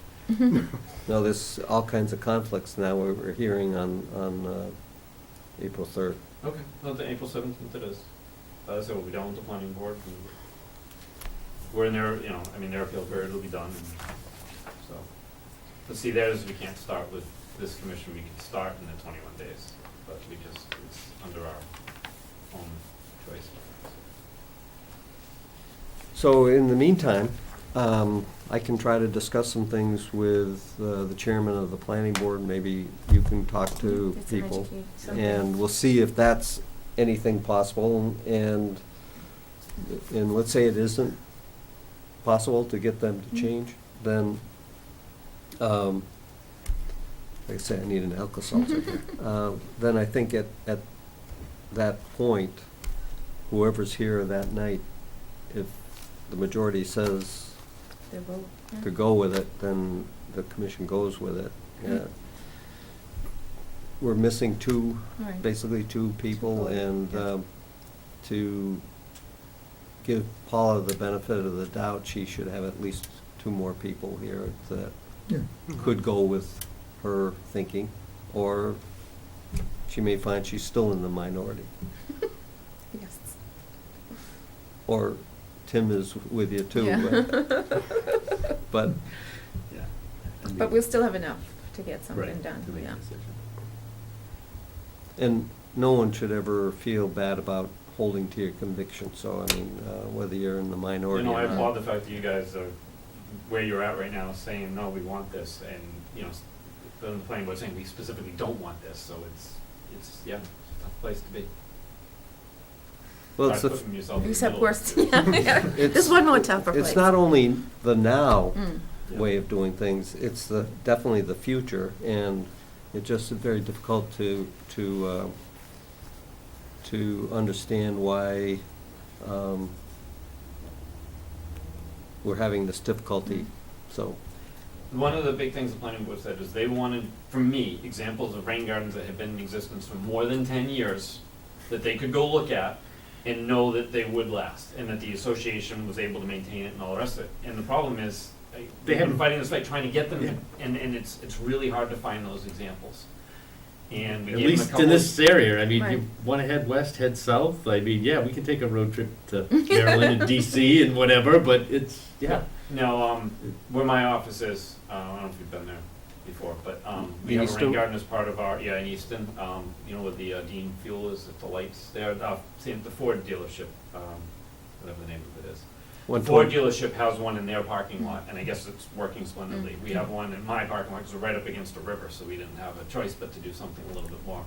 now there's all kinds of conflicts now we're hearing on April 3rd. Okay, no, the April 17th it is. As I said, we'll be done with the planning board, and we're in there, their appeal period will be done, and so. But see, theirs, we can't start with this commission, we can start in the 21 days, but it's under our own choice. So in the meantime, I can try to discuss some things with the chairman of the planning board. Maybe you can talk to Get some people. something. And we'll see if that's anything possible. And let's say it isn't possible to get them to change, then, like I say, I need an Alka-Seltzer here. Then I think at that point, whoever's here that night, if the majority says Their vote, yeah. to go with it, then the commission goes with it. Yeah. We're missing Right. basically two people, people, and yeah. To give Paula the benefit of the doubt, she should have at least two more people here that Yeah. could go with her thinking, or she may find she's still in the minority. Yes. Or Tim is with you too, Yeah. but Yeah. But we'll still have enough to get Right, something done, to make a yeah. decision. And no one should ever feel bad about holding to your conviction, so, I mean, whether you're in the You minority know, I or not. applaud the fact that you guys are where you're at right now, saying, no, we want this, and, you know, the planning board saying we specifically don't want this, so it's, yeah, it's a tough place to be. Well, it's Sorry, the, putting yourself in the Except middle. worse, yeah. It's- There's one more tougher place. it's not only the now Mm. way of doing things, it's definitely the future, and it's just very difficult to understand why, we're having this difficulty, so. One of the big things the planning board said is they wanted, from me, examples of rain gardens that have been in existence for more than 10 years that they could go look at and know that they would last, and that the association was able to maintain it and all the rest of it. And the problem is, They they've been haven't- fighting this fight, trying to get them, Yeah. and it's really hard to find those examples. And we At gave them a least couple. in this area, I mean, Right. you wanna head west, head south, I mean, yeah, we can take a road trip to Maryland and DC and whatever, but it's, yeah. Now, where my office is, I don't know if you've been there before, but, we have a Easton? rain garden as part of our, yeah, in Easton, you know, where the Dean Fuel is, at the lights there, seeing the Ford dealership, whatever the name of it is. One Ford twenty- dealership has one in their parking lot, and I guess it's working splendidly. We have one in my parking lot, because we're right up against a river, so we didn't have a choice but to do something a little bit more.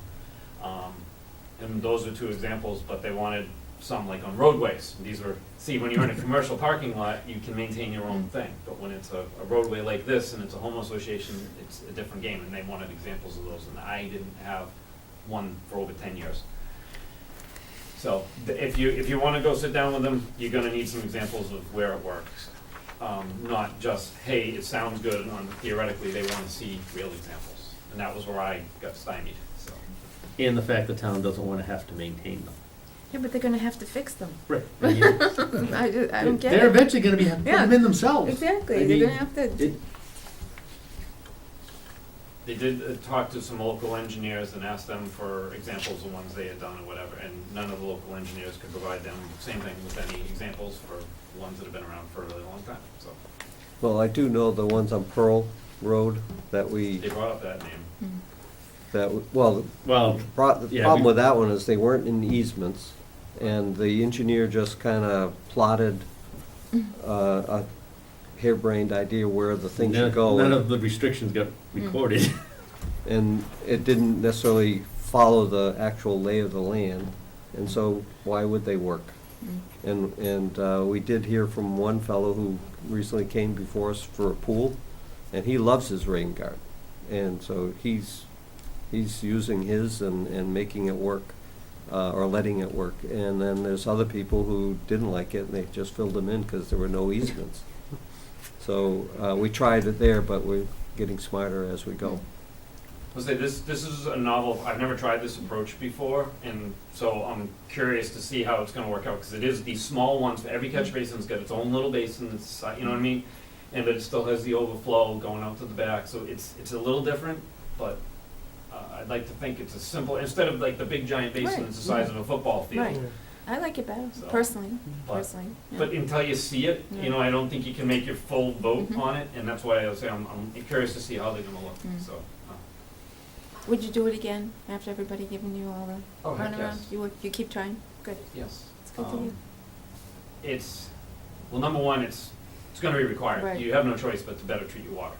And those are two examples, but they wanted some like on roadways. These were, see, when you're in a commercial parking lot, you can maintain your own thing, but when it's a roadway like this and it's a home association, it's a different game, and they wanted examples of those, and I didn't have one for over 10 years. So, if you wanna go sit down with them, you're gonna need some examples of where it works. Not just, hey, it sounds good, on theoretically, they wanna see real examples, and that was where I got stymied, so. And the fact the town doesn't wanna have to maintain them. Yeah, but they're gonna have to fix them. Right. I don't get it. They're eventually gonna be, putting Yeah. them in themselves. Exactly, I they're mean, gonna have to. it- They did talk to some local engineers and asked them for examples of ones they had done or whatever, and none of the local engineers could provide them, same thing with any examples for ones that have been around for a really long time, so. Well, I do know the ones on Pearl Road that They brought up that name. well, Well, the yeah, problem we- with that one is they weren't in easements, and the engineer just kinda plotted a harebrained idea where the thing should go. None of the restrictions got recorded. And it didn't necessarily follow the actual lay of the land, and so why would they work? And we did hear from one fellow who recently came before us for a pool, and he loves his rain garden. And so he's using his and making it work, or letting it work. And then there's other people who didn't like it, and they just filled them in because there were no easements. So we tried it there, but we're getting smarter as we go. I'll say this is a novel, I've never tried this approach before, and so I'm curious to see how it's gonna work out, because it is these small ones, every catch basin's got its own little basin, it's, you know what I mean? And but it still has the overflow going out to the back, so it's a little different, but I'd like to think it's a simple, instead of like the big giant basin, Right, it's the size yeah. of a football field. Right. I like it better, So, personally, but- yeah. But until you see it, Yeah. you know, I don't think you can make your full vote Mhm. on it, and that's why I was saying, I'm curious to see how they're gonna look, Mm. so. Would you do it again after everybody giving you all the Oh, heck runaround? yes. You keep trying? Good. Yes. It's good to hear. It's, well, number one, it's It's gonna be required. Right. You have no choice but to better treat your water.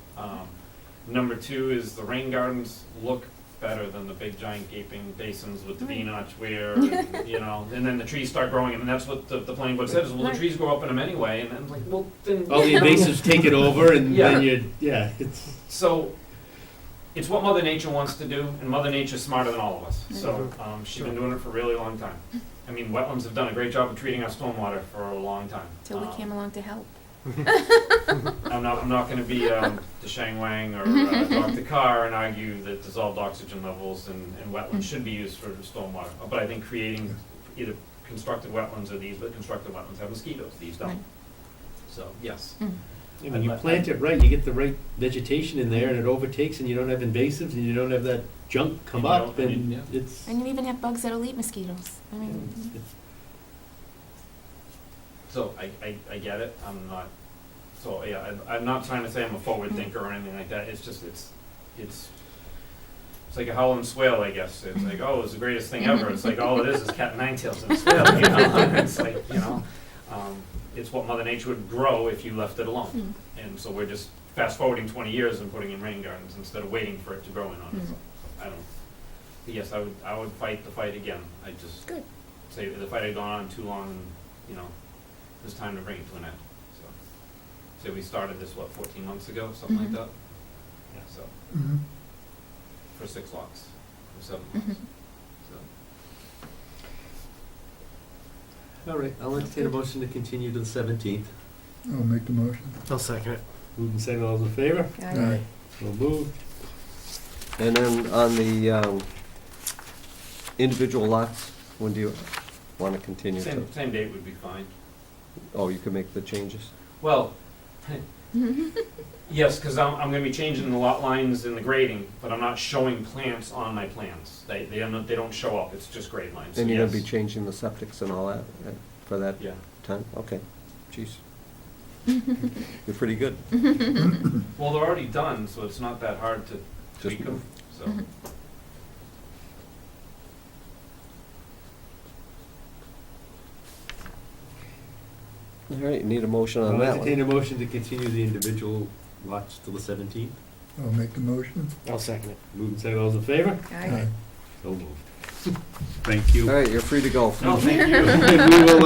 Number two is the rain gardens look better than the big giant gaping basins with the Right. V-notch where, and then the trees start growing, and that's what the planning board said, is, well, the Right. trees grow up in them anyway, and I'm like, well, then. All the invasives take it over and Yeah. then it's. So, it's what Mother Nature wants to do, and Mother Nature's smarter than all of us. So, she's been doing it for a really long time. I mean, wetlands have done a great job of treating our stormwater for a long time. Till we came along to help. I'm not gonna be, the Shang Wang or, Dr. Carr and argue that dissolved oxygen levels and wetlands should be used for stormwater. But I think creating either constructed wetlands or these, but constructed wetlands have mosquitoes, these don't. Right. So, yes. Yeah, when you plant it right, you get the right vegetation in there and it overtakes and you don't have invasives and you don't have that junk come And you up don't- and yeah. it's. And you even have bugs that'll eat mosquitoes. I mean, So I get it, I'm not, so, yeah, I'm not trying to say I'm a forward thinker or anything like that, it's just, it's like a howling swale, I guess, it's like, oh, it's the greatest thing ever, it's like, all it is cat and nine tails and a swale, it's like, it's what Mother Nature would grow if you left it alone. And so we're just fast forwarding 20 years and putting in rain gardens instead of waiting for it to grow in on its own. I don't, but yes, I would fight the fight again, I just Good. say the fight had gone on too long and, it's time to bring it to an end, so. Say we started this, 14 months ago, something like that? Yeah, so, Mhm. for 6 lots, or 7 lots, so. All right, I'll entertain a motion to continue to the 17th. I'll make the motion. I'll second it. Moving second, all those in favor? Aye. So moved. And then on the individual lots, when do you want to continue to? Same date would be fine. Oh, you could make the changes? Well, yes, because I'm gonna be changing the lot lines and the grading, but I'm not showing plants on my plans. They don't show up, it's just grade lines. And you're going to be Yes. changing the septics and all that for that Yeah. time? Okay, jeez. You're pretty good. Well, they're already done, so it's not that hard to Just tweak them, so. All right, need a motion on I'll that entertain one. a motion to continue the individual lots till the 17th. I'll make the motion. I'll second it. Moving second, all those in favor? Aye. So moved. Thank you. All right, you're free to go. No, thank you. And we will,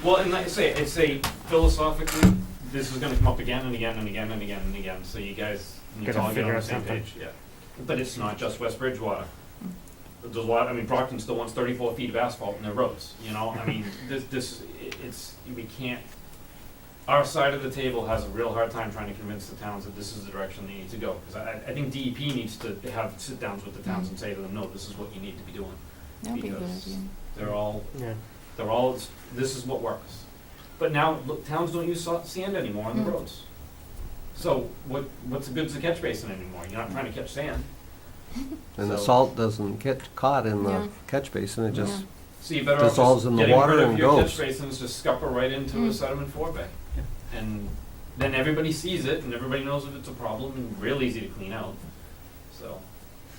Well, and like I say, it's philosophically, this is gonna come up again and again and again and again and again, so you guys need to Gotta all get on figure the out same something. page, yeah. But it's not just West Bridgewater. There's a lot, Brockton still wants 34 feet of asphalt in their roads, we can't, our side of the table has a real hard time trying to convince the towns that this is the direction they need to go. Because I think DEP needs to have sit-downs with the towns and say to them, no, this is what you need to be doing. That would be a good Because idea. they're all, this is what works. But now, look, towns don't use sand anymore on the roads. So what's the good as a catch basin anymore? You're not trying to catch sand. And the So- salt doesn't get caught in the Yeah. catch basin, it just, So you better off dissolves just in the getting water rid of and your goes. catch basins, just scupper right into a sediment forebay. And then everybody sees it and everybody knows if it's a problem and real easy to clean out. So,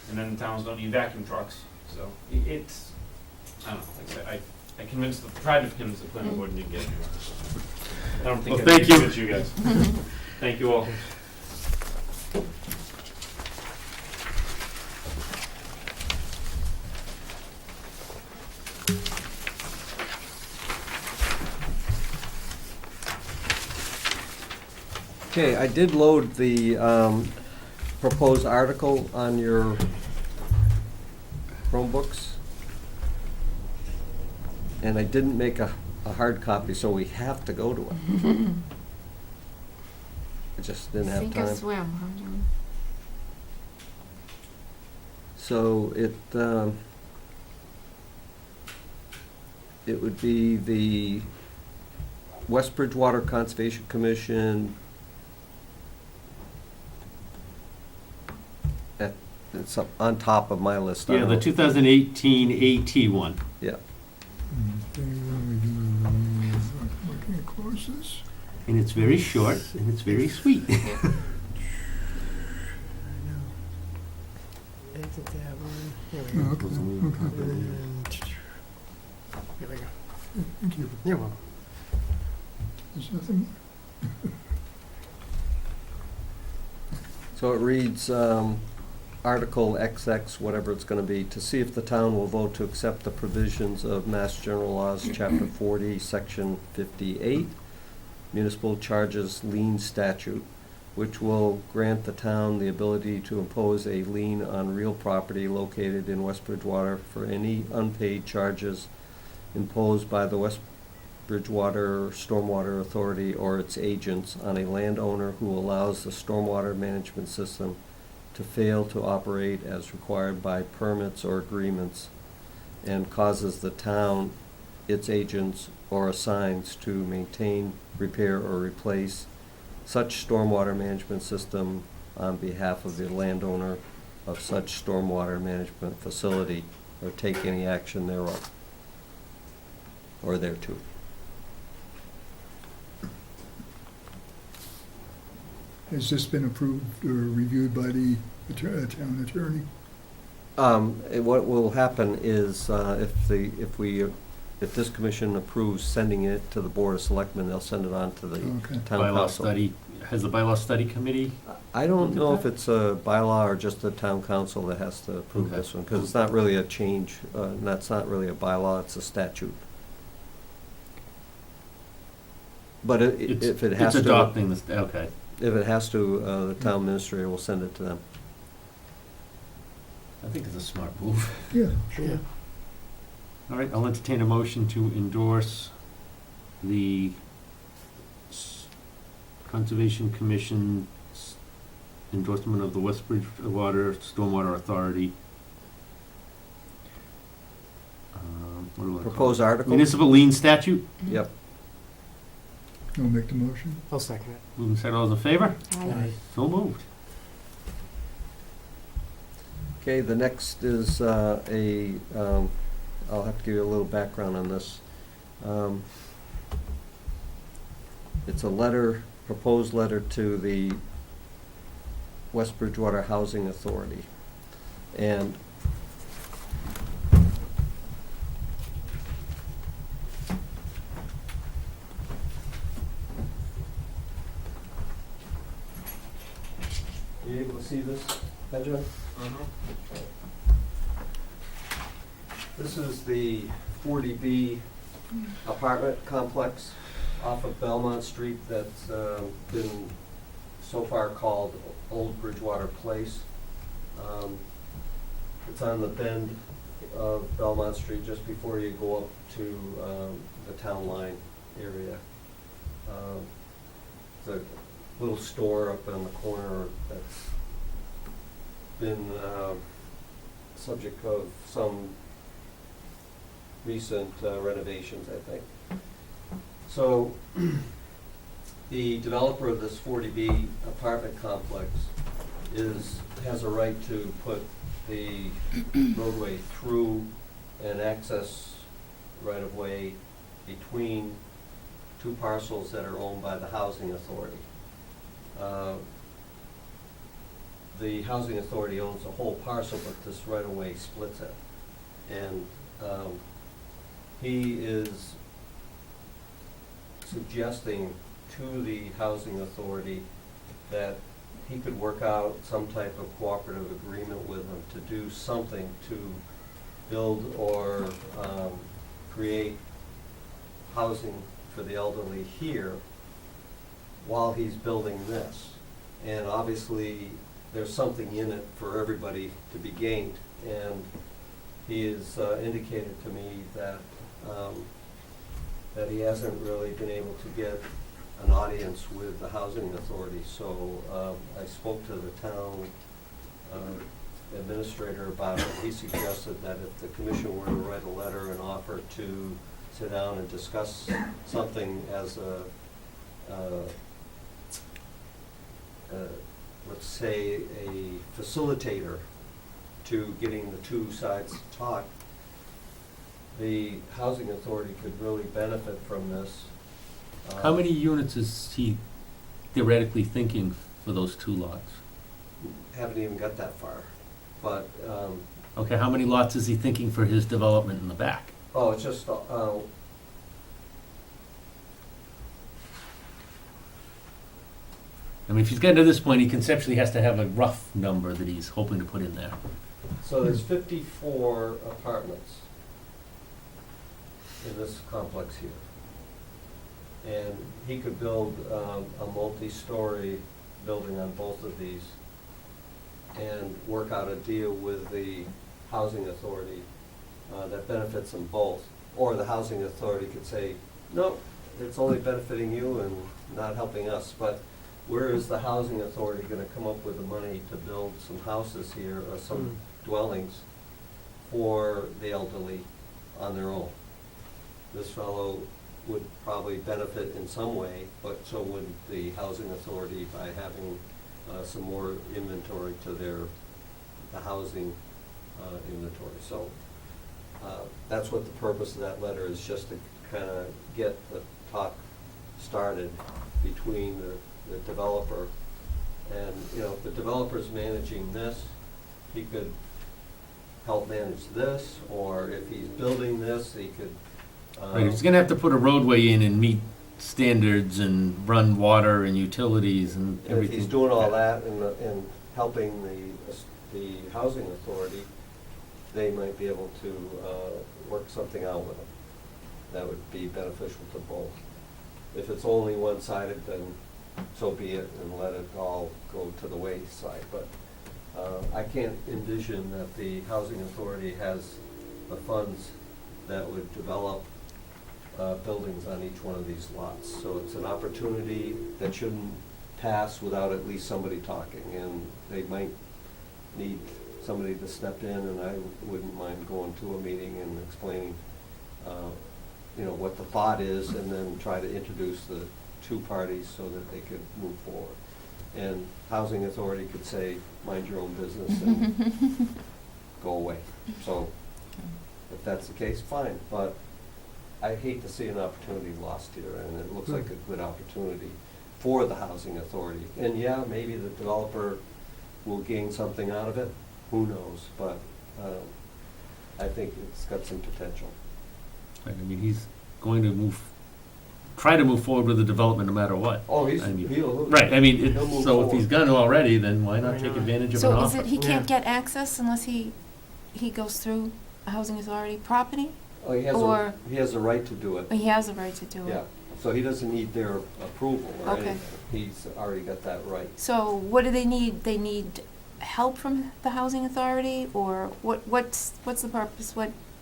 and then towns don't need vacuum trucks, so it's, I don't know, like I said, I tried to convince the planning board and didn't get anywhere. So. I don't think Well, I thank can you. convince you guys. Thank you all. okay, I did load the proposed article on your Chromebooks. And I didn't make a hard copy, so we have to go to it. I just didn't have Sink or time. swim, huh, John? So it would be the West Bridgewater Conservation Commission. It's up on top of my list. I yeah, don't the know. 2018 AT one. Yeah. Okay, what do we do? Looking at closest. And it's very short and it's very sweet. Okay, okay. Here we go. Thank you. You're welcome. There's nothing So it reads, Article XX, whatever it's gonna be, to see if the town will vote to accept the provisions of Mass General Laws, Chapter 40, Section 58, Municipal Charges Lien Statute, which will grant the town the ability to impose a lien on real property located in West Bridgewater for any unpaid charges imposed by the West Bridgewater Stormwater Authority or its agents on a landowner who allows the stormwater management system to fail to operate as required by permits or agreements and causes the town, its agents, or assigns to maintain, repair, or replace such stormwater management system on behalf of the landowner of such stormwater management facility or take any action thereof or thereto. Has this been approved or reviewed by the town attorney? What will happen is, if this commission approves sending it to the Board of Selectmen, they'll send it on to the Okay. town Bylaw council. study, has the bylaw study committee? I don't know if it's a bylaw or just the town council that has to approve Okay. this one, because it's not really a change, and that's not really a bylaw, it's a statute. But if it has It's to, adopting this, okay. if it has to, the town administrator will send it to them. I think it's a smart move. Yeah, sure. All right, I'll entertain a motion to endorse the Conservation Commission's endorsement of the West Bridgewater Stormwater Authority. What do I call it? Proposed article? Municipal lien statute. Yep. I'll make the motion. I'll second it. Moving second, all those in favor? Aye. So moved. Okay, the next is I'll have to give you a little background on this. It's a letter, proposed letter to the West Bridgewater Housing Authority. And you able to see this, Pedro? This is the 40B apartment complex off of Belmont Street that's been so far called Old Bridgewater Place. It's on the bend of Belmont Street just before you go up to the town line area. It's a little store up on the corner that's been subject of some recent renovations, I think. So the developer of this 40B apartment complex has a right to put the roadway through an access right-of-way between two parcels that are owned by the housing authority. The housing authority owns the whole parcel, but this right-of-way splits it. And he is suggesting to the housing authority that he could work out some type of cooperative agreement with them to do something to build or create housing for the elderly here while he's building this. And obviously, there's something in it for everybody to be gained. And he has indicated to me that that he hasn't really been able to get an audience with the housing authority. So I spoke to the town administrator about it. He suggested that if the commission were to write a letter and offer to sit down and discuss something as let's say a facilitator to getting the two sides to talk, the housing authority could really benefit from this. How many units is he theoretically thinking for those two lots? Haven't even got that far, but, Okay, how many lots is he thinking for his development in the back? it's just, I mean, if he's gotten to this point, he conceptually has to have a rough number that he's hoping to put in there. So there's 54 apartments in this complex here. And he could build a multi-story building on both of these and work out a deal with the housing authority that benefits them both. Or the housing authority could say, no, it's only benefiting you and not helping us. But where is the housing authority gonna come up with the money to build some houses here or some dwellings for the elderly on their own? This fellow would probably benefit in some way, but so would the housing authority by having some more inventory to the housing inventory. So that's what the purpose of that letter is, just to kind of get the talk started between the developer and, if the developer's managing this, he could help manage this, or if he's building this, he could. Right, he's gonna have to put a roadway in and meet standards and run water and utilities and And if everything. he's doing all that and helping the housing authority, they might be able to work something out with him that would be beneficial to both. If it's only one-sided, then so be it, and let it all go to the wayside. But I can't envision that the housing authority has the funds that would develop buildings on each one of these lots. So it's an opportunity that shouldn't pass without at least somebody talking, and they might need somebody to step in, and I wouldn't mind going to a meeting and explaining, what the thought is, and then try to introduce the two parties so that they could move forward. And housing authority could say, mind your own business and go away. So if that's the case, fine, but I hate to see an opportunity lost here, and it looks like a good opportunity for the housing authority. And yeah, maybe the developer will gain something out of it, who knows, but I think it's got some potential. Right, I mean, he's going to try to move forward with the development no matter what. Oh, Right, I mean, he'll move so if forward. he's gonna already, then why not take advantage of an So is offer? it, he can't get access unless he goes through a housing authority property? Oh, he has a right to do it. He has a right to do it? Yeah, so he doesn't need their approval or Okay. anything. He's already got that right. So what do they need? They need help from the housing authority, or what's the purpose?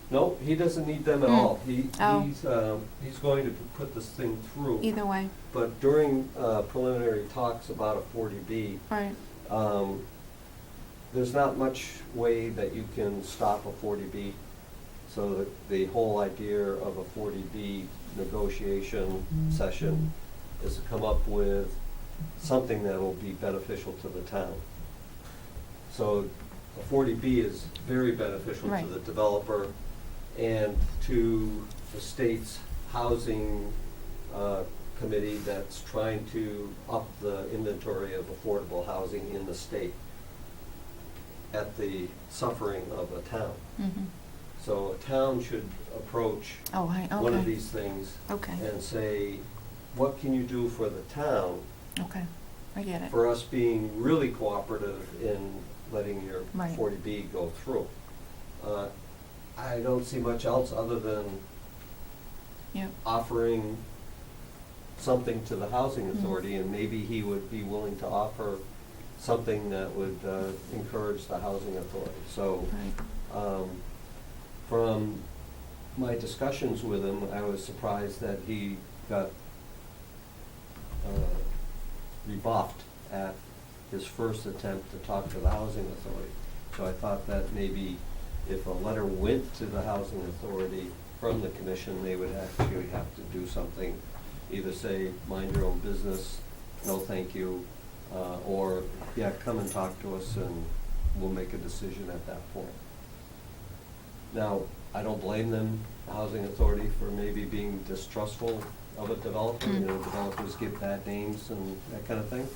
No, he doesn't need them at all. Oh. He's going to put this thing through. Either way, But during preliminary talks about a 40B, right, there's not much way that you can stop a 40B. So the whole idea of a 40B negotiation session is to come up with something that will be beneficial to the town. So a 40B is very beneficial to Right. the developer and to the state's housing committee that's trying to up the inventory of affordable housing in the state at the suffering of a town. mhm, So a town should approach oh, okay. one of these things Okay, and say, what can you do for the town okay, I get it. for us being really cooperative in letting your Right. 40B go through? I don't see much else other than Yep, offering something to the housing Mhm. authority, and maybe he would be willing to offer something that would encourage the housing authority. So right, from my discussions with him, I was surprised that he got rebuffed at his first attempt to talk to the housing authority. So I thought that maybe if a letter went to the housing authority from the commission, they would actually have to do something, either say, mind your own business, no thank you, or, yeah, come and talk to us and we'll make a decision at that point. Now, I don't blame them, the housing authority, for maybe being distrustful of a developer. You know, developers give bad names and that kind of thing.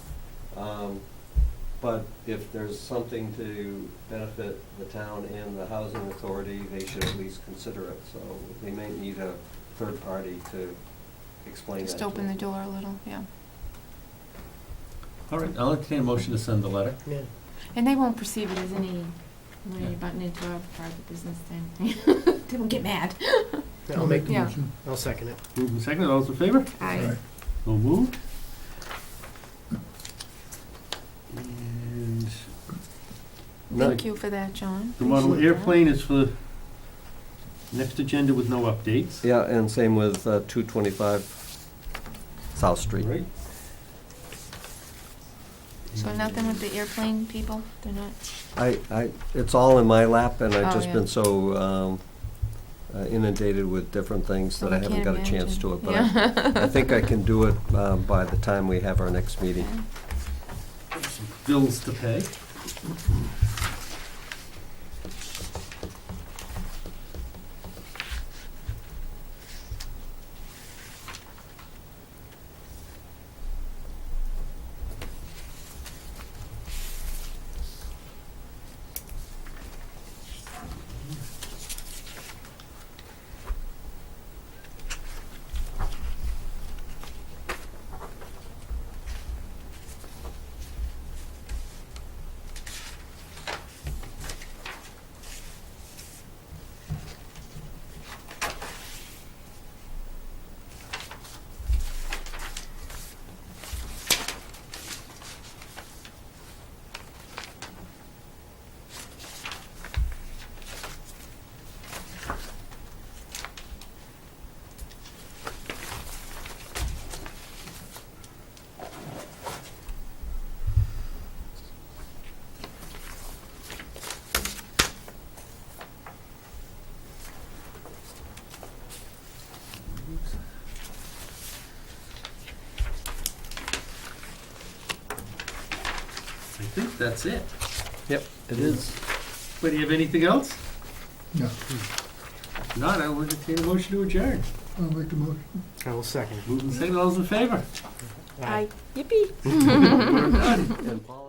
But if there's something to benefit the town and the housing authority, they should at least consider it. So they may need a third party to explain that just to open the them. door a little, yeah. All right, I'll entertain a motion to send the letter. Yeah. And they won't perceive it as any, when you're butting into our private business thing. They won't get mad. I'll make the Yeah. motion. I'll second it. Moved and seconded, all those in favor? Aye. So moved. And Thank you for that, John. the model Appreciate that. airplane is for next agenda with no updates. Yeah, and same with 225 South Street. Right. So nothing with the airplane people? They're not? It's all in my lap, and I've Oh, just yeah. been so inundated with different things that Oh, I I haven't can't got a chance imagine. to it. But Yeah. I think I can do it by the time we have our next meeting. Bills to pay. I think that's it. Yep, it is. But do you have anything else? No, If not, I will entertain a motion to adjourn. I'll make the motion. I will second. Moved and seconded, all those in favor? Aye. Yippee. We're done. And Paul